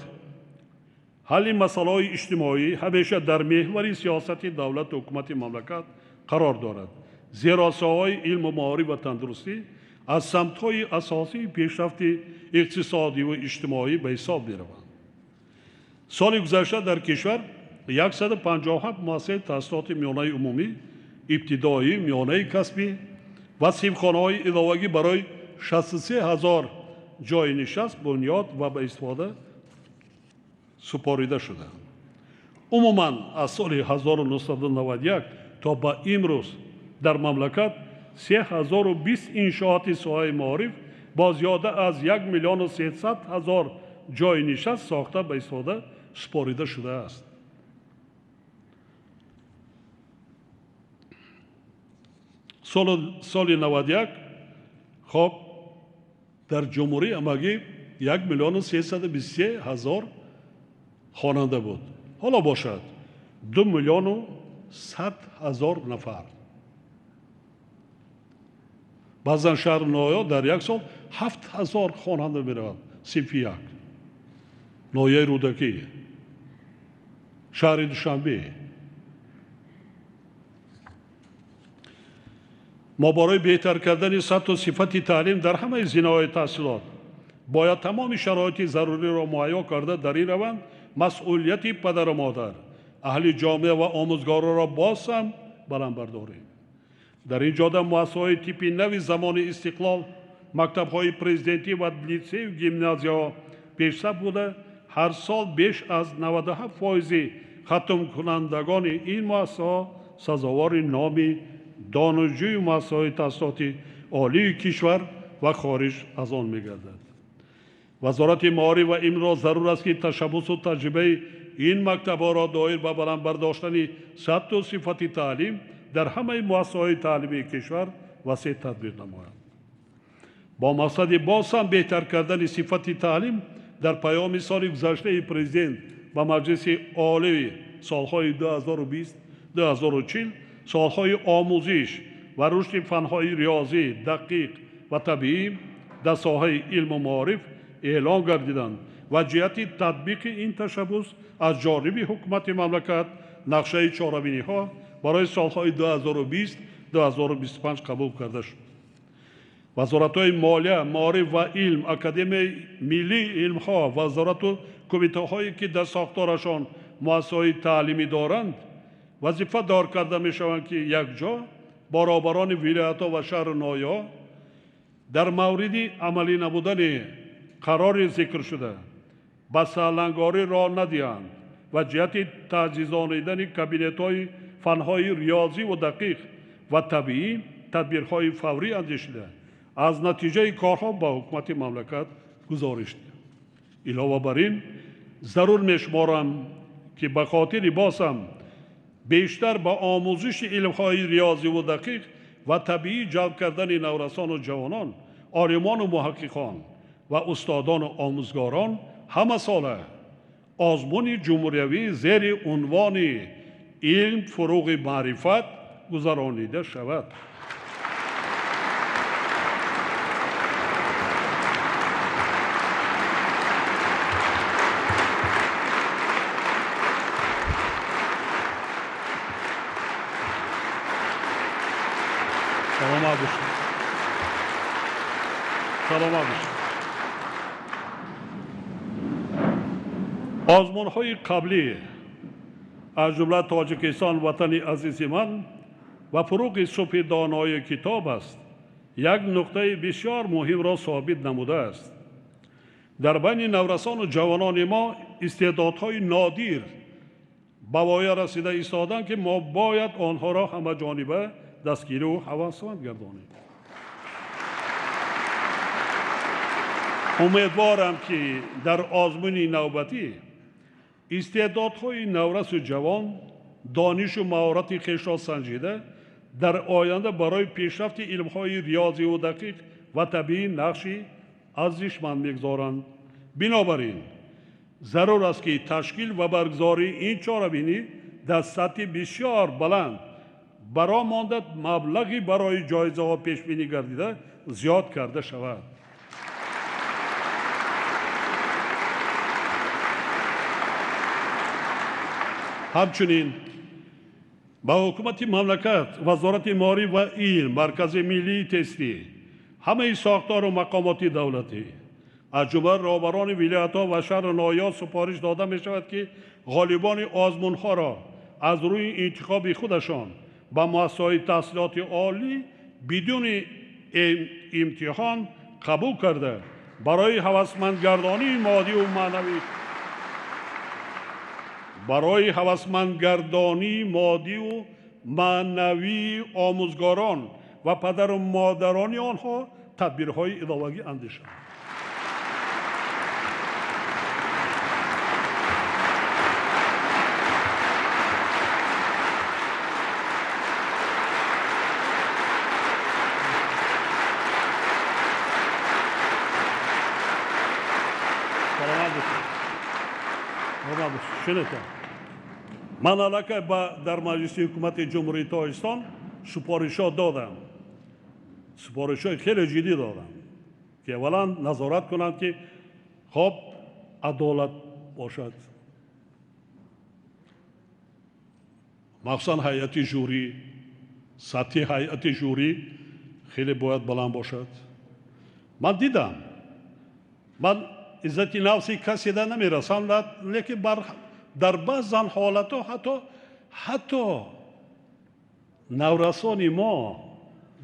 ҳалли масъалаҳои иҷтимоӣ ҳамеша дар меҳвари сиёсати давлату ҳукумати мамлакат қарор дорад, зеро соҳаи илму маориф ва тандурустӣ аз самтҳои асосии пешрафти иқтисодиву иҷтимоӣ ба ҳисоб мераванд. соли гузашта дар кишвар 157 муассисаи таҳсилоти миёнаи умумӣ, ибтидоӣ, миёнаи касбӣ ва синфхонаҳои иловагӣ барои 63,000 ҷойи нишаст бунёд ва ба истифода супорида шуданд. умуман аз соли 1991 то ба имрӯз дар мамлакат 3020 иншооти соҳаи маориф با زیاده از 1,300,000 جای نشست ساخته به استفاده سپارده شده است. سال 91 خب در جمهوری امگی 1,323,000 خواننده بود. حالا باشد 2,100,000 نفر. بعضا شهر نویا در یک سال 7,000 خواننده میرود. صنف یک نویای رودکی، شهر دوشنبه. ما برای بهتر کردن سطح و صفت تعلیم در همه زمینه‌های تحصیلات باید تمام شرایط ضروری را مهیا کرده در این روند مسئولیت پدر و مادر، اهل جامعه و آموزگاران را باز هم بلند برداریم. در این جهت مؤسسه‌های تیپ نوی زمان استقلال، مکتب‌های پرزیدنتی و لیسه و گیمنازیا پیشرفت بوده. هر سال بیش از 97% ختم کنندگان این مؤسسه سزاوار نام دانشجوی مؤسسه‌های تحصیلاتی عالی کشور و خارج از آن می‌گردد. وزارت معارف و علم را ضرور است که تشبث و تجربه این مکتب‌ها را دایر به بلند برداشتن سطح و صفت تعلیم در همه مؤسسه‌های تعلیمی کشور وسیع تطبیق نمایند. با مقصد باز هم بهتر کردن صفت تعلیم در پیام سال گذشته پرزیدنت و مجلس عالی سالهای 2020 2040 سالهای آموزش و رشد فنهای ریاضی دقیق و طبیعی در ساحه علم و معارف اعلام گردیدند و جهت تطبیق این تشبث از جانب حکومت مملکت نقشه چاربینی ها برای سالهای 2020 2025 قبول کرده شد. وزارت‌های مالیه، معارف و علم، اکادمی ملی علم‌ها، وزارت و کمیته‌هایی که در ساختارشان مؤسسه‌های تعلیمی دارند وظیفه دار کرده می‌شوند که یکجا برابران ولایت‌ها و شهر نویا در مورد عملی نبودن قرار ذکر شده به سرلنگاری راه ندهند و جهت تعزیزانیدن کابینت‌های فنهای ریاضی و دقیق و طبیعی تدبیرهای فوری اندیشیده از نتیجه کارها به حکومت مملکت گزارش دهند. علاوه بر این ضرور می‌شمارم که به خاطر بازم بیشتر به آموزش علم‌های ریاضی و دقیق و طبیعی جلب کردن نورسان و جوانان، عالمان و محققان و استادان و آموزگاران همه ساله آزمون جمهوری زیر عنوان علم فروغ معرفت گذرانیده شود. سلامت باشید. سلامت باشید. آزمون‌های قبلی از جمله تاجیکستان وطن عزیز من و فروغ صبح دانایی کتاب است یک نقطه بسیار مهم را ثابت نموده است. در بین نورسان و جوانان ما استعدادهای نادر به وای رسیده ایستادند که ما باید آنها را همه جانبه دستگیری و هوسمند گردانیم. امیدوارم که در آزمون نوبتی استعدادهای نورس و جوان دانش و مهارت خویش را سنجیده در آینده برای پیشرفت علم‌های ریاضی و دقیق و طبیعی نقشی ارزشمند می‌گذارند. بنابراین ضرور است که تشکیل و برگزاری این چاربینی در سطح بسیار بلند برآمده مبلغی برای جایزه ها پیش بینی گردیده زیاد کرده شود. همچنین با حکومت مملکت، وزارت معارف و علم، مرکز ملی تستی، همه ساختار و مقامات دولتی از جمله رهبران ولایت‌ها و شهر نویا سپارش داده می شود که غالبان آزمون‌ها را از روی انتخاب خودشان با مؤسسه‌های تحصیلات عالی بدون امتحان قبول کرده برای هوسمندگردانی مادی و معنوی آموزگاران و پدر و مادران آنها تدبیرهای ادامه‌ای اندیشند. من علاقه در مجلس حکومت جمهوری تاجیکستان سپارشات دادم، سپارشات خیلی جدی دادم که اولا نظارت کنند که خب عدالت باشد، مخصوصا هیئت جوری، سطح هیئت جوری خیلی باید بلند باشد. من دیدم، من عزت نفسی کسی در نمیرسم، لیکن در بعض حالت ها حتی نورسان ما،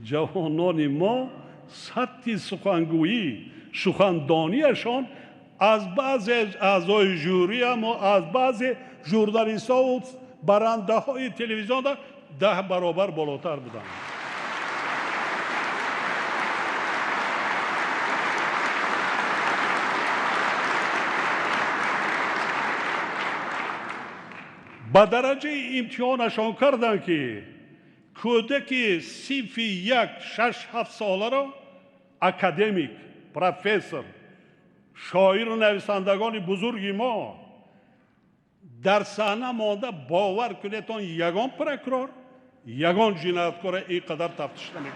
جوانان ما سطح سخنگویی، سخندانیشان از بعض اعضای جوری و از بعض ژورنالیست ها و برنده های تلویزیون 10 برابر بالاتر بودند. با درجه امتحانشان کردند که کودک صنف 1 6 7 ساله را اکادمیک، پروفسور، شاعر و نویسندگان بزرگ ما در صحنه مانده باور کنید تا یگان پروکورور، یگان جنایتکار اینقدر تفتیش نمی‌کنه.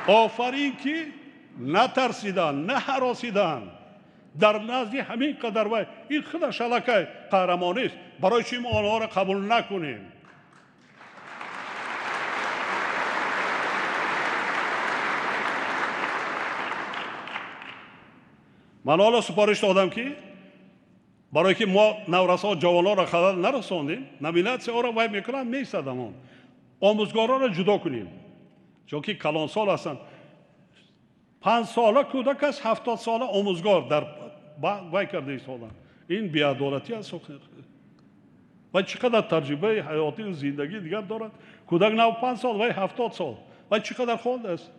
آفرین که نترسیدن، نه هراسیدن، در نزد همین قدر و این خودش علاقه قهرمانی است. برای چی ما آنها را قبول نکنیم؟ من حالا سپارش دادم که برای که ما نورسان جوانان را خلل نرساندیم، نومیناسیون ها را وای میکنم میستدم، آموزگاران را جدا کنیم، چون که کلان سال هستند. 5 ساله کودک است، 70 ساله آموزگار در وای کرده ایستادن. این بی‌عدالتی است. و چقدر تجربه حیاتی و زندگی دیگر دارد. کودک 95 سال و 70 سال و چقدر خونده است.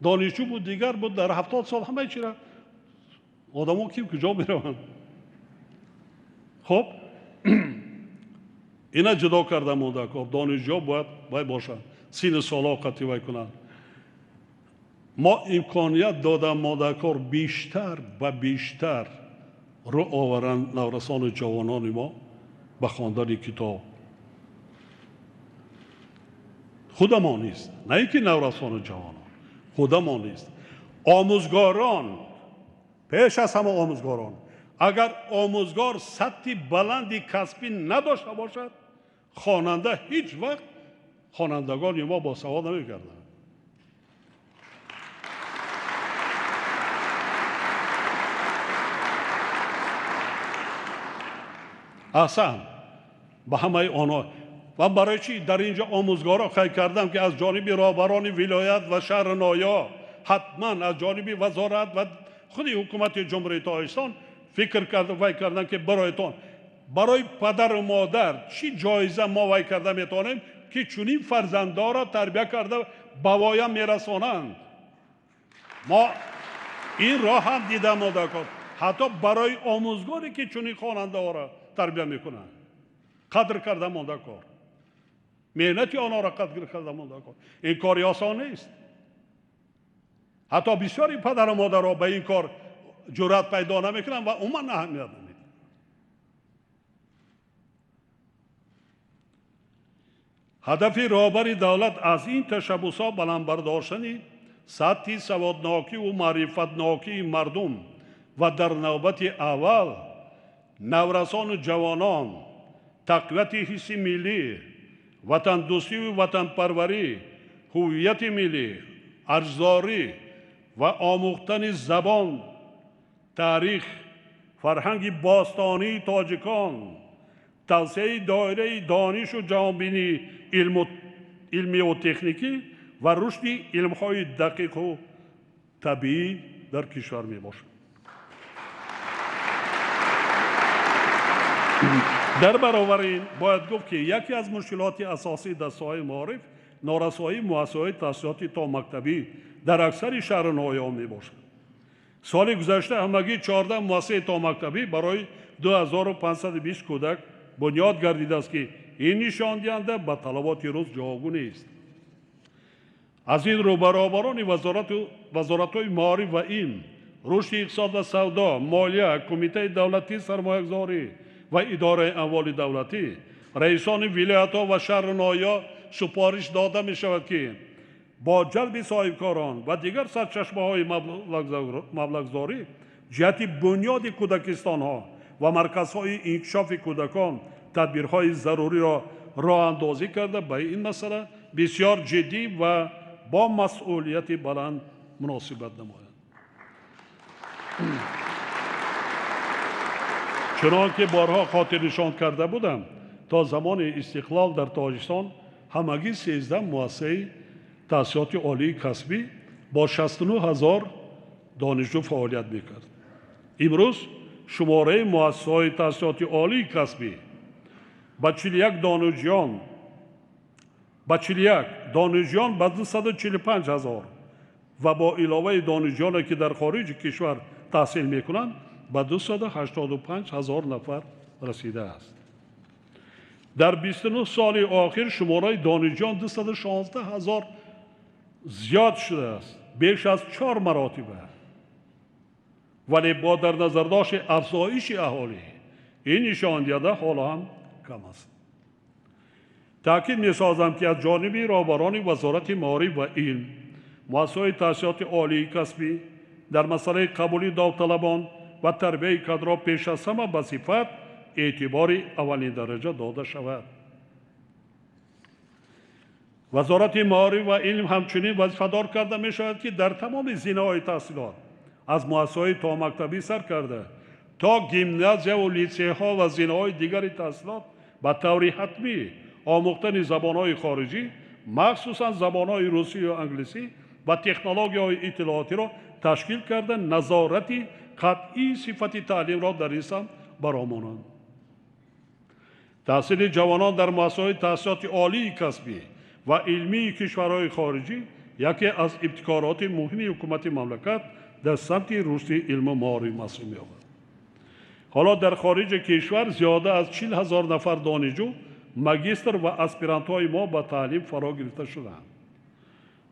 دانشجو بود، دیگر بود، در 70 سال همه چی را آدم‌ها کجا میروند؟ خب اینا جدا کرده مونده کار. دانشجو باید باشند، سین سالا قطعی وای کنند. ما امکانیت دادم مادرکار بیشتر و بیشتر رو آورند نورسان جوانان ما به خواندن کتاب. خودمان نیست، نه اینکه نورسان جوانان، خودمان نیست. آموزگاران، پیش از همه آموزگاران، اگر آموزگار سطح بلندی کسبی نداشته باشد، خواننده هیچ وقت خوانندگان ما با سواد نمی‌گردند. احسن به همه آنها. و برای چی در اینجا آموزگارا خیلی کردم که از جانب رهبران ولایت و شهر نایا، حتما از جانب وزارت و خود حکومت جمهوری تاجیکستان فکر کردن که برایتان، برای پدر و مادر چی جایزه ما وای کرده میتونیم که چنین فرزندا را تربیت کرده بوایم میرسانند. ما این راه هم دیدم مادرکار، حتی برای آموزگاری که چنین خواننده ها را تربیت میکنند. قدر کرده مانده کار، مهنتی آنها را قدر کرده مانده کار. این کاری آسان نیست. حتی بسیاری پدر و مادر را به این کار جرأت پیدا نمیکنند و عموما اهمیت نمیدن. هدف رهبر دولت از این تشبسات بلند برداشتن سطح سوادناکی و معرفتناکی مردم و در نوبت اول نورسان و جوانان، تقویت حس ملی، وطن دوستی و وطن پروری، هویت ملی، ارزداری و آموختن زبان، تاریخ، فرهنگ باستانی تاجیکان، توسعه دایره دانش و جهانبینی علمی و تکنیکی و رشد علم‌های دقیق و طبیعی در کشور می باشد. در برابر این باید گفت که یکی از مشکلات اساسی دسته‌های معارف نارسایی مؤسسه‌های تحصیلاتی تا مکتبی در اکثر شهرهای می باشد. سال گذشته همگی 14 مؤسسه تا مکتبی برای 2520 کودک بنیاد گردیده است که این نشان دهنده به طلبات روز جوابگو است. از این رو برابران وزارت‌های معارف و علم، رشد اقتصاد و سودا، مالیه، کمیته دولتی سرمایه‌گذاری و اداره اموال دولتی، رئیسان ولایت‌ها و شهرنمایی‌ها سپارش داده می شود که با جلب صاحبکاران و دیگر سرچشمه‌های مبلغ‌زاری جهت بنیاد کودکستان‌ها و مرکزهای انکشاف کودکان تدبیرهای ضروری را راه اندازی کرده به این مسئله بسیار جدی و با مسئولیت بلند مناسبت نمایند. چنانکه بارها خاطرنشان کرده بودم تا زمان استقلال در تاجیکستان همگی 13 مؤسسه تحصیلات عالی کسبی با 69,000 دانشجو فعالیت میکرد. امروز شماره مؤسسه‌های تحصیلات عالی کسبی با 41 دانشجویان به 245,000 و با علاوه دانشجویانی که در خارج کشور تحصیل میکنند به 285,000 نفر رسیده است. در 29 سال آخر شماره دانشجویان 216,000 زیاد شده است، بیش از 4 مراتب. ولی با در نظر داشت افزایش اهالی این نشان دهنده حالا هم کم است. تأکید می‌سازم که از جانب رهبران وزارت معارف و علم، مؤسسه‌های تحصیلات عالی کسبی در مسئله قبولی داوطلبان و تربیت کادرها پیش از همه به صفت اعتبار اولین درجه داده شود. وزارت معارف و علم همچنین وظیفه‌دار کرده می شود که در تمام زمینه‌های تحصیلات از مؤسسه‌های تا مکتبی سر کرده تا گیمنازیا و لیسه‌ها و زمینه‌های دیگر تحصیلات به طور حتمی آموختن زبان‌های خارجی، مخصوصاً زبان‌های روسی و انگلیسی و تکنولوژی‌های اطلاعاتی را تشکیل کرده نظارتی قطعی صفت تعلیم را در این سمت برآورند. تحصیل جوانان در مؤسسه‌های تحصیلات عالی کسبی و علمی کشورهای خارجی یکی از ابتکارات مهم حکومت مملکت در سمت رشد علم و معارف محسوب می‌یابد. حالا در خارج کشور زیاده از 40,000 نفر دانشجو، ماجستر و اسپیرانت‌های ما به تعلیم فرا گرفته شدند.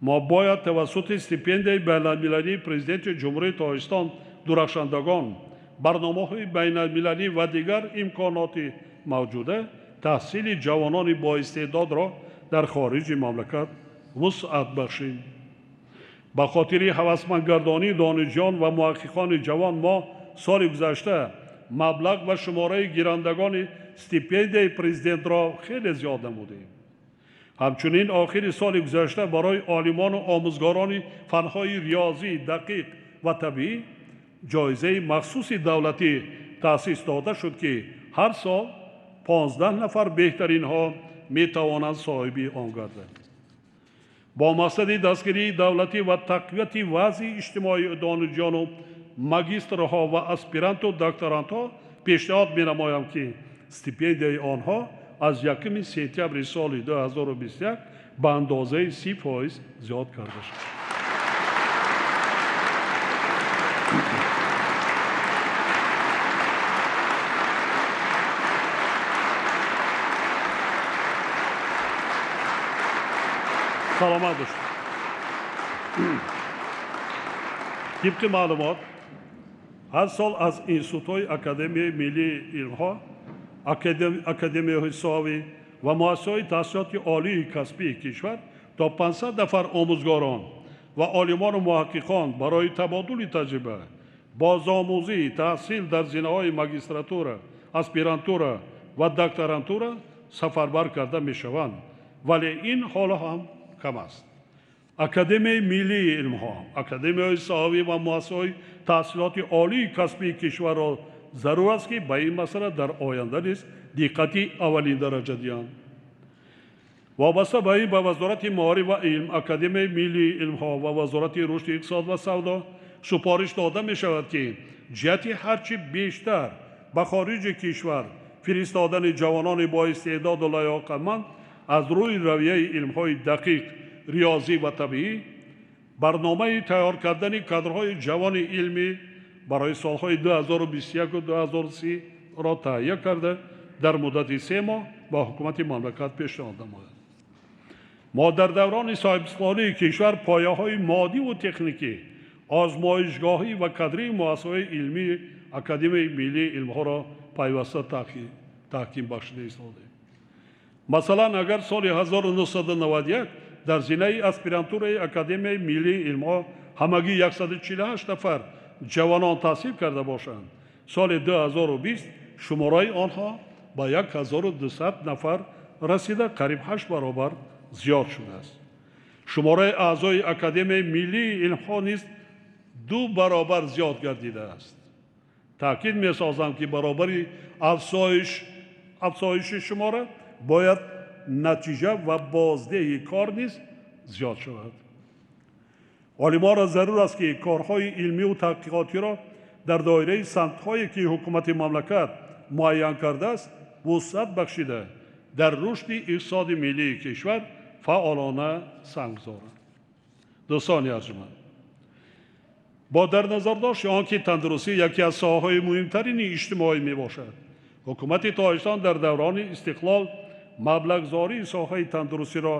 ما باید توسط استیپندیای بین‌المللی پرزیدنت جمهوری تاجیکستان درخشندگان، برنامه‌های بین‌المللی و دیگر امکانات موجوده تحصیل جوانان با استعداد را در خارج مملکت وسعت بخشیم. به خاطر هوسمندگردانی دانشجویان و محققان جوان ما سال گذشته مبلغ و شماره گیرندگان استیپندیای پرزیدنت را خیلی زیاد نمودیم. همچنین آخر سال گذشته برای عالمان و آموزگاران فنهای ریاضی دقیق و طبیعی جایزه مخصوص دولتی تأسیس داده شد که هر سال 15 نفر بهترین ها می توانند صاحب آن گردند. با مقصد دستگیری دولتی و تقویت وضع اجتماعی دانشجویان و ماجسترها و اسپیرانت و دکترانتها پیشنهاد می نمایم که استیپندیای آنها از 1 سپتامبر سال 2021 به اندازه 30% زیاد کرده شد. سلامت باشید. طبق معلومات هر سال از انستیتوت‌های اکادمی ملی علم‌ها، اکادمی‌های ساوی و مؤسسه‌های تحصیلات عالی کسبی کشور تا 500 نفر آموزگاران و عالمان و محققان برای تبادل تجربه، بازآموزی، تحصیل در زمینه‌های ماجستراتورا، اسپیرانتورا و دکترانتورا سفربر کرده می‌شوند، ولی این حالا هم کم است. اکادمی ملی علم‌ها، اکادمی‌های ساوی و مؤسسه‌های تحصیلات عالی کسبی کشور را ضرور است که به این مسئله در آینده نیز دقتی اولین درجه دهند. وابسته به این به وزارت معارف و علم، اکادمی ملی علم‌ها و وزارت رشد اقتصاد و سودا سپارش داده می شود که جهت هرچی بیشتر به خارج کشور фиристодани ҷавонони боистеъдоду лаёқатманд аз рӯи равияи илмҳои дақиқ, риёзӣ ва табиӣ, барномаи тайёр кардани кадрҳои ҷавони илмӣ барои солҳои 2021 2030-ро таҳия карда, дар муддати 3 моҳ ба ҳукумати мамлакат пешниҳод намояд. мо дар даврони соҳибистиқлолии кишвар пояҳои моддиву техникӣ, озмоишгоҳӣ ва кадрии муассисаҳои илмии Академияи миллии илмҳоро пайваста таҳким бахшида истодем. Масалан, агар соли 1991 дар зинаи аспирантураи Академияи миллии илмҳо ҳамагӣ 148 нафар ҷавонон таҳсил карда бошанд, соли 2020 шумораи онҳо ба 1200 нафар расида қариб 8 баробар зиёд шудааст. шумораи аъзои Академияи миллии илмҳо низ 2 баробар зиёд гардидааст. таъкид месозам, ки баробари афзоиши шумора бояд натиҷа ва боздеҳи кор низ зиёд шавад. олимонро зарур аст, ки корҳои илмиву таҳқиқотиро дар доираи самтҳое, ки ҳукумати мамлакат муайян кардааст, вусъат бахшида дар рушди иқтисоди миллии кишвар фаъолона сангм гузоранд. дӯстони арҷуманд, бо дар назар дошти он, ки тандурустӣ яке аз соҳаҳои муҳимтарини иҷтимоӣ мебошад, ҳукумати Тоҷикистон дар даврони истиқлол маблағзории соҳаи тандурустиро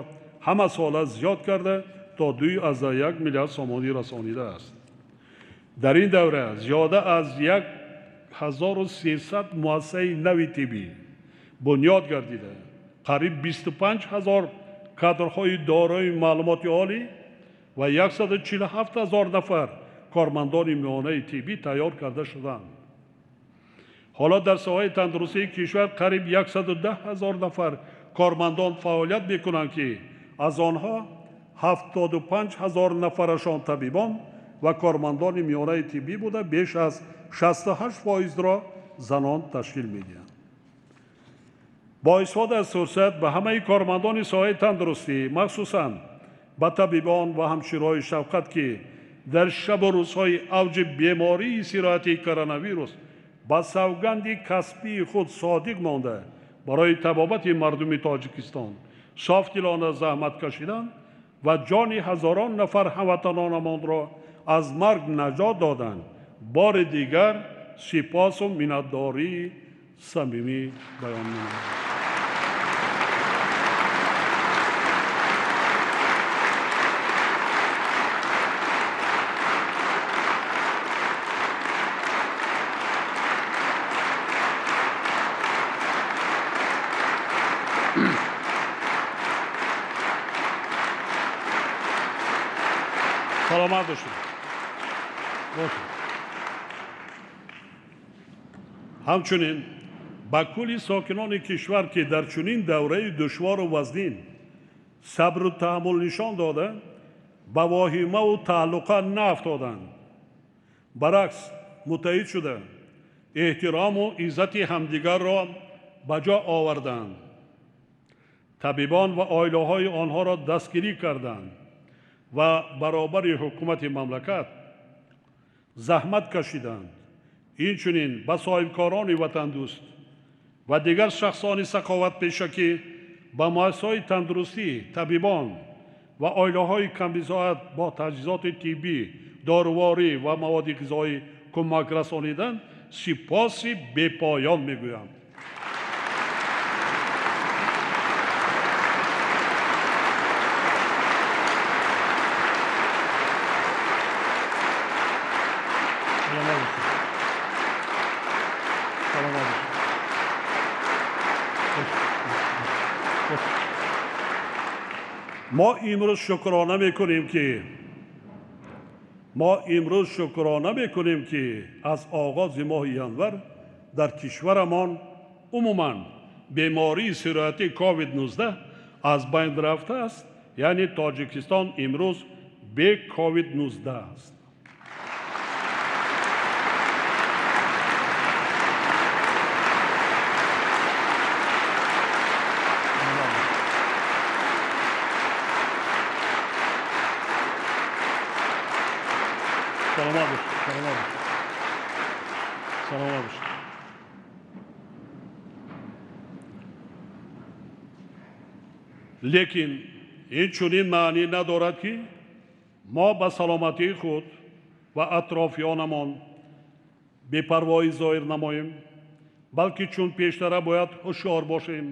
ҳамасола зиёд карда то 2,1 миллиард сомонӣ расонидааст. дар ин давра зиёда аз 1300 муассисаи нави тиббӣ бунёд гардида, қариб 25 000 кадрҳои дорои маълумоти олӣ ва 147 000 нафар кормандони миёнаи тиббӣ тайёр карда шуданд. ҳоло дар соҳаи тандурустии кишвар қариб 110 000 нафар кормандон фаъолият мекунанд, ки аз онҳо 75 000 нафарашон табибон ва кормандони миёнаи тиббӣ буда, беш аз 68%-ро занон ташкил медиҳанд. бо истифода аз фурсат ба ҳамаи кормандони соҳаи тандурустӣ, махсусан ба табибон ва ҳамширои шафқат, ки дар шабу рӯзҳои авҷи бемории сироятии коронавирус ба савганди касбии худ содиқ монда барои табобати мардуми Тоҷикистон софдилона заҳмат кашиданд ва ҷони ҳазорон нафар ҳамватанонамонро аз марг наҷот доданд, бори дигар сипосу миннатдории самимӣ баён менамоям. саломат бошед. ҳамчунин ба кулли сокинони кишвар, ки дар чунин давраи душвору вазнин сабру таҳаммул нишон дода, ба воҳимаву тааллуқа наафтоданд, баръакс муттаҳид шуда эҳтирому иззати ҳамдигарро ба ҷо оварданд. табибон ва оилаҳои онҳоро дастгирӣ карданд ва баробари ҳукумати мамлакат заҳмат кашиданд. инчунин ба соҳибкорони ватандӯст ва дигар шахсони саховатпеша, ки ба муассисаҳои тандурустӣ, табибон ва оилаҳои камбисоат бо таҷҳизоти тиббӣ, доруворӣ ва маводи ғизоӣ кӯмак расониданд, сипоси бепоён мегӯям. мо имрӯз шукрона мекунем, ки аз оғози моҳи январ дар кишварамон умуман бемории сироятии COVID-19 аз байн рафтааст, яъне Тоҷикистон имрӯз бе COVID-19 аст. лекин ин чунин маънӣ надорад ки мо ба саломатии худ ва атрофиёнамон бепарвоӣ зоҳир намоем, балки чун пештара бояд ҳушёр бошем,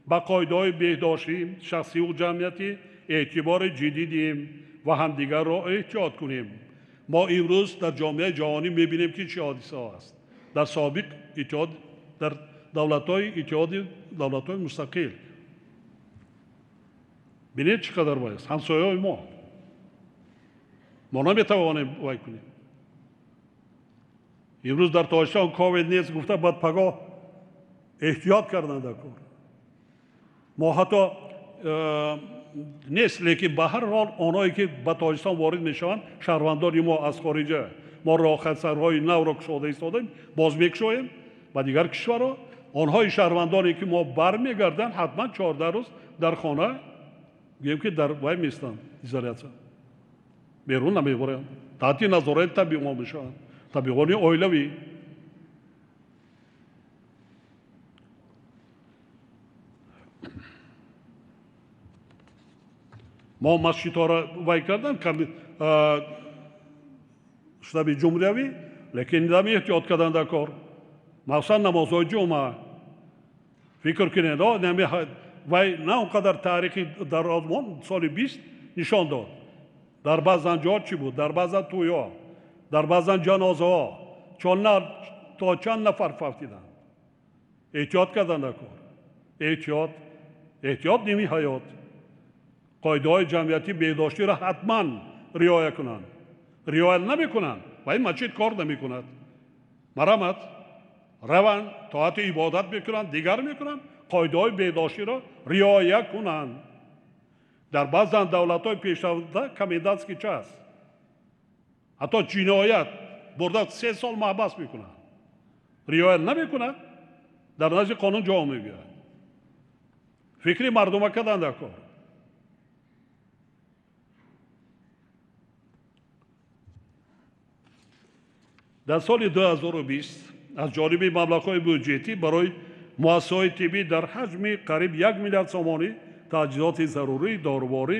ба қоидаҳои беҳдоштӣ шахсиву ҷамъиятӣ эътибори ҷиддӣ диҳем ва ҳамдигарро эҳтиёт кунем. мо имрӯз дар ҷомеаи ҷаҳонӣ мебинем ки чӣ ҳодисаҳо аст. дар собиқ иттиҳод дар давлатҳои иттиҳоди давлатҳои мустақил бинед чӣ қадар вай аст. ҳамсояҳои мо наметавонем вай кунем. имрӯз дар тоҷикистон ковид нест гуфта бад пагоҳ эҳтиёт карданд дар кор. мо ҳатто нест, лекин ба ҳар ҳол онҳое ки ба тоҷикистон ворид мешаванд шаҳрвандони мо аз хориҷа мо роҳхатсарҳои навро кушода истодем, боз мекушоем ба дигар кишварҳо. онҳои шаҳрвандоне ки мо бармегарданд ҳатман 14 рӯз дар хона гӯем ки дар вай меистанд, изолятсия берун намеборанд, таҳти назорати табиғон мешаванд, табиғони оилавӣ. мо масҷидҳоро вай карданд штаби ҷумҳуриявӣ, лекин намеэҳтиёт карданд дар кор, махсусан намозҳои ҷумъа. фикр кунед вай на он қадар таърихи дарозмон соли 20 нишон дод. дар баъзан ҷо чӣ буд, дар баъзан тӯйҳо, дар баъзан ҷанозаҳо то чанд нафар фавтиданд. эҳтиёт карданд дар кор. эҳтиёт ними ҳаёт. қоидаҳои ҷамъиятӣ беҳдоштиро ҳатман риоя кунанд. риоя намекунанд, вай масҷид кор намекунад. марамат раванд, тоати ибодат мекунанд, дигар мекунанд, қоидаҳои беҳдоштиро риоя кунанд. дар баъзан давлатҳои пешрафта комендантский час, ҳатто ҷиноят бурда 3 сол маҳбас мекунанд. риоя намекунад, дар назди қонун ҷавоб мегирад. фикри мардума карданд дар кор. дар соли 2020 аз ҷониби маблағҳои бюҷетӣ барои муассисаҳои тиббӣ дар ҳаҷми қариб 1 миллиард сомонӣ таҷҳизоти зарурӣ, доруворӣ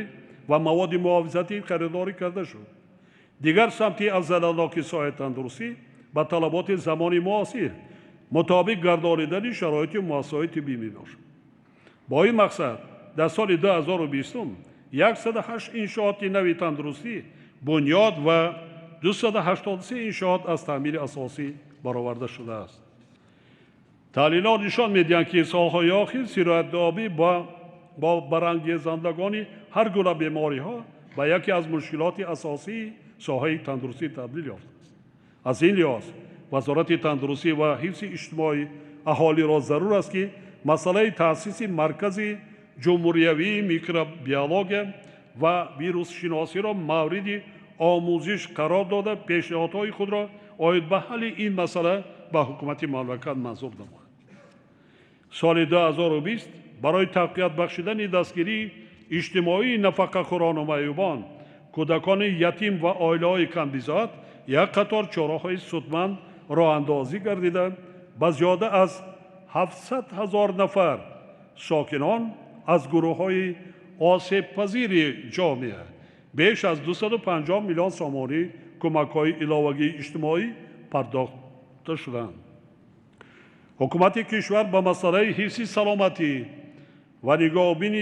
ва маводи муҳофизатӣ харидорӣ карда шуд. дигар самти афзаланоки соҳаи тандурустӣ ба талаботи замони муосир мутобиқ гардонидани шароити муассисаҳои тиббӣ мебошад. бо ин мақсад дар соли 2020 108 иншооти нави тандурустӣ бунёд ва 283 иншоот аз таъмини асосӣ бароварда шудааст. таҳлилот нишон медиҳанд ки солҳои охир сироятёбӣ бо барангезандагони ҳар гуна бемориҳо ба яке аз мушкилоти асосии соҳаи тандурустӣ табдил ёфтааст. аз ин лиҳоз вазорати тандурустӣ ва ҳифзи иҷтимоӣ аҳолиро зарур аст ки масъалаи таъсиси маркази ҷумҳуриявии микробиология ва вируссиносиро мавриди омӯзиш қарор дода пешниҳодҳои худро оид ба ҳалли ин масъала ба ҳукумати мамлакат манзур намояд. соли 2020 барои тавқият бахшидани дастгирии иҷтимоии нафақахӯрону маъюбон, кӯдакони ятим ва оилаҳои камбизоат як қатор чораҳои судманд роҳандозӣ гардида ба зиёда аз 700 000 нафар сокинон аз гурӯҳҳои осебпазири ҷомеа беш аз 250 миллион сомонӣ кӯмакҳои иловагии иҷтимоӣ пардохта шуданд. ҳукумати кишвар ба масъалаи ҳифзи саломатӣ ва нигоҳубини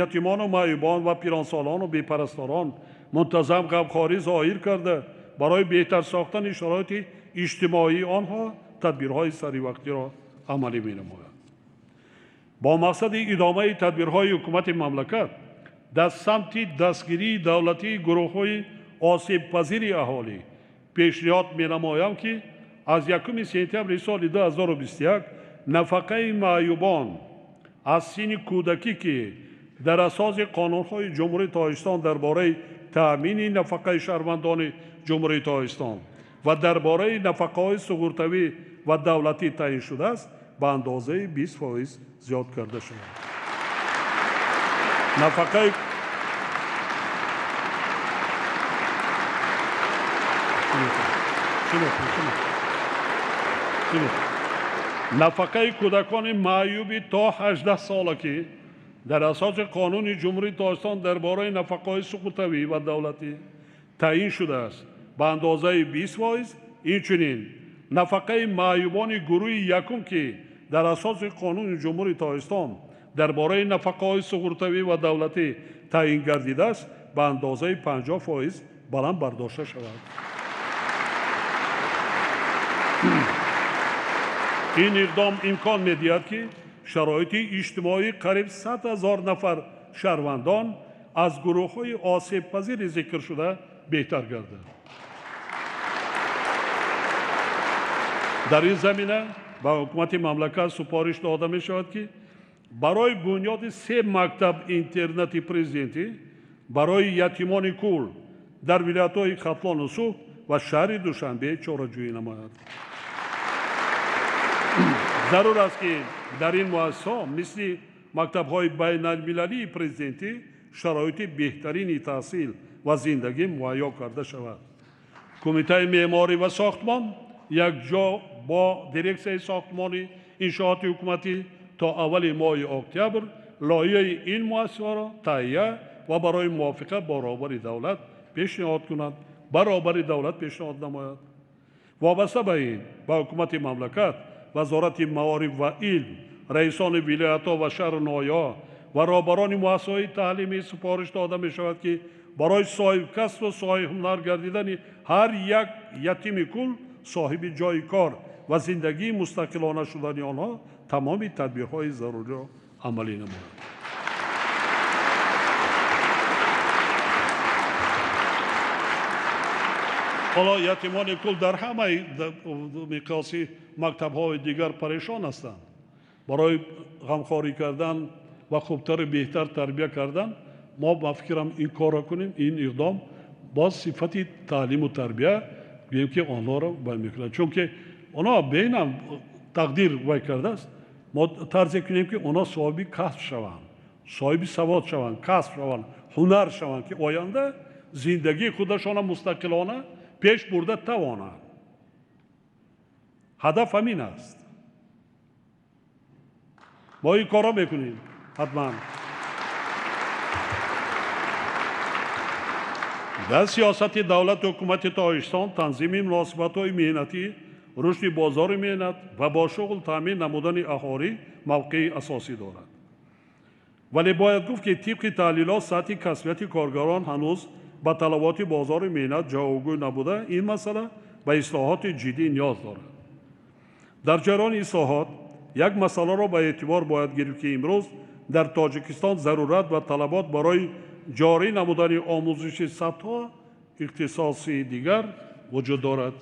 ятимону маъюбон ва пиронсолону бепарасторон мунтазам ғамхорӣ зоҳир карда барои беҳтар сохтани шароити иҷтимоии онҳо тадбирҳои саривақтиро амалӣ менамояд. бо мақсади идомаи тадбирҳои ҳукумати мамлакат дар самти дастгирии давлатии гурӯҳҳои осебпазири аҳолӣ пешниҳод менамоям ки аз 1 сентябри соли 2021 нафақаи маъюбон аз синни кӯдакӣ ки дар асоси қонунҳои ҷумҳурии Тоҷикистон дар бораи таъмини нафақаи шаҳрвандони ҷумҳурии Тоҷикистон ва дар бораи нафақаҳои суғуртавӣ ва давлатӣ таъин шудааст ба андозаи 20% зиёд карда шудааст. нафақаи кӯдакони маъюби то 18 сола ки در اساس قانون جمهوری تاجیکستان درباره نفقه‌های سقوطی و دولتی تعیین شده است به اندازه 20%. اینچنین نفقه معیوبان گروه یکم که در اساس قانون جمهوری تاجیکستان درباره نفقه‌های سقوطی و دولتی تعیین گردیده است به اندازه 50% بلند برداشته شود. این اقدام امکان می‌دهد که شرایط اجتماعی قریب 100,000 نفر شهروندان از گروه‌های آسیب پذیر ذکر شده بهتر گردد. در این زمینه به حکومت مملکت سپارش داده می شود که برای بنیاد 3 مکتب اینترنتی پرزیدنتی برای یتیمان کل در ولایت‌های ختلان و صبح و شهر دوشنبه چاره‌جویی نماید. ضرور است که در این مؤسسه‌ها مثل مکتب‌های بین‌المللی پرزیدنتی شرایط بهترین تحصیل و زندگی مهیا کرده شود. کمیته معماری و ساختمان یک جا با دیرکسیون ساختمان انشاءات حکومتی تا اول ماه اکتبر لایحه این مؤسسه را تهیه و برای موافقت با رهبر دولت پیشنهاد کند. پیشنهاد نماید. وابسته به این با حکومت مملکت وزارت معارف و علم، رئیسان ولایت‌ها و شهر نایه‌ها و رهبران مؤسسه‌های تعلیمی سپارش داده می شود که برای صاحب کسب و صاحب هنر گردیدن هر یک یتیم کل صاحب جای کار و زندگی مستقلانه شدن آنها تمام تدبیرهای ضروری را عملی نماید. حالا یتیمان کل در همه مقیاسی مکتب‌های دیگر پریشان هستند. برای غمخواری کردن و خوبتر بهتر تربیت کردن ما فکرم این کار را کنیم. این اقدام با صفت تعلیم و تربیت بگیم که آنها را برمی‌کنند، چون که آنها بینم تقدیر وای کرده است. ما طرز کنیم که آنها صاحب کسب شوند، صاحب سواد شوند، کسب شوند، هنر شوند که آینده زندگی خودشان مستقلانه پیش برده توانند. هدف همین است. ما این کارا میکنیم حتما. در سیاست دولت و حکومت تاجیکستان تنظیم مناسبت‌های مهنتی، رشد بازار مهنت و با شغل تامین نمودن احاری موقع اساسی دارد. ولی باید گفت که طبق تحلیلات سطح کسبیت کارگران هنوز با طلبات بازار مهنت جوابگو نبوده. این مسئله به اصلاحات جدی نیاز دارد. در جریان اصلاحات یک مسئله را به اعتبار باید گرفت که امروز در تاجیکستان ضرورت و طلبات برای جاری نمودن آموزش سطح اختصاصی دیگر وجود دارد.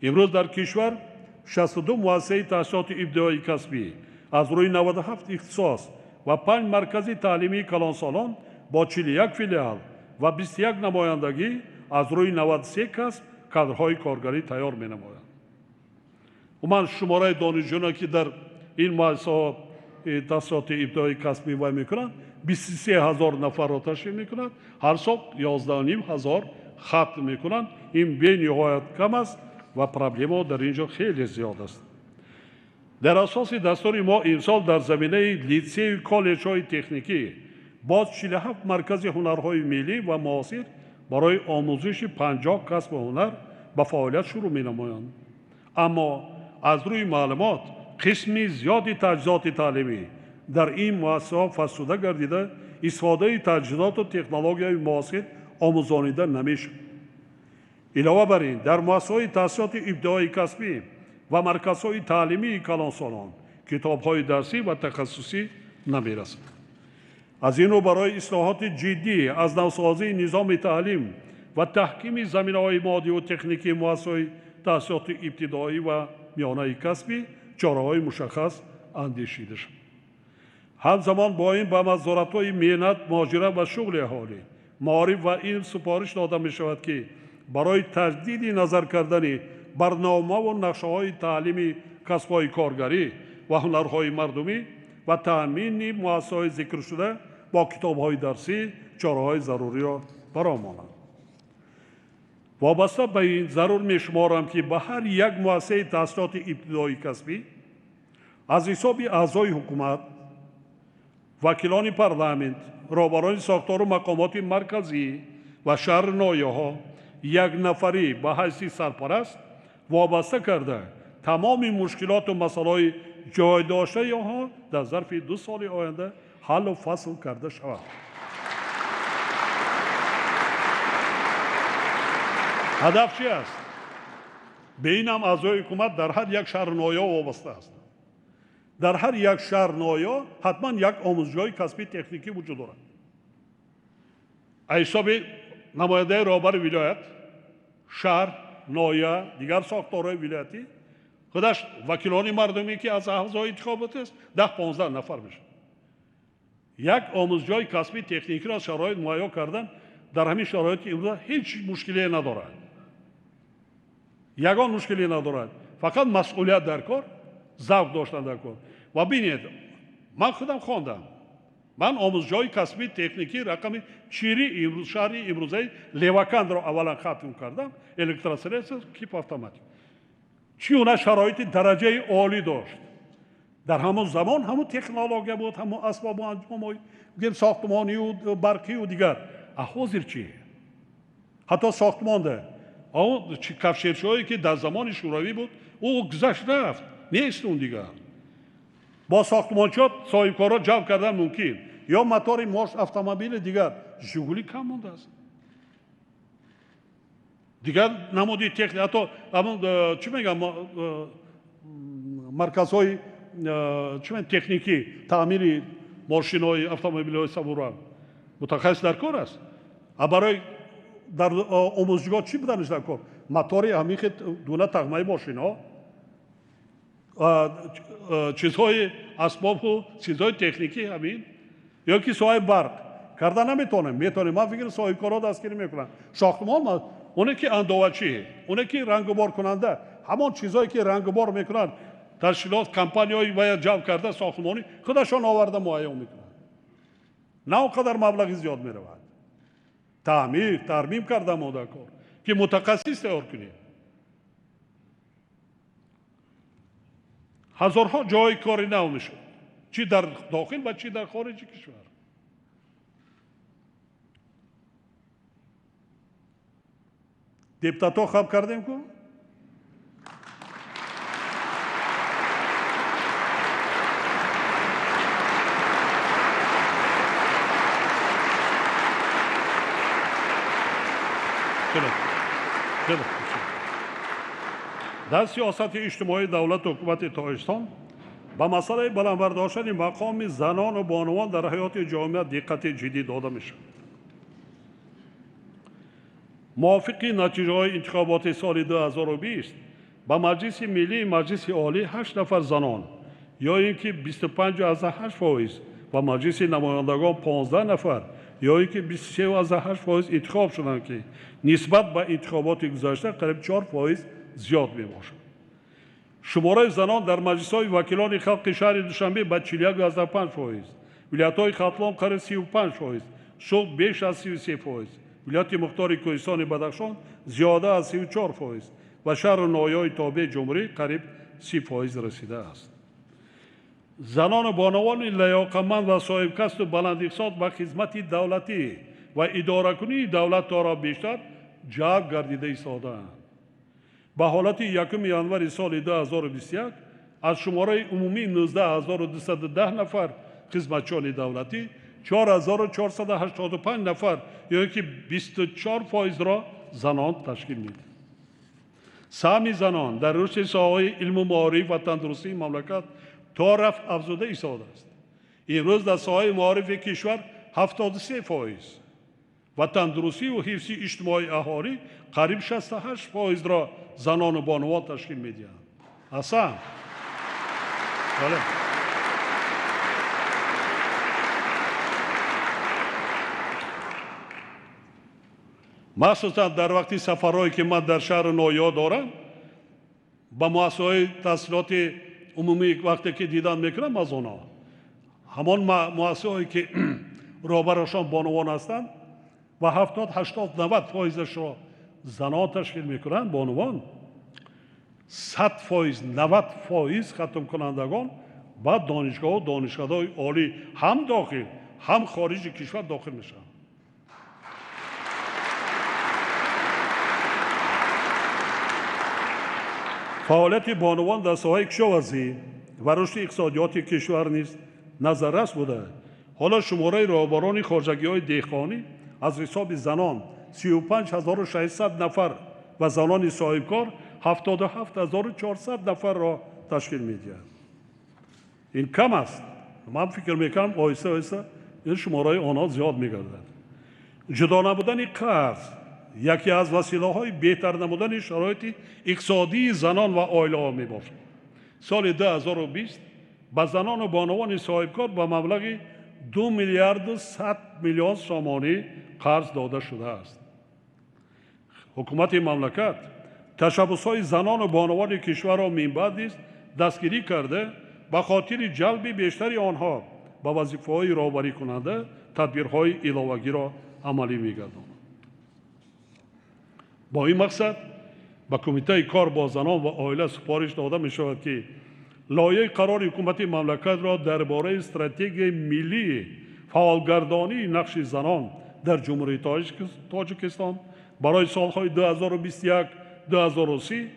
امروز در کشور 62 مؤسسه تحصیلات ابتدایی کسبی از روی 97 اختصاص و 5 مرکز تعلیمی کلانسالان با 41 فیلیال و 21 نمایندگی از روی 93 کسب کادرهای کارگری تیار می نماید. و من شماره دانشجویان که در این مؤسسه تحصیلات ابتدایی کسبی وای میکنند 23,000 نفر را تشکیل میکنند. هر سال 11,500 ختم میکنند. این به نهایت کم است و پرابلم در اینجا خیلی زیاد است. در اساس دستور ما امسال در زمینه لیسه و کالج های تکنیکی باز 47 مرکز هنرهای ملی و معاصر برای آموزش 50 کسب هنر به فعالیت شروع می نمایند. اما از روی معلومات قسمی زیادی تجهیزات تعلیمی در این مؤسسه فرسوده گردیده استفاده تجهیزات و تکنولوژی معاصر آموزانیده نمیشد. علاوه بر این در مؤسسه‌های تحصیلات ابتدایی کسبی و مرکزهای تعلیمی کلانسالان کتاب‌های درسی و تخصصی نمی‌رسد. از این رو برای اصلاحات جدی از نوسازی نظام تعلیم و تحکیم زمینه‌های مادی و تکنیکی مؤسسه‌های تحصیلات ابتدایی و میانه کسبی چاره‌های مشخص اندیشیده شد. همزمان با این به وزارت‌های مهنت، مهاجرت و شغل اهالی، معارف و علم سپارش داده می‌شود که برای تجدید نظر کردن برنامه و نقشه‌های تعلیمی کسب‌های کارگری و هنرهای مردمی و تأمین مؤسسه‌های ذکر شده با کتاب‌های درسی چاره‌های ضروری را برآورند. وابسته به این ضرور می‌شمارم که به هر یک مؤسسه تحصیلات ابتدایی کسبی از حساب اعضای حکومت вакилони парламент, роҳбарони сохтору мақомоти марказӣ ва шаҳр ноҳияҳо якнафарӣ ба ҳайси сарпараст вобаста карда тамоми мушкилоту масъалаҳои ҷойдоштаи онҳо дар зарфи 2 соли оянда ҳаллу фасл карда шавад. ҳадаф чи аст? به این هم اعضای حکومت در هر یک شهر نویا وابسته هستند. در هر یک شهر نویا حتما یک آموزشگاه کسبی تکنیکی وجود دارد. حساب نماینده رهبر ولایت، شهر، نویا، دیگر ساختارهای ولایتی خودش وکیلان مردمی که از اعضای انتخابات است 10-15 نفر میشه. یک آموزشگاه کسبی تکنیکی را شرایط مهیا کردن در همین شرایط امروز هیچ مشکلی ندارد. یگان مشکلی ندارد، فقط مسئولیت در کار، ذوق داشتن در کار. و ببینید من خودم خواندم، من آموزشگاه کسبی تکنیکی رقم 4 امروز شهر امروزی لیوکند را اولا ختم کردم، الکتروسرس کیپ اتوماتیک. چی اون شرایط درجه عالی داشت. در همون زمان همون تکنولوژی بود، همون اسباب و انجام‌های ساختمانی و برقی و دیگر. حاضر چی؟ حتی ساختمان ده اون کفشرشایی که در زمان شوروی بود او گذشت رفت، نیست اون دیگر. با ساختمانچات صاحبکارا جلب کردن ممکن، یا موتور مارش اتومبیل دیگر ژگولی کم مونده است. دیگر نمودی تکنیک حتی همون چی میگم مرکزهای چی میگم تکنیکی تعمیر ماشین‌های اتومبیل‌های سبوران متخصص در کار است. برای در آموزشگاه چی بودنش در کار؟ موتوری همیخ دونه تغمه ماشین‌ها، چیزهای اسباب و چیزهای تکنیکی همین، یا که صاحب برق کردن نمیتونه، من فکر صاحب کارا دستگیری میکنن. ساختمان اونه که اندوچی، اونه که رنگبار کننده، همون چیزایی که رنگبار میکنن تشکیلات کمپانیایی باید جلب کرده ساختمانی خودشان آورده مهیا میکنن. نه اونقدر مبلغ زیاد میرود. ترمیم کرده ماده کار که متخصص تیار کنید. هزارها جای کاری نو میشد، چی در داخل و چی در خارج کشور. دیپتاتو خواب کردیم که در سیاست اجتماعی دولت و حکومت تاجیکستان به مسئله بلند داشتن مقام زنان و بانوان در حیات جامعه دقت جدی داده میشه. موافق نتیجه های انتخابات سال 2020 به مجلس ملی مجلس عالی 8 نفر زنان یا اینکه 25.8% و مجلس نمایندگان 15 نفر یا اینکه 23.8% انتخاب شدند که نسبت به انتخابات گذشته قریب 4% زیاد می باشد. شماره زنان در مجلس های وکیلان خلق شهر دوشنبه به 41.5%، ولایت های خطلان قریب 35%، شد بیش از 33%، ولایت مختار کوهستان بدخشان زیاده از 34% و شهر نایای تابع جمهوری قریب 30% رسیده است. زنان و بانوان لیاقتمند و صاحب کسب و بلند اقتصاد به خدمت دولتی و اداره‌کنی دولت را بیشتر جلب گردیده ایستاده‌اند. به حالت 1 ژانویه سال 2021 از شماره عمومی 19,210 نفر خدمتچیان دولتی 4,485 نفر یا که 24% را زنان تشکیل می‌دهند. سهم زنان در رشد ساحه‌های علم و معارف و تندرستی مملکت تا رفع افزوده ایستاده است. امروز در ساحه معارف کشور 73% و تندرستی و حفظ اجتماعی اهالی قریب 68% را زنان و بانوان تشکیل می‌دهند. حسن بله. مخصوصا در وقتی سفرهایی که من در شهر نویا دارم با مؤسسه‌های تحصیلات عمومی وقتی که دیدن میکنم از آنها همان مؤسسه‌هایی که رهبرشان بانوان هستند و 70-80-90% را زنان تشکیل میکنند، بانوان 100% 90% ختم کنندگان بعد دانشگاه و دانشکده‌های عالی هم داخل هم خارج کشور داخل میشن. فعالیت بانوان در ساحه کشاورزی و رشد اقتصادیات کشور نیز نظررس بوده. حالا شماره راهبران خارجگی‌های دهقانی از حساب زنان 35600 نفر و زنان صاحبکار 77400 نفر را تشکیل می‌دهد. این کم است. من فکر میکنم آهسته آهسته این شماره آنها زیاد می‌گردد. جدا نبودن قرض یکی از وسیله‌های بهتر نمودن شرایط اقتصادی زنان و عائله‌ها میباشد. سال 2020 به زنان و بانوان صاحبکار به مبلغ 2 میلیارد و 100 میلیون سامانی قرض داده شده است. حکومت مملکت تشبس‌های زنان و بانوان کشور را منبع نیز دستگیری کرده به خاطر جلب بیشتر آنها به وظیفه‌های راهبری کننده تدبیرهای علاوه‌ای را عملی می‌گرداند. با این مقصد به کمیته کار با زنان و عائله سفارش داده می شود که لایحه قرار حکومت مملکت را درباره استراتژی ملی فعالگردانی نقش زنان در جمهوری تاجیکستان برای سالهای 2021 2030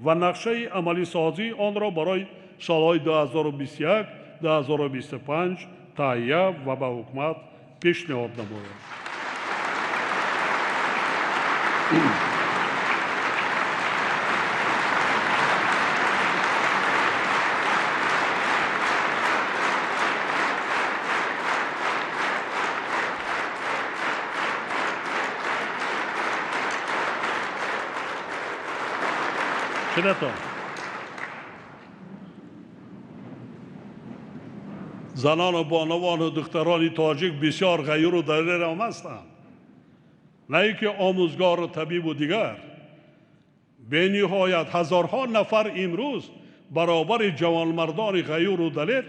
و نقشه عملی سازی آن را برای سالهای 2021 2025 تهیه و به حکومت پیشنهاد نماید. زنان و بانوان و دختران تاجیک بسیار غیر و دلیر هستند. نه اینکه آموزگار و طبیب و دیگر. به نهایت هزارها نفر امروز برابر جوانمردان غیر و دلیر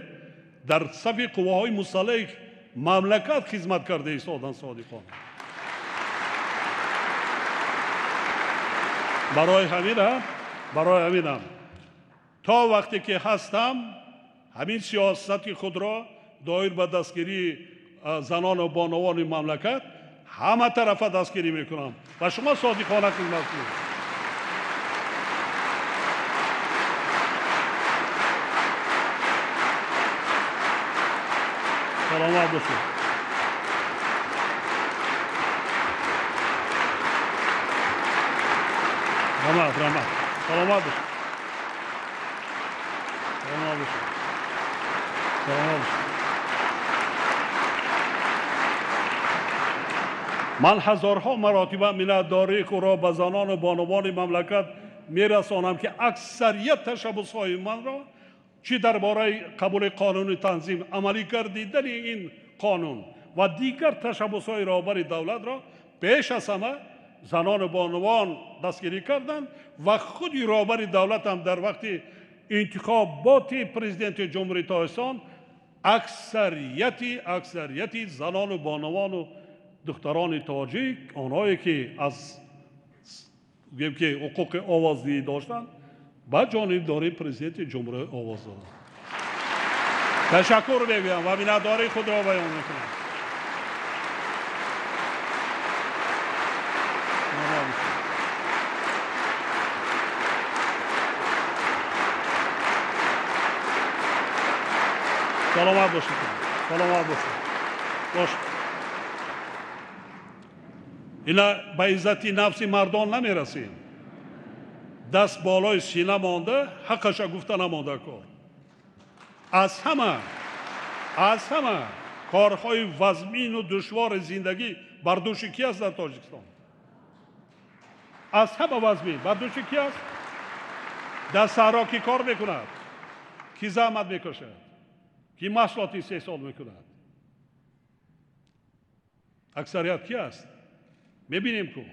در صف قواهای مسلح مملکت خدمت کرده ایستادند صادقانه. برای همینم تا وقتی که هستم همین سیاست خود را دایر به دستگیری زنان و بانوان مملکت همه طرف دستگیری میکنم و شما صادقانه خدمت کنید. سلامت باشید. رحمت سلامت باشید. من هزارها مراتب منتداری خود را به زنان و بانوان مملکت میرسانم که اکثریت تشبس‌های من را چی درباره قبول قانون تنظیم عملی گردیدن این قانون و دیگر تشبس‌های راهبر دولت را پیش از همه زنان و بانوان دستگیری کردند و خودی راهبر دولت هم در وقت انتخابات پرزیدنت جمهوری تاجیکستان اکثریتی زنان و بانوان و دختران تاجیک آنهایی که از حقوق آوازدهی داشتند به جانبداری پرزیدنت جمهوری آواز دادند. تشکر میگویم و منتداری خود را بیان میکنم. سلامت باشید. سلامت باشید. اینا به عزت نفس مردان نمیرسیم. دست بالای سینه مانده حقش گفته نمانده کار. از همه کارهای وزمین و دشوار زندگی بر دوش کی است در تاجیکستان؟ از همه وزمین بر دوش کی است؟ در صحرا کی کار میکند؟ کی زحمت میکشد؟ کی محصولات استحصال میکند؟ اکثریت کی است؟ میبینیم که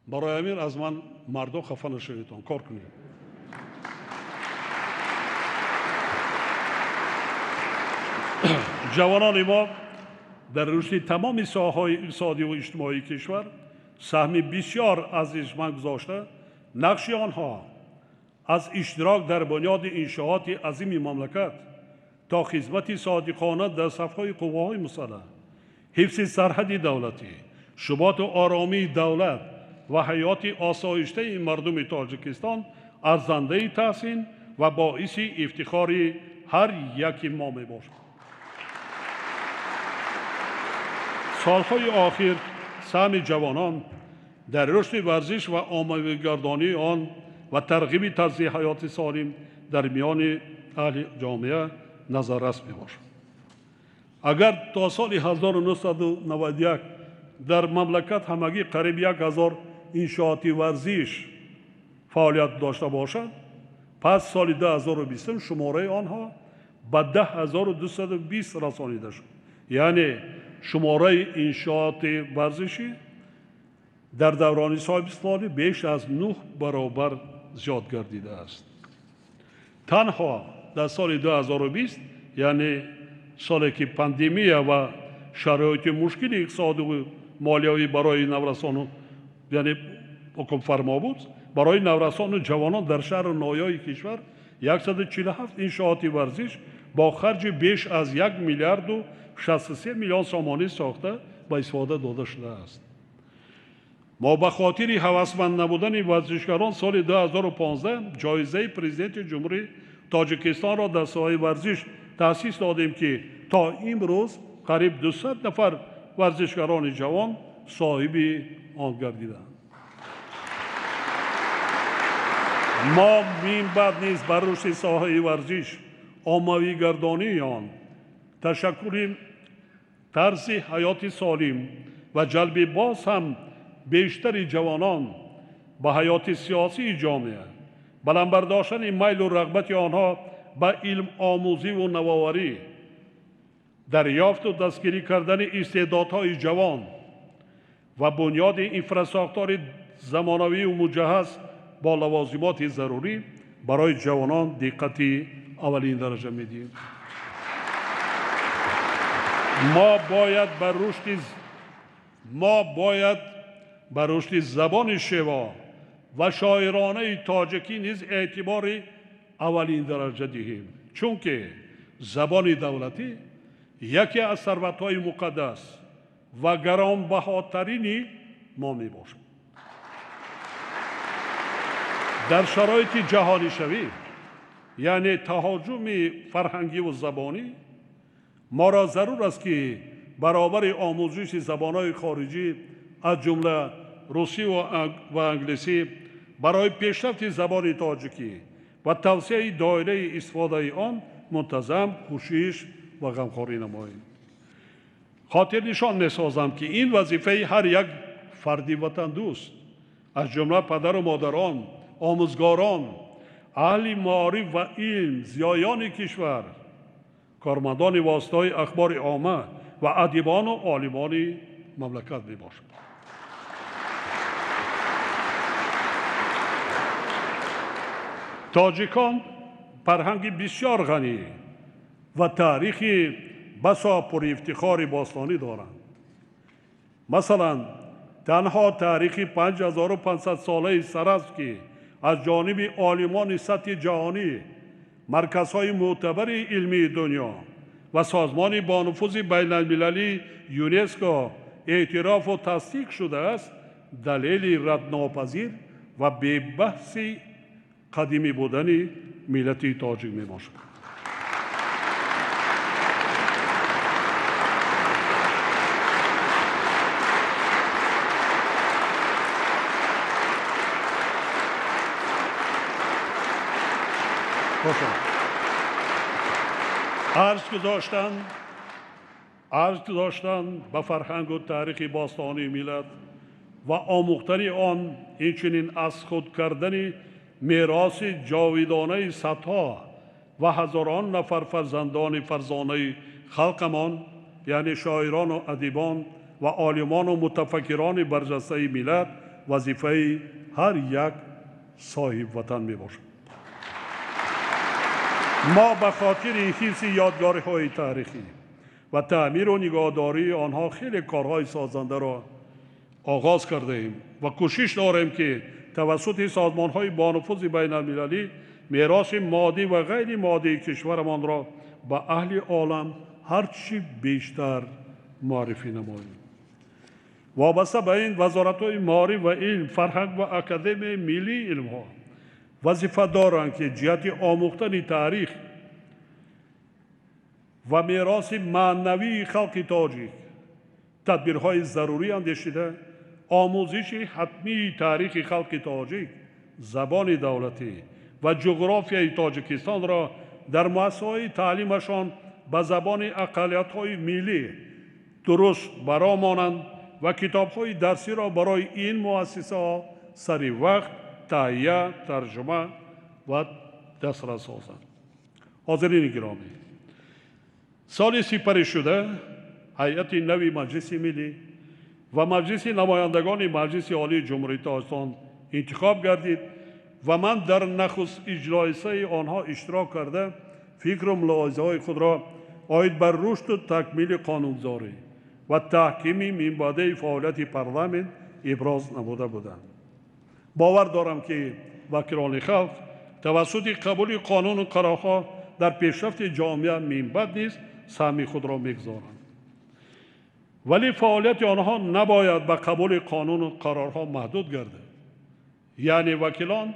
برای همین از من مردم خفه نشویدتان کار کنید. جوانان ما در رشد تمام ساحه‌های اقتصادی و اجتماعی کشور سهم بسیار ارزشمند گذاشته. نقش آنها از اشتراک در بنیاد انشاءات عظیم مملکت تا خدمت صادقانه در صفهای قواهای مسلح، حفظ سرحد دولتی، ثبات و آرامی دولت و حیات آسایشته مردم تاجیکستان ارزنده تحسین و باعث افتخار هر یک ما می باشد. سالهای آخر سهم جوانان در رشد ورزش و عامه‌گردانی آن و ترغیب طرز حیات سالم در میان اهل جامعه نظررس می باشد. اگر تا سال 1991 در مملکت همگی قریب 1000 انشاءات ورزش فعالیت داشته باشد، پس سال 2020 شماره آنها به 10220 رسانیده شد. یعنی شماره انشاءات ورزشی در دوران صاحب سالی بیش از 9 برابر زیاد گردیده است. تنها در سال 2020 یعنی سالی که پاندمی و شرایط مشکل اقتصادی و مالیوی برای نورسان یعنی حکم فرما بود، برای نورسان و جوانان در شهر نایای کشور 147 انشاءات ورزش با خرج بیش از 1 میلیارد و 63 میلیون سامانی ساخته به استفاده داده شده است. ما به خاطر هوسمند نبودن ورزشکاران سال 2015 جایزه پرزیدنت جمهوری تاجیکستان را در ساحه ورزش تأسیس دادیم که تا امروز قریب 200 نفر ورزشکاران جوان صاحب آن گردیدند. ما من بعد نیز بر رشد ساحه ورزش عامه‌ای گردانی آن تشکر طرز حیات سالم و جلب باز هم بیشتر جوانان به حیات سیاسی جامعه، بلند برداشتن میل و رغبت آنها به علم آموزی و نوآوری، دریافت و دستگیری کردن استعدادهای جوان و بنیاد انفراستراکچور زمانوی و مجهز با لوازمات ضروری برای جوانان دقت اولین درجه میدیم. ما باید بر رشد زبان شیوا و شاعرانه تاجیکی نیز اعتبار اولین درجه دهیم، چون که زبان دولتی یکی از ثروت‌های مقدس و گرانبهاترین ما می باشد. در شرایط جهانی شوی یعنی تهاجم فرهنگی و زبانی، ما را ضرور است که برابر آموزش زبان‌های خارجی از جمله روسی و انگلیسی برای پیشرفت زبان تاجیکی و توسعه دایره استفاده آن منتظم کوشش و غمخواری نماییم. خاطر نشان می‌سازم که این وظیفه هر یک فردی وطن دوست از جمله پدر و مادران، آموزگاران، اهل معارف و علم، زیایان کشور، کارمندان واسطه‌های اخبار عامه و ادیبان و عالمان مملکت میباشد. تاجیکان فرهنگ بسیار غنی و تاریخی بسا پر افتخار باستانی دارند. مثلا تنها تاریخ 5500 ساله سر است که از جانب عالمان سطح جهانی، مرکزهای معتبر علمی دنیا و سازمان با نفوذ بین المللی یونسکو اعتراف و تصدیق شده است، دلیل ردناپذیر و بی بحث قدیمی بودن ملت تاجیک می باشد. عرض داشتن به فرهنگ و تاریخ باستانی ملت و آموختن آن، اینچنین از خود کردن میراث جاویدانه صدها و هزاران نفر فرزندان فرزانه خلقمان، یعنی شاعران و ادیبان و عالمان و متفکران برجسته ملت، وظیفه هر یک صاحب وطن می باشد. ما به خاطر حفظ یادگاری‌های تاریخی و تعمیر و نگهداری آنها خیلی کارهای سازنده را آغاز کرده ایم و کوشش داریم که توسط سازمان‌های بانفوذ بین‌المللی میراث مادی و غیر مادی کشورمان را به اهل عالم هرچی بیشتر معرفی نماییم. وابسته به این وزارت‌های معارف و علم، فرهنگ و اکادمی ملی علم‌ها وظیفه دارند که جهت آموختن تاریخ و میراث معنوی خلق تاجیک تدبیرهای ضروری اندیشیده، آموزش حتمی تاریخ خلق تاجیک، زبان دولتی و جغرافیای تاجیکستان را در مؤسسه‌های تعلیمشان به زبان اقلیت‌های ملی درست برآمانند و کتاب‌های درسی را برای این مؤسسه‌ها سری وقت تهیه، ترجمه و دسترس سازند. حاضرین گرامی، سال سپری شده هیئت نوی مجلس ملی و مجلس نمایندگان مجلس عالی جمهوری تاجیکستان انتخاب گردید و من در نخست اجلاسه آنها اشتراک کرده فکر و ملاحظه‌های خود را عاید بر رشد و تکمیل قانونگذاری و تحکیم منبعد فعالیت پارلمان ابراز نموده بودم. باور دارم که وکیلان خلق توسط قبول قانون و قرارها در پیشرفت جامعه منبعد نیز سهم خود را می‌گذارند. ولی فعالیت آنها نباید به قبول قانون و قرارها محدود گردد. یعنی وکیلان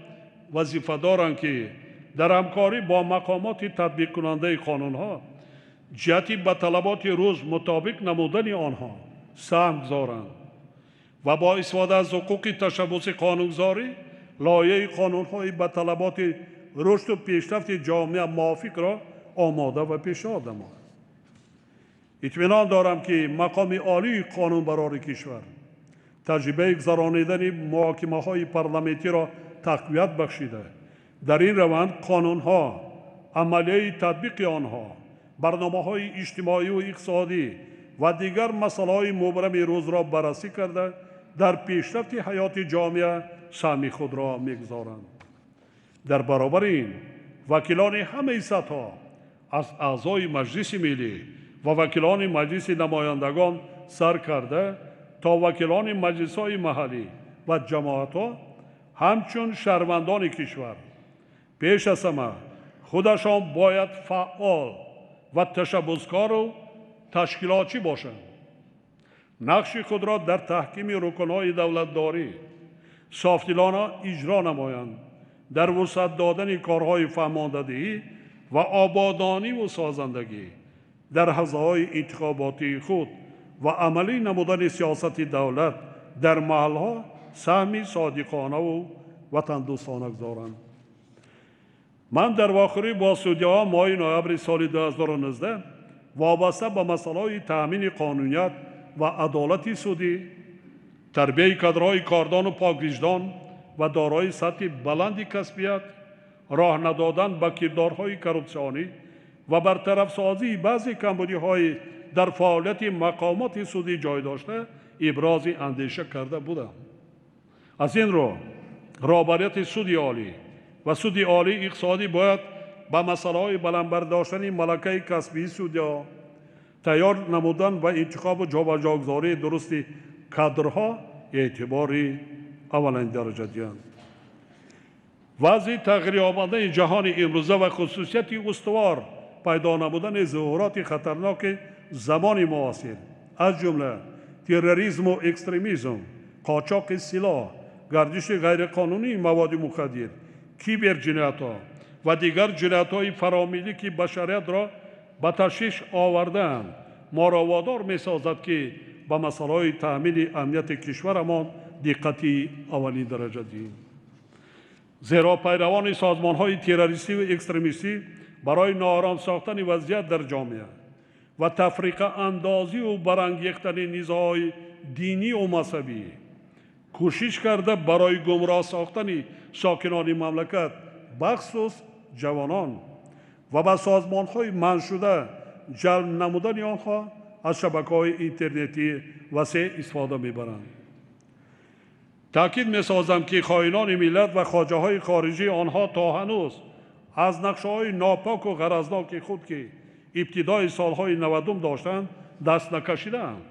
وظیفه دارند که در همکاری با مقامات تطبیق کننده قانونها جهتی به طلبات روز مطابق نمودن آنها سهم گذارند و با استفاده از حقوق تشبث قانونگذاری لایحه قانون‌های به طلبات رشد و پیشرفت جامعه موافق را آماده و پیشنهاد نمایند. اطمینان دارم که مقام عالی قانونبران کشور تجربه گذرانیدن محاکمه‌های پارلمانتی را تقویت بخشیده، در این روند قانون‌ها، عملیه تطبیق آنها، برنامه‌های اجتماعی و اقتصادی و دیگر مسائل مبرم روز را بررسی کرده در پیشرفت حیات جامعه سهم خود را می‌گذارند. در برابر این وکیلان همه سطح‌ها از اعضای مجلس ملی و وکیلان مجلس نمایندگان سر کرده تا وکیلان مجلس‌های محلی و جماعت‌ها همچون شهروندان کشور پیش از همه خودشان باید فعال و تشبثکار و تشکیلاتچی باشند. نقش خود را در تحکیم رکن‌های دولتداری صافدلانه اجرا نمایند، در وسعت دادن کارهای فرماندهی و آبادانی و سازندگی در حوزه‌های انتخاباتی خود و عملی نمودن سیاست دولت در محل‌ها سهمی صادقانه و وطن دوستانه گذارند. من در واخری با سودی‌ها ماه نوامبر سال 2019 وابسته به مسائل تأمین قانونیت و عدالت سودی، تربیت کادرهای کاردان و پاکوجدان و دارای سطح بلند کسبیت، راه ندادن به کردارهای کروپسیونی و برطرف سازی بعضی کمبودی‌های در فعالیت مقامات سودی جای داشته ابراز اندیشه کرده بودم. از این رو رهبریت سود عالی و سود عالی اقتصادی باید به مسائل بلند برداشتن ملکه کسبی سودیا، تیار نمودن و انتخاب و جابجاگذاری درست کادرها اعتباری اولین درجه دهند. وضع تغییر یافته جهان امروزه و خصوصیت استوار پیدا نمودن ظهورات خطرناک زمان معاصر از جمله تروریسم و اکستریمیسم، قاچاق سلاح، گردش غیرقانونی مواد مخدر، کیبر جنایت‌ها و دیگر جنایت‌های فراملی که بشریت را به تشویش آورده‌اند ما را وادار می‌سازد که به مسائل تأمین امنیت کشورمان دقتی اولین درجه دهیم. زیرا پیروان سازمان‌های تروریستی و اکستریمیستی برای ناآرام ساختن وضعیت در جامعه و تفریقه اندازی و برانگیختن نزاع‌های دینی و مذهبی کوشش کرده برای گمراه ساختن ساکنان مملکت بخصوص جوانان و به سازمان‌های منع شده جلب نمودن آنها از شبکه‌های اینترنتی وسیع استفاده می‌برند. تأکید می‌سازم که خائنان ملت و خواجه‌های خارجی آنها تا هنوز از نقشه‌های ناپاک و غرضناک خود که ابتدای سالهای 90 داشتند دست نکشیدند.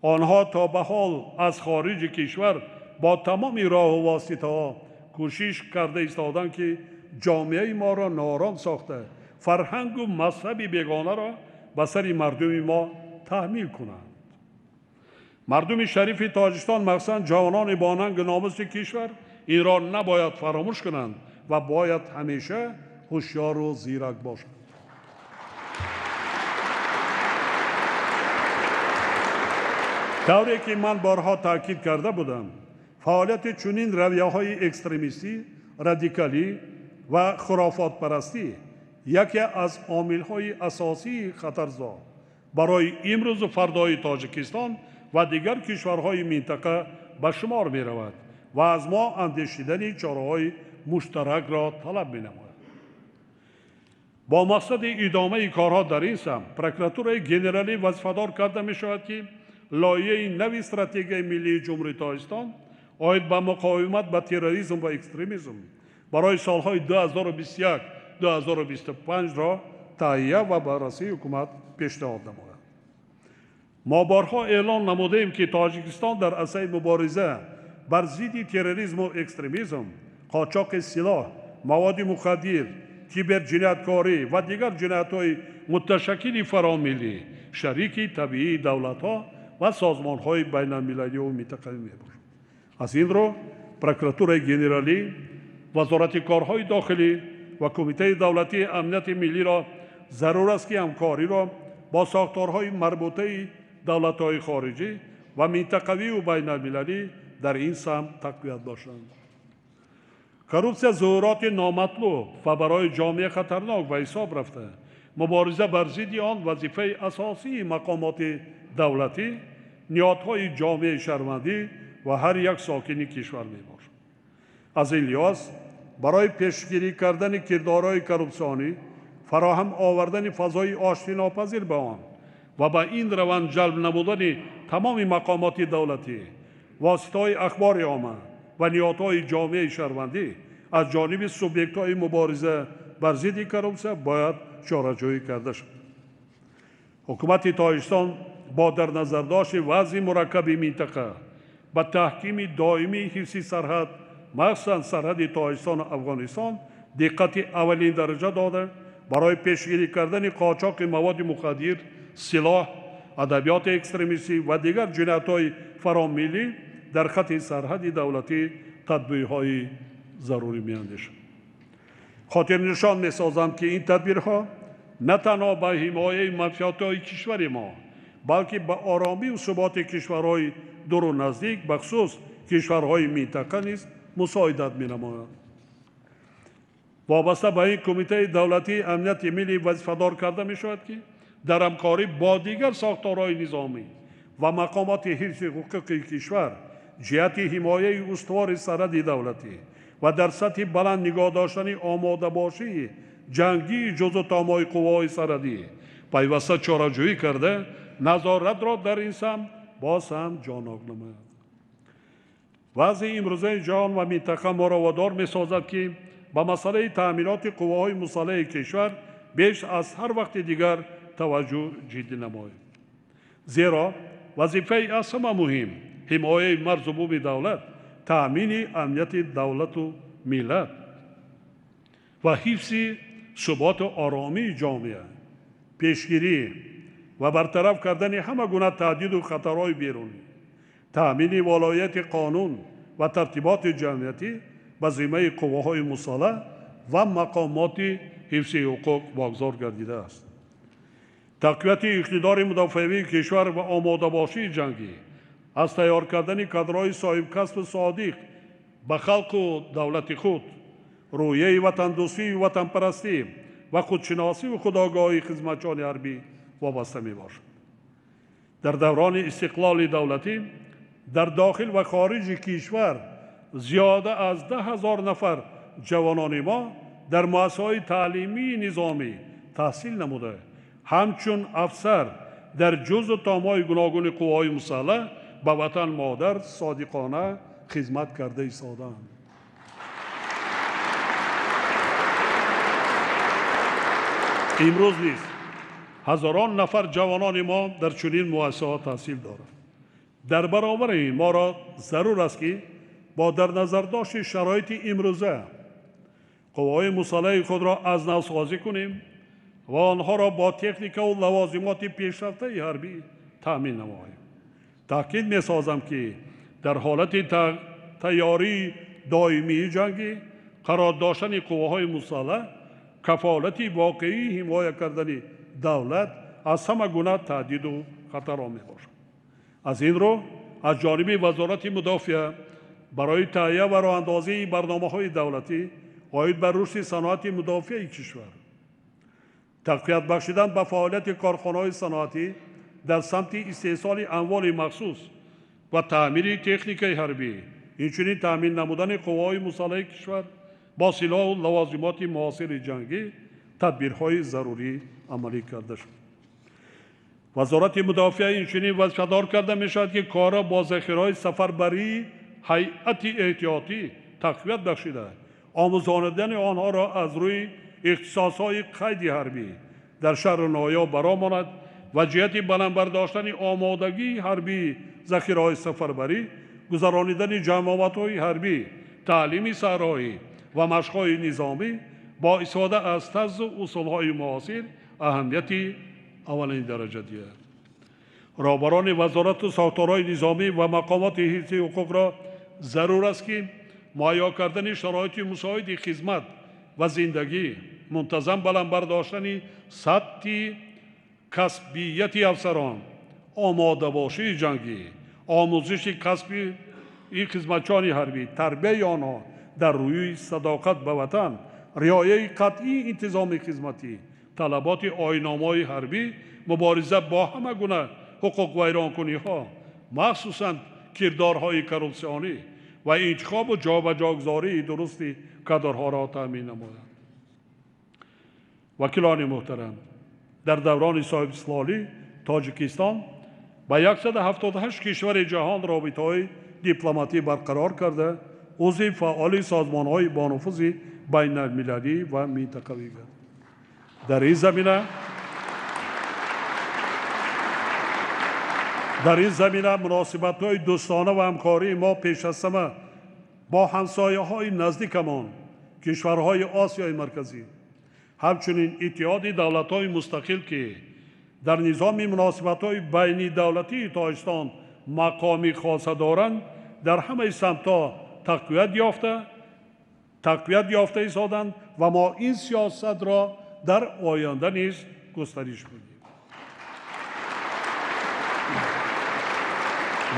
آنها تا به حال از خارج کشور با تمام راه و واسطه ها کوشش کرده ایستادند که جامعه ما را نارام ساخته فرهنگ و مذهب بیگانه را به سر مردم ما تحمیل کنند. مردم شریف تاجیکستان مخصوصاً جوانان با ننگ ناموس کشور این را نباید فراموش کنند و باید همیشه هوشیار و زیرک باشند. طوری که من بارها تاکید کرده بودم، فعالیت چنین رویه‌های اکستریمیستی، رادیکالی و خرافات پرستی یکی از عامل‌های اساسی خطرزا برای امروز و فردای تاجیکستان و دیگر کشورهای منطقه به شمار می رود و از ما اندیشیدن چاره‌های مشترک را طلب می نماید. با مقصد ادامه کارها در این سمت، پروکراتور ژنرالی وظیفه‌دار کرده می شود که لایحه نوی استراتژی ملی جمهوری تاجیکستان آید به مقاومت با تروریسم و اکستریمیسم برای سالهای 2021-2025 را تهیه و بررسی حکومت پیشنهاد نماید. ما بارها اعلان نمودیم که تاجیکستان در عرصه مبارزه بر ضد تروریسم و اکستریمیسم، قاچاق سلاح، مواد مخدر، کیبر جنایتکاری و دیگر جنایت‌های متشکل فراملی شریک طبیعی دولت‌ها و سازمان‌های بین‌المللی و منطقه‌ای می‌باشد. از این رو پروکراتور ژنرالی، وزارت کارهای داخلی و کمیته دولتی امنیت ملی را ضرور است که همکاری را با ساختارهای مربوطه دولت‌های خارجی و منطقوی و بین‌المللی در این سمت تقویت باشند. коррупсия ظهورات نامطلوب و برای جامعه خطرناک و حساب رفته مبارزه بر ضد آن وظیفه اساسی مقامات دولتی، نهادهای جامعه شهروندی و هر یک ساکن کشور میباشد. از این لحاظ برای پیشگیری کردن کردارهای کرپسیونی، فراهم آوردن فضای آشتی ناپذیر به آن و به این روند جلب نمودن تمام مقامات دولتی، واسطه‌های اخبار عامه و نهادهای جامعه شهروندی از جانب سوبیکت‌های مبارزه بر ضد کرپسیون باید چاره‌جویی کرده شود. حکومت تاجیکستان با در نظر داشت وضع مرکب منطقه با تحکیم دائمی حفظ سرحد، مخصوصاً سرحد تاجیکستان و افغانستان دقت اولین درجه داده برای پیشگیری کردن قاچاق مواد مخدر، سلاح، ادبیات اکستریمیستی و دیگر جنایت‌های فراملی در خط سرحد دولتی تدبیرهای ضروری می‌اندیشد. خاطر نشان می‌سازم که این تدبیرها نه تنها به حمایت منفعت‌های کشور ما بلکه به آرامی و ثبات کشورهای دور و نزدیک به خصوص کشورهای منطقه نیز مساعدت می‌نماید. وابسته به این کمیته دولتی امنیت ملی وظیفه‌دار کرده می‌شود که در همکاری با دیگر ساختارهای نظامی و مقامات حفظ حقوق کشور جهت حمایت استوار سرحد دولتی و در سطح بلند نگاه داشتن آماده باشی جنگی جزو تمام قوای سرحدی پیوسته چاره‌جویی کرده نظارت را در این سمت باز هم جانب نماید. وضع امروزه جهان و منطقه ما را وادار می‌سازد که به مسئله تأمینات قواهای مسلح کشور بیش از هر وقت دیگر توجه جدی نماییم. زیرا وظیفه از همه مهم حمایت مرز و بوم دولت، تأمین امنیت دولت و ملت و حفظ ثبات و آرامی جامعه، پیشگیری و برطرف کردن همه گونه تهدید و خطرهای بیرونی، تأمین ولایت قانون و ترتیبات جمعیتی به ذمه قواهای مسلح و مقامات حفظ حقوق واگذار گردیده است. تقویت اقتدار مدافعی کشور و آماده باشی جنگی از تیار کردن کادرهای صاحب کسب صادق به خلق و دولت خود، رویه وطن دوستی و وطن پرستی و خودشناسی و خودآگاهی خدمتچان حربی وابسته می باشد. در دوران استقلال دولتی در داخل و خارج کشور زیاده از 10,000 نفر جوانان ما در مؤسسه‌های تعلیمی نظامی تحصیل نموده همچون افسر در جزء تام‌های گوناگون قوای مسلح به وطن مادر صادقانه خدمت کرده ایستادند. امروز نیز هزاران نفر جوانان ما در چنین مؤسسه‌ها تحصیل دارند. در برابر این ما را ضرور است که با در نظر داشت شرایط امروزه قوای مسلح خود را از نو سازی کنیم و آنها را با تکنیک و لوازمات پیشرفته حربی تامین نماییم. تاکید می‌سازم که در حالت تیاری دائمی جنگی قرار داشتن قواهای مسلح کفالت واقعی حمایت کردن دولت از همه گونه تهدید و خطر میباشد. از این رو از جانب وزارت مدافع برای تهیه و راهاندازی برنامه‌های دولتی عاید بر رشد صنعت مدافع کشور، تقویت بخشیدن به فعالیت کارخانه‌های صنعتی در سمت استحصال اموال مخصوص و تعمیر تکنیک حربی، اینچنین تامین نمودن قوای مسلح کشور با سلاح و لوازمات معاصر جنگی تدبیرهای ضروری عملی کرده شد. وزارت مدافع اینچنین وظیفه‌دار کرده میشود که کار را با ذخیره‌های سفربری هیئت احتیاطی تقویت بخشیده، آموزاندن آنها را از روی اختصاص‌های قید حربی در شهر نایاب برآماند و جهت بلند برداشتن آمادگی حربی ذخیره‌های سفربری، گذرانیدن جمعیت‌های حربی، تعلیم صحرایی و مشق‌های نظامی با استفاده از طرز و اصول‌های معاصر اهمیتی اولین درجه دارد. رهبران وزارت و ساختارهای نظامی و مقامات حفظ حقوق را ضرور است که مهیا کردن شرایط مساعد خدمت و زندگی، منتظم بلند برداشتن سطح کسبیت افسران، آماده باشی جنگی، آموزش کسبی خدمتچیان حربی، تربیت آنها در روی صداقت به وطن، رعایت قطعی انتظام خدمتی، طلبات آیین‌نامه‌های حربی، مبارزه با همه گونه حقوق ویرانکنی‌ها، مخصوصاً کردارهای کورپسیونی و انتخاب و جابجاگذاری درست کادرها را تامین نماید. وکیلان محترم، در دوران صاحب استقلالی تاجیکستان با 178 کشور جهان رابطه‌های دیپلماتی برقرار کرده، عضو فعال سازمان‌های با نفوذ بین‌المللی و منطقوی گردید. در این زمینه مناسبت‌های دوستانه و همکاری ما پیش از همه با همسایه‌های نزدیکمان، کشورهای آسیای مرکزی، همچنین اتحاد دولت‌های مستقل که در نظام مناسبت‌های بین دولتی تاجیکستان مقامی خاصه دارند، در همه سمت‌ها تقویت یافته ایستادند و ما این سیاست را در آینده نیز گسترش می‌دهیم.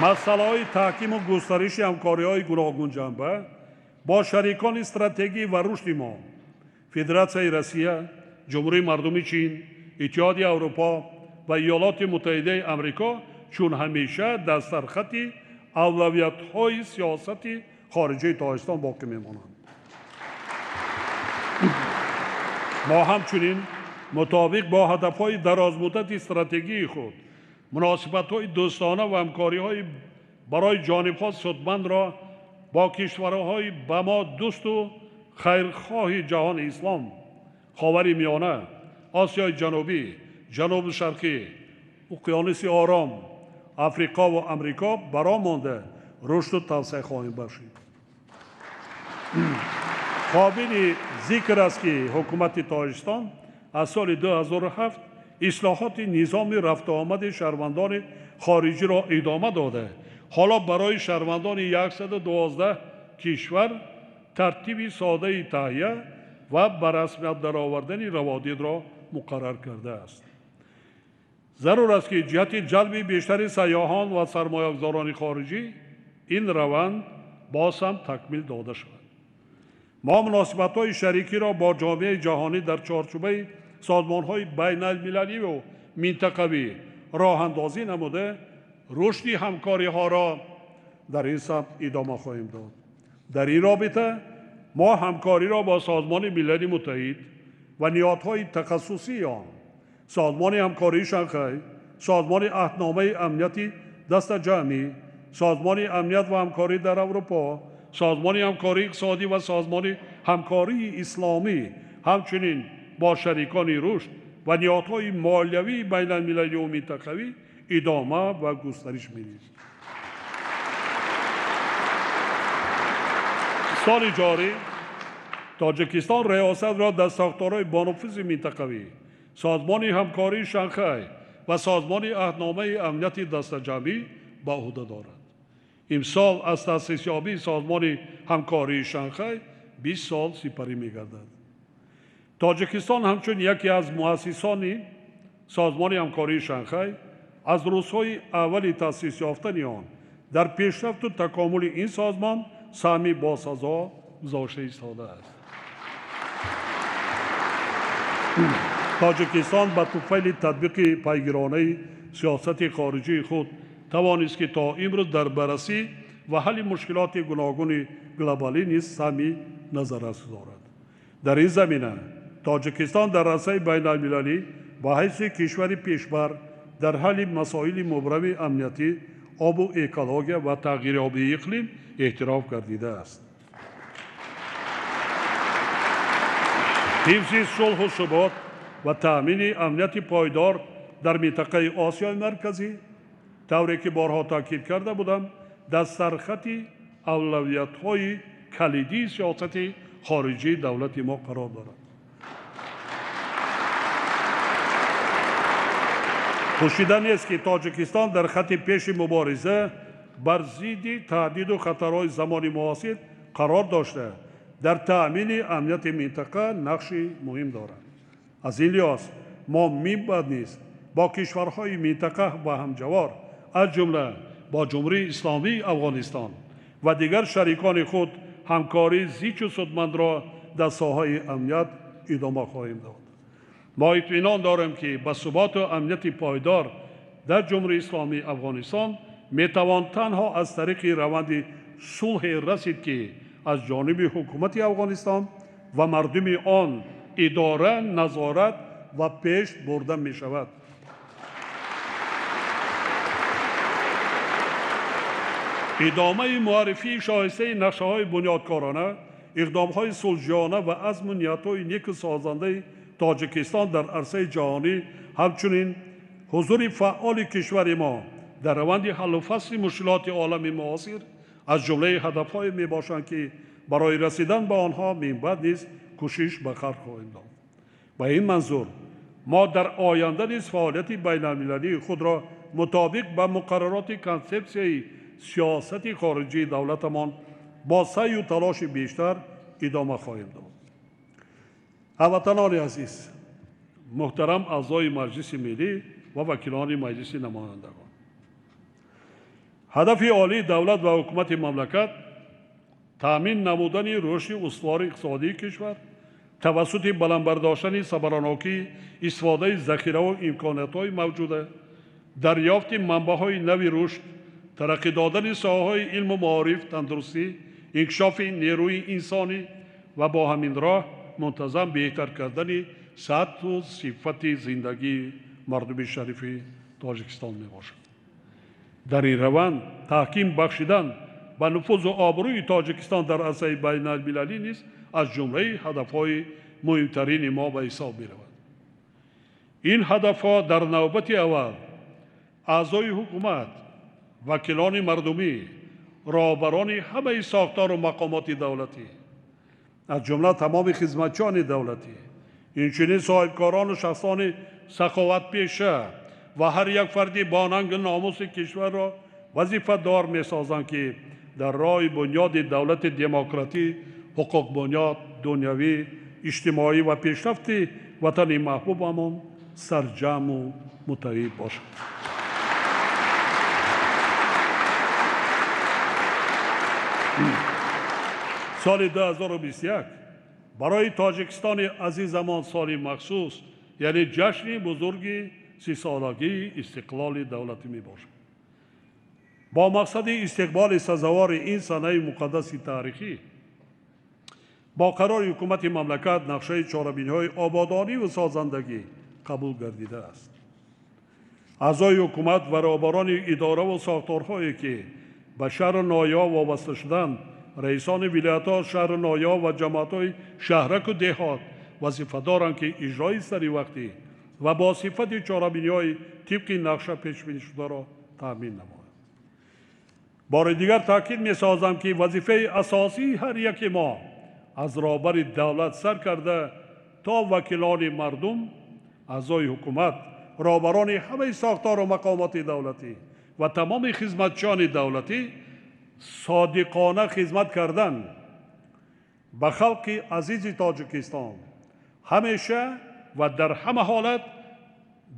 مسئله تحکیم و گسترش همکاری‌های گوناگون جنبه با شریکان استراتژی و رشد ما، فدراسیون روسیه، جمهوری مردمی چین، اتحاد اروپا و ایالات متحده آمریکا چون همیشه در سرخط اولویت‌های سیاست خارجی تاجیکستان باقی می‌مانند. ما همچنین مطابق با هدف‌های درازمدت استراتژی خود مناسبت‌های دوستانه و همکاری‌های برای جانب‌ها سودمند را با کشورهای به ما دوست و خیرخواه جهان اسلام، خاور میانه، آسیای جنوبی، جنوب شرقی، اقیانوس آرام، افریقا و امریکا برآمده رشد و توسعه خواهیم بخشید. قابل ذکر است که حکومت تاجیکستان از سال 2007 اصلاحات نظام رفت آمد شهروندان خارجی را ادامه داده. حالا برای شهروندان 112 کشور ترتیب ساده تهیه و به رسمیت درآوردن روادید را مقرر کرده است. ضرور است که جهت جلب بیشتر سیاحان و سرمایه‌گذاران خارجی این روند باز هم تکمیل داده شود. ما مناسبت‌های شریکی را با جامعه جهانی در چارچوب سازمان‌های بین‌المللی و منطقوی راه اندازی نموده، رشد همکاری‌ها را در این سمت ادامه خواهیم داد. در این رابطه ما همکاری را با سازمان ملل متحد و نهادهای تخصصی آن، سازمان همکاری شانگهای، سازمان عهدنامه امنیتی دست جمعی، سازمان امنیت و همکاری در اروپا، سازمان همکاری اقتصادی و سازمان همکاری اسلامی، همچنین با شریکان رشد و نهادهای مالیوی بین المللی و منطقوی ادامه و گسترش می‌دهیم. سال جاری تاجیکستان ریاست را در ساختارهای بانفوذ منطقوی، سازمان همکاری شانگهای و سازمان عهدنامه امنیت دسته‌جمعی به عهده دارد. امسال از تأسیس یابی سازمان همکاری شانگهای 20 سال سپری می‌گردد. تاجیکستان همچون یکی از مؤسسان سازمان همکاری شانگهای از روزهای اول تأسیس یافتن آن در پیشرفت و تکامل این سازمان سهمی باسزا گذاشته ایستاده است. تاجیکستان با طفیل تطبیق پیگیرانه سیاست خارجی خود توانست که تا امروز در بررسی و حل مشکلات گوناگون گلوبالی نیز سهمی نظررس دارد. در این زمینه تاجیکستان در عرصه بین المللی با حیث کشور پیشبر در حل مسائل مبرم امنیتی، آب و اکولوژی و تغییر آبی اقلیم اعتراف گردیده است. حفظ صلح و ثبات و تأمین امنیت پایدار در منطقه آسیای مرکزی، طوری که بارها تاکید کرده بودم، در سرخط اولویت‌های کلیدی سیاست خارجی دولت ما قرار دارد. پوشیدنی است که تاجیکستان در خط پیش مبارزه بر ضد تهدید و خطرهای زمان معاصر قرار داشته در تأمین امنیت منطقه نقشی مهم دارد. از این لحاظ ما می‌باید نیز با کشورهای منطقه و همجوار از جمله با جمهوری اسلامی افغانستان و دیگر شریکان خود همکاری زیچ و سودمند را در ساحه امنیت ادامه خواهیم داد. ما اطمینان داریم که با ثبات و امنیت پایدار در جمهوری اسلامی افغانستان میتوان تنها از طریق روند صلح رسید که از جانب حکومت افغانستان و مردم آن اداره، نظارت و پیش برده می شود. ادامه معرفی شایسته نقشه‌های بنیادکارانه، اقدام‌های صلح‌جویانه و عزم و نیت‌های نیک سازنده تاجیکستان در عرصه جهانی، همچنین حضور فعال کشور ما در روند حل و فصل مشکلات عالم معاصر از جمله هدف‌های میباشند که برای رسیدن به آنها منبعد نیز کوشش به خرج خواهیم داد. با این منظور ما در آینده نیز فعالیت بین المللی خود را مطابق به مقررات کنسپسیای سیاست خارجی دولتمان با سعی و تلاش بیشتر ادامه خواهیم داد. هموطنان عزیز، محترم اعضای مجلس ملی و وکیلان مجلس نمایندگان، هدف عالی دولت و حکومت مملکت تأمین نمودن رشد استوار اقتصادی کشور توسط بلند برداشتن صبراناکی استفاده ذخیره و امکانات‌های موجوده، دریافت منبع‌های نوی رشد، ترقی دادن ساحه‌های علم و معارف، تندرستی، انکشاف نیروی انسانی و با همین راه منتظم بهتر کردن سطح و صفت زندگی مردم شریف تاجیکستان می باشد. در این روند تحکیم بخشیدن به نفوذ و آبروی تاجیکستان در عرصه بین المللی نیز از جمله هدف‌های مهمترین ما به حساب می رود. این هدف‌ها در نوبت اول اعضای حکومت، وکیلان مردمی، راهبران همه ساختار و مقامات دولتی، از جمله تمام خدمتچیان دولتی، اینچنین صاحبکاران و شخصان سخاوت پیشه و هر یک فردی با ننگ ناموس کشور را وظیفه دار می سازند که در راه بنیاد دولت دموکراتی، حقوق بنیاد دنیوی، اجتماعی و پیشرفت وطن محبوبمان سرجم و متحد باشد. سال 2021 برای تاجیکستان عزیزمان سال مخصوص، یعنی جشن بزرگ 30 سالگی استقلال دولتی می باشد. با مقصد استقبال سزاوار این سنه مقدس تاریخی با قرار حکومت مملکت نقشه چاربینی‌های آبادانی و سازندگی قبول گردیده است. اعضای حکومت و راهبران اداره و ساختارهایی که به شهر نایا وابسته شدند، رئیسان ولایت‌ها، شهر نایا و جماعت‌های شهرک و دهات وظیفه دارند که اجرای سری وقتی و با صفت چاربینی‌های طبق نقشه پیش بینی شده را تامین نمایند. بار دیگر تاکید می‌سازم که وظیفه اساسی هر یک ما از رهبر دولت سر کرده تا وکیلان مردم، اعضای حکومت، رهبران همه ساختار و مقامات دولتی و تمام خدمتچیان دولتی صادقانه خدمت کردن به خلق عزیز تاجیکستان همیشه و در همه حالت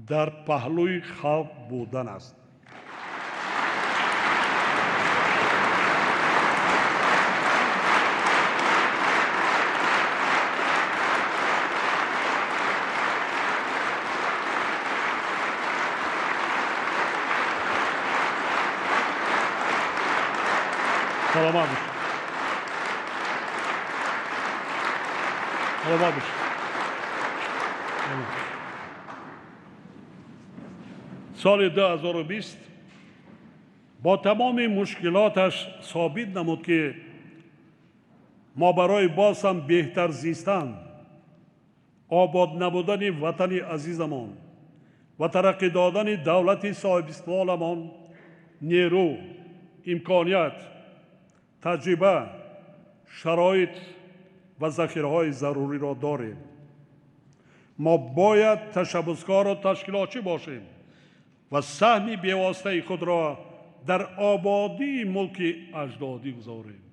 در پهلوی خلق بودن است. سلامت باشید. سلامت باشید. سال 2020 با تمام مشکلاتش ثابت نمود که ما برای باز هم بهتر زیستن، آباد نبودن وطن عزیزمان و ترقی دادن دولت صاحب استقلالمان نیرو، امکانیت، تجربه، شرایط و ذخیره‌های ضروری را داریم. ما باید تشبثکار و تشکیلاتچی باشیم و سهم بی‌واسطه خود را در آبادی ملک اجدادی گذاریم.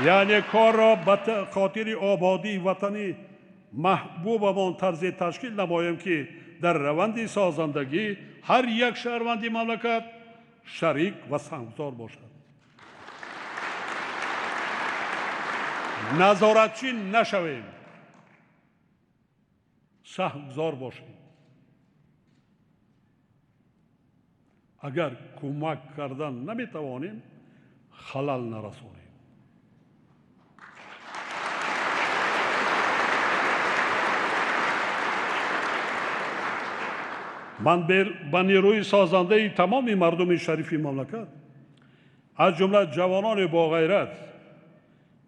یعنی کار را به خاطر آبادی وطنی محبوبمان طرز تشکیل نماییم که در روند سازندگی هر یک شهروند مملکت شریک و سهمگزار باشد. نظارتچی نشویم، سهمگزار باشیم. اگر کمک کردن نمیتوانیم خلل نرسانیم. من به نیروی سازنده تمام مردم شریف مملکت از جمله جوانان با غیرت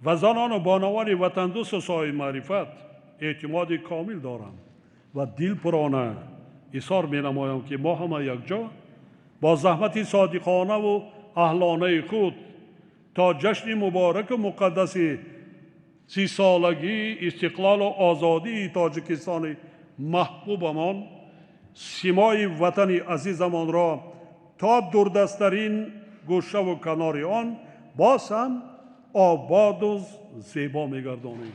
و زنان و بانوان وطن دوست و صاحب معرفت اعتماد کامل دارم و دل پرانه اظهار می‌نمایم که ما همه یکجا با زحمت صادقانه و اهلانه خود تا جشن مبارک و مقدس 30 سالگی استقلال و آزادی تاجیکستان محبوبمان سیمای وطن عزیزمان را تا دوردستترین گوشه و کنار آن باز هم آباد و زیبا می‌گردانیم.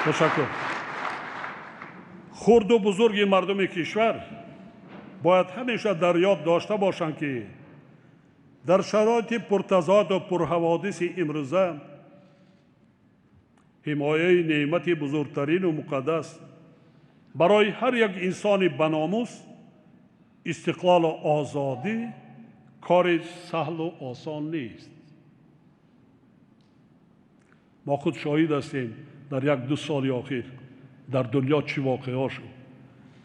تشکر. خرد و بزرگ مردم کشور باید همیشه در یاد داشته باشند که در شرایط پرتضاد و پرحوادث امروزه حمایه نعمت بزرگترین و مقدس برای هر یک انسان بناموس استقلال و آزادی کار سهل و آسان نیست. ما خود شاهد هستیم در 1-2 سال اخیر در دنیا چی واقعه شد،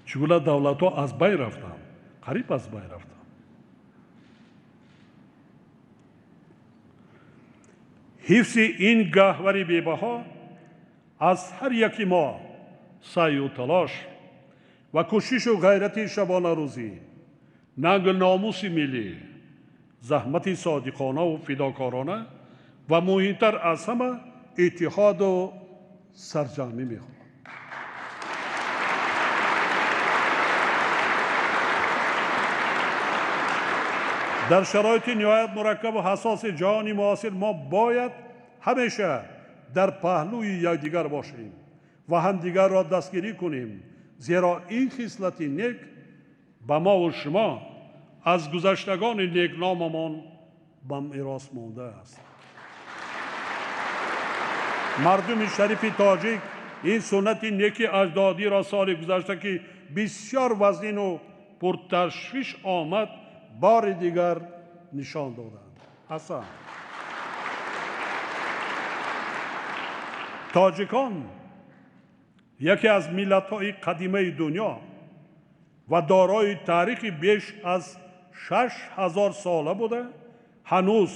چگونه دولت ها از بین رفتن، قریب از بین رفتن. حفظ این گهواری بی‌بها از هر یکی ما سعی و تلاش و کوشش و غیرت شبانه روزی، ننگ ناموس ملی، زحمت صادقانه و فداکارانه و مهمتر از همه اتحاد و سرجمی می‌خواهد. در شرایط نهایت مرکب و حساس جهان معاصر ما باید همیشه در پهلوی یکدیگر باشیم و همدیگر را دستگیری کنیم، زیرا این خصلت نیک به ما و شما از گذشتگان نیکناممان به میراث مانده است. مردم شریف تاجیک این سنت نیک اجدادی را سال گذشته که بسیار وزین و پرتشویش آمد بار دیگر نشان دادند. тоҷикон яке аз миллатҳои қадимаи дунё ва дорои таърихи беш аз 6000 сола буда, ҳанӯз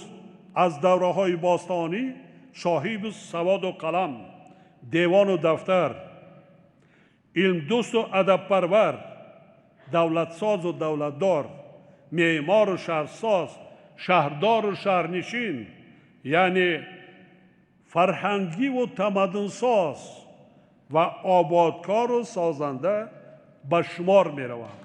аз давраҳои бостонӣ соҳиби саводу қалам, девону дафтар, илмдӯсту адабпарвар, давлатсозу давлатдор, меъмору шаҳрсоз, шаҳрдору шаҳрнишин, яъне фарҳангиву тамаддунсоз ва ободкору созанда ба шумор мераванд.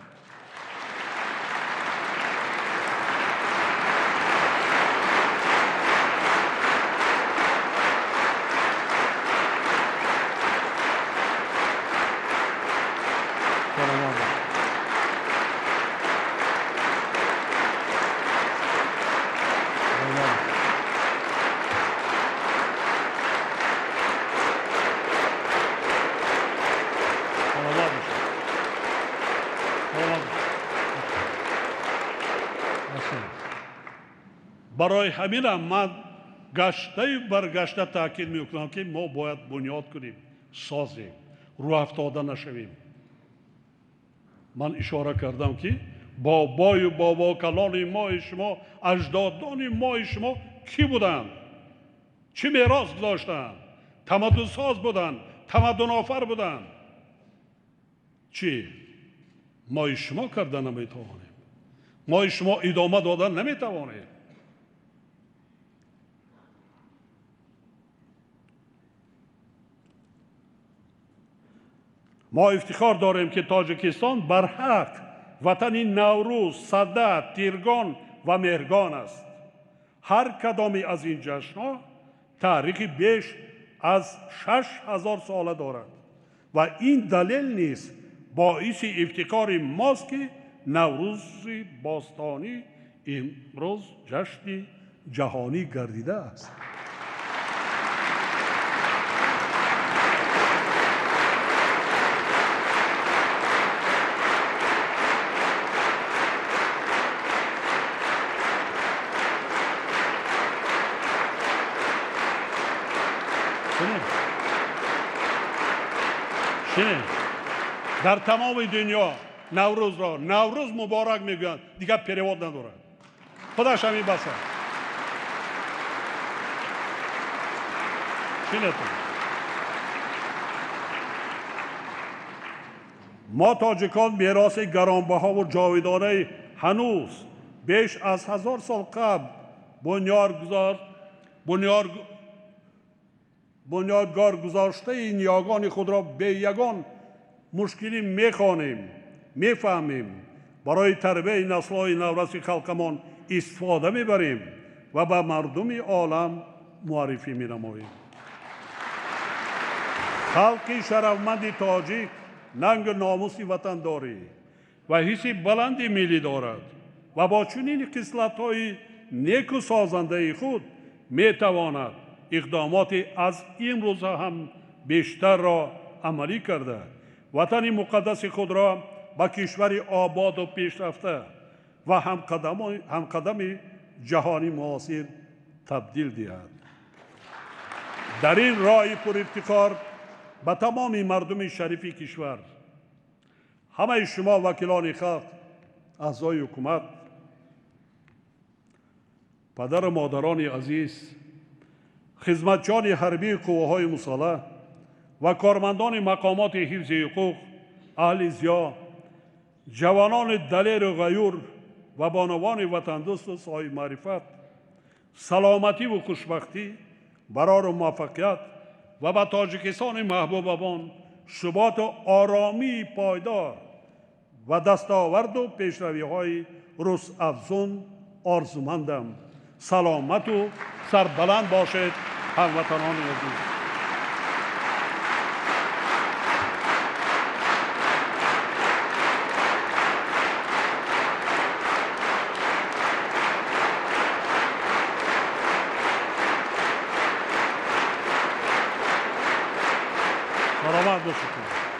барои ҳаминам ман гаштаю баргашта таъкид мекунам ки мо бояд бунёд кунем, созем, рӯафтода нашавем. ман ишора кардам ки бобою бобокалони мои шумо, аҷдодони мои шумо кӣ буданд? чӣ мерос гузоштанд? тамаддунсоз буданд, тамаддунофар буданд. чӣ мои шумо карда наметавонем? мои шумо идома дода наметавонем? ما افتخار داریم که تاجیکستان برحق وطنی نوروز، صدد، تیرگان و مهرگان است. هر کدامی از این جشن‌ها تاریخی بیش از 6000 ساله دارد و این دلیل نیست باعث افتخار ماست که نوروز باستانی امروز جشن جهانی گردیده است. در تمام دنیا نوروز را نوروز مبارک میگویند، دیگر پریود ندارد. خودش همین بسه. ما تاجیکان میراث گرانبها و جاودانه هنوز بیش از 1000 سال قبل بنیادگار گذاشته این یاگان خود را به یگان مشکلی میخوانیم، میفهمیم، برای تربیت نسل‌های نورس خلقمان استفاده میبریم و به مردم عالم معرفی مینماییم. خلق شرفمند تاجیک ننگ ناموس وطنداری و حس بلند ملی دارد و با چنین خصلت‌های نیک و سازنده خود میتواند اقدامات از امروز هم بیشتر را عملی کرده وطن مقدس خود را به کشور آباد و پیشرفته و همقدم جهانی معاصر تبدیل دهد. در این راه پر افتخار به تمام مردم شریف کشور، همه شما وکیلان خلق، اعضای حکومت، پدر و مادران عزیز، خدمتچیان حربی قوه‌های مسلح و کارمندان مقامات حفظ حقوق، اهل ضیا، جوانان دلیر و غیور و بانوان وطندوست و صاحب معرفت، سلامتی و خوشبختی، برار و موفقیت و به تاجیکستان محبوبان ثبات و آرامی پایدار و دستاورد و پیشروی‌های روزافزون آرزومندم. سلامت و سربلند باشد هموطنان عزیز. سلامت باشید.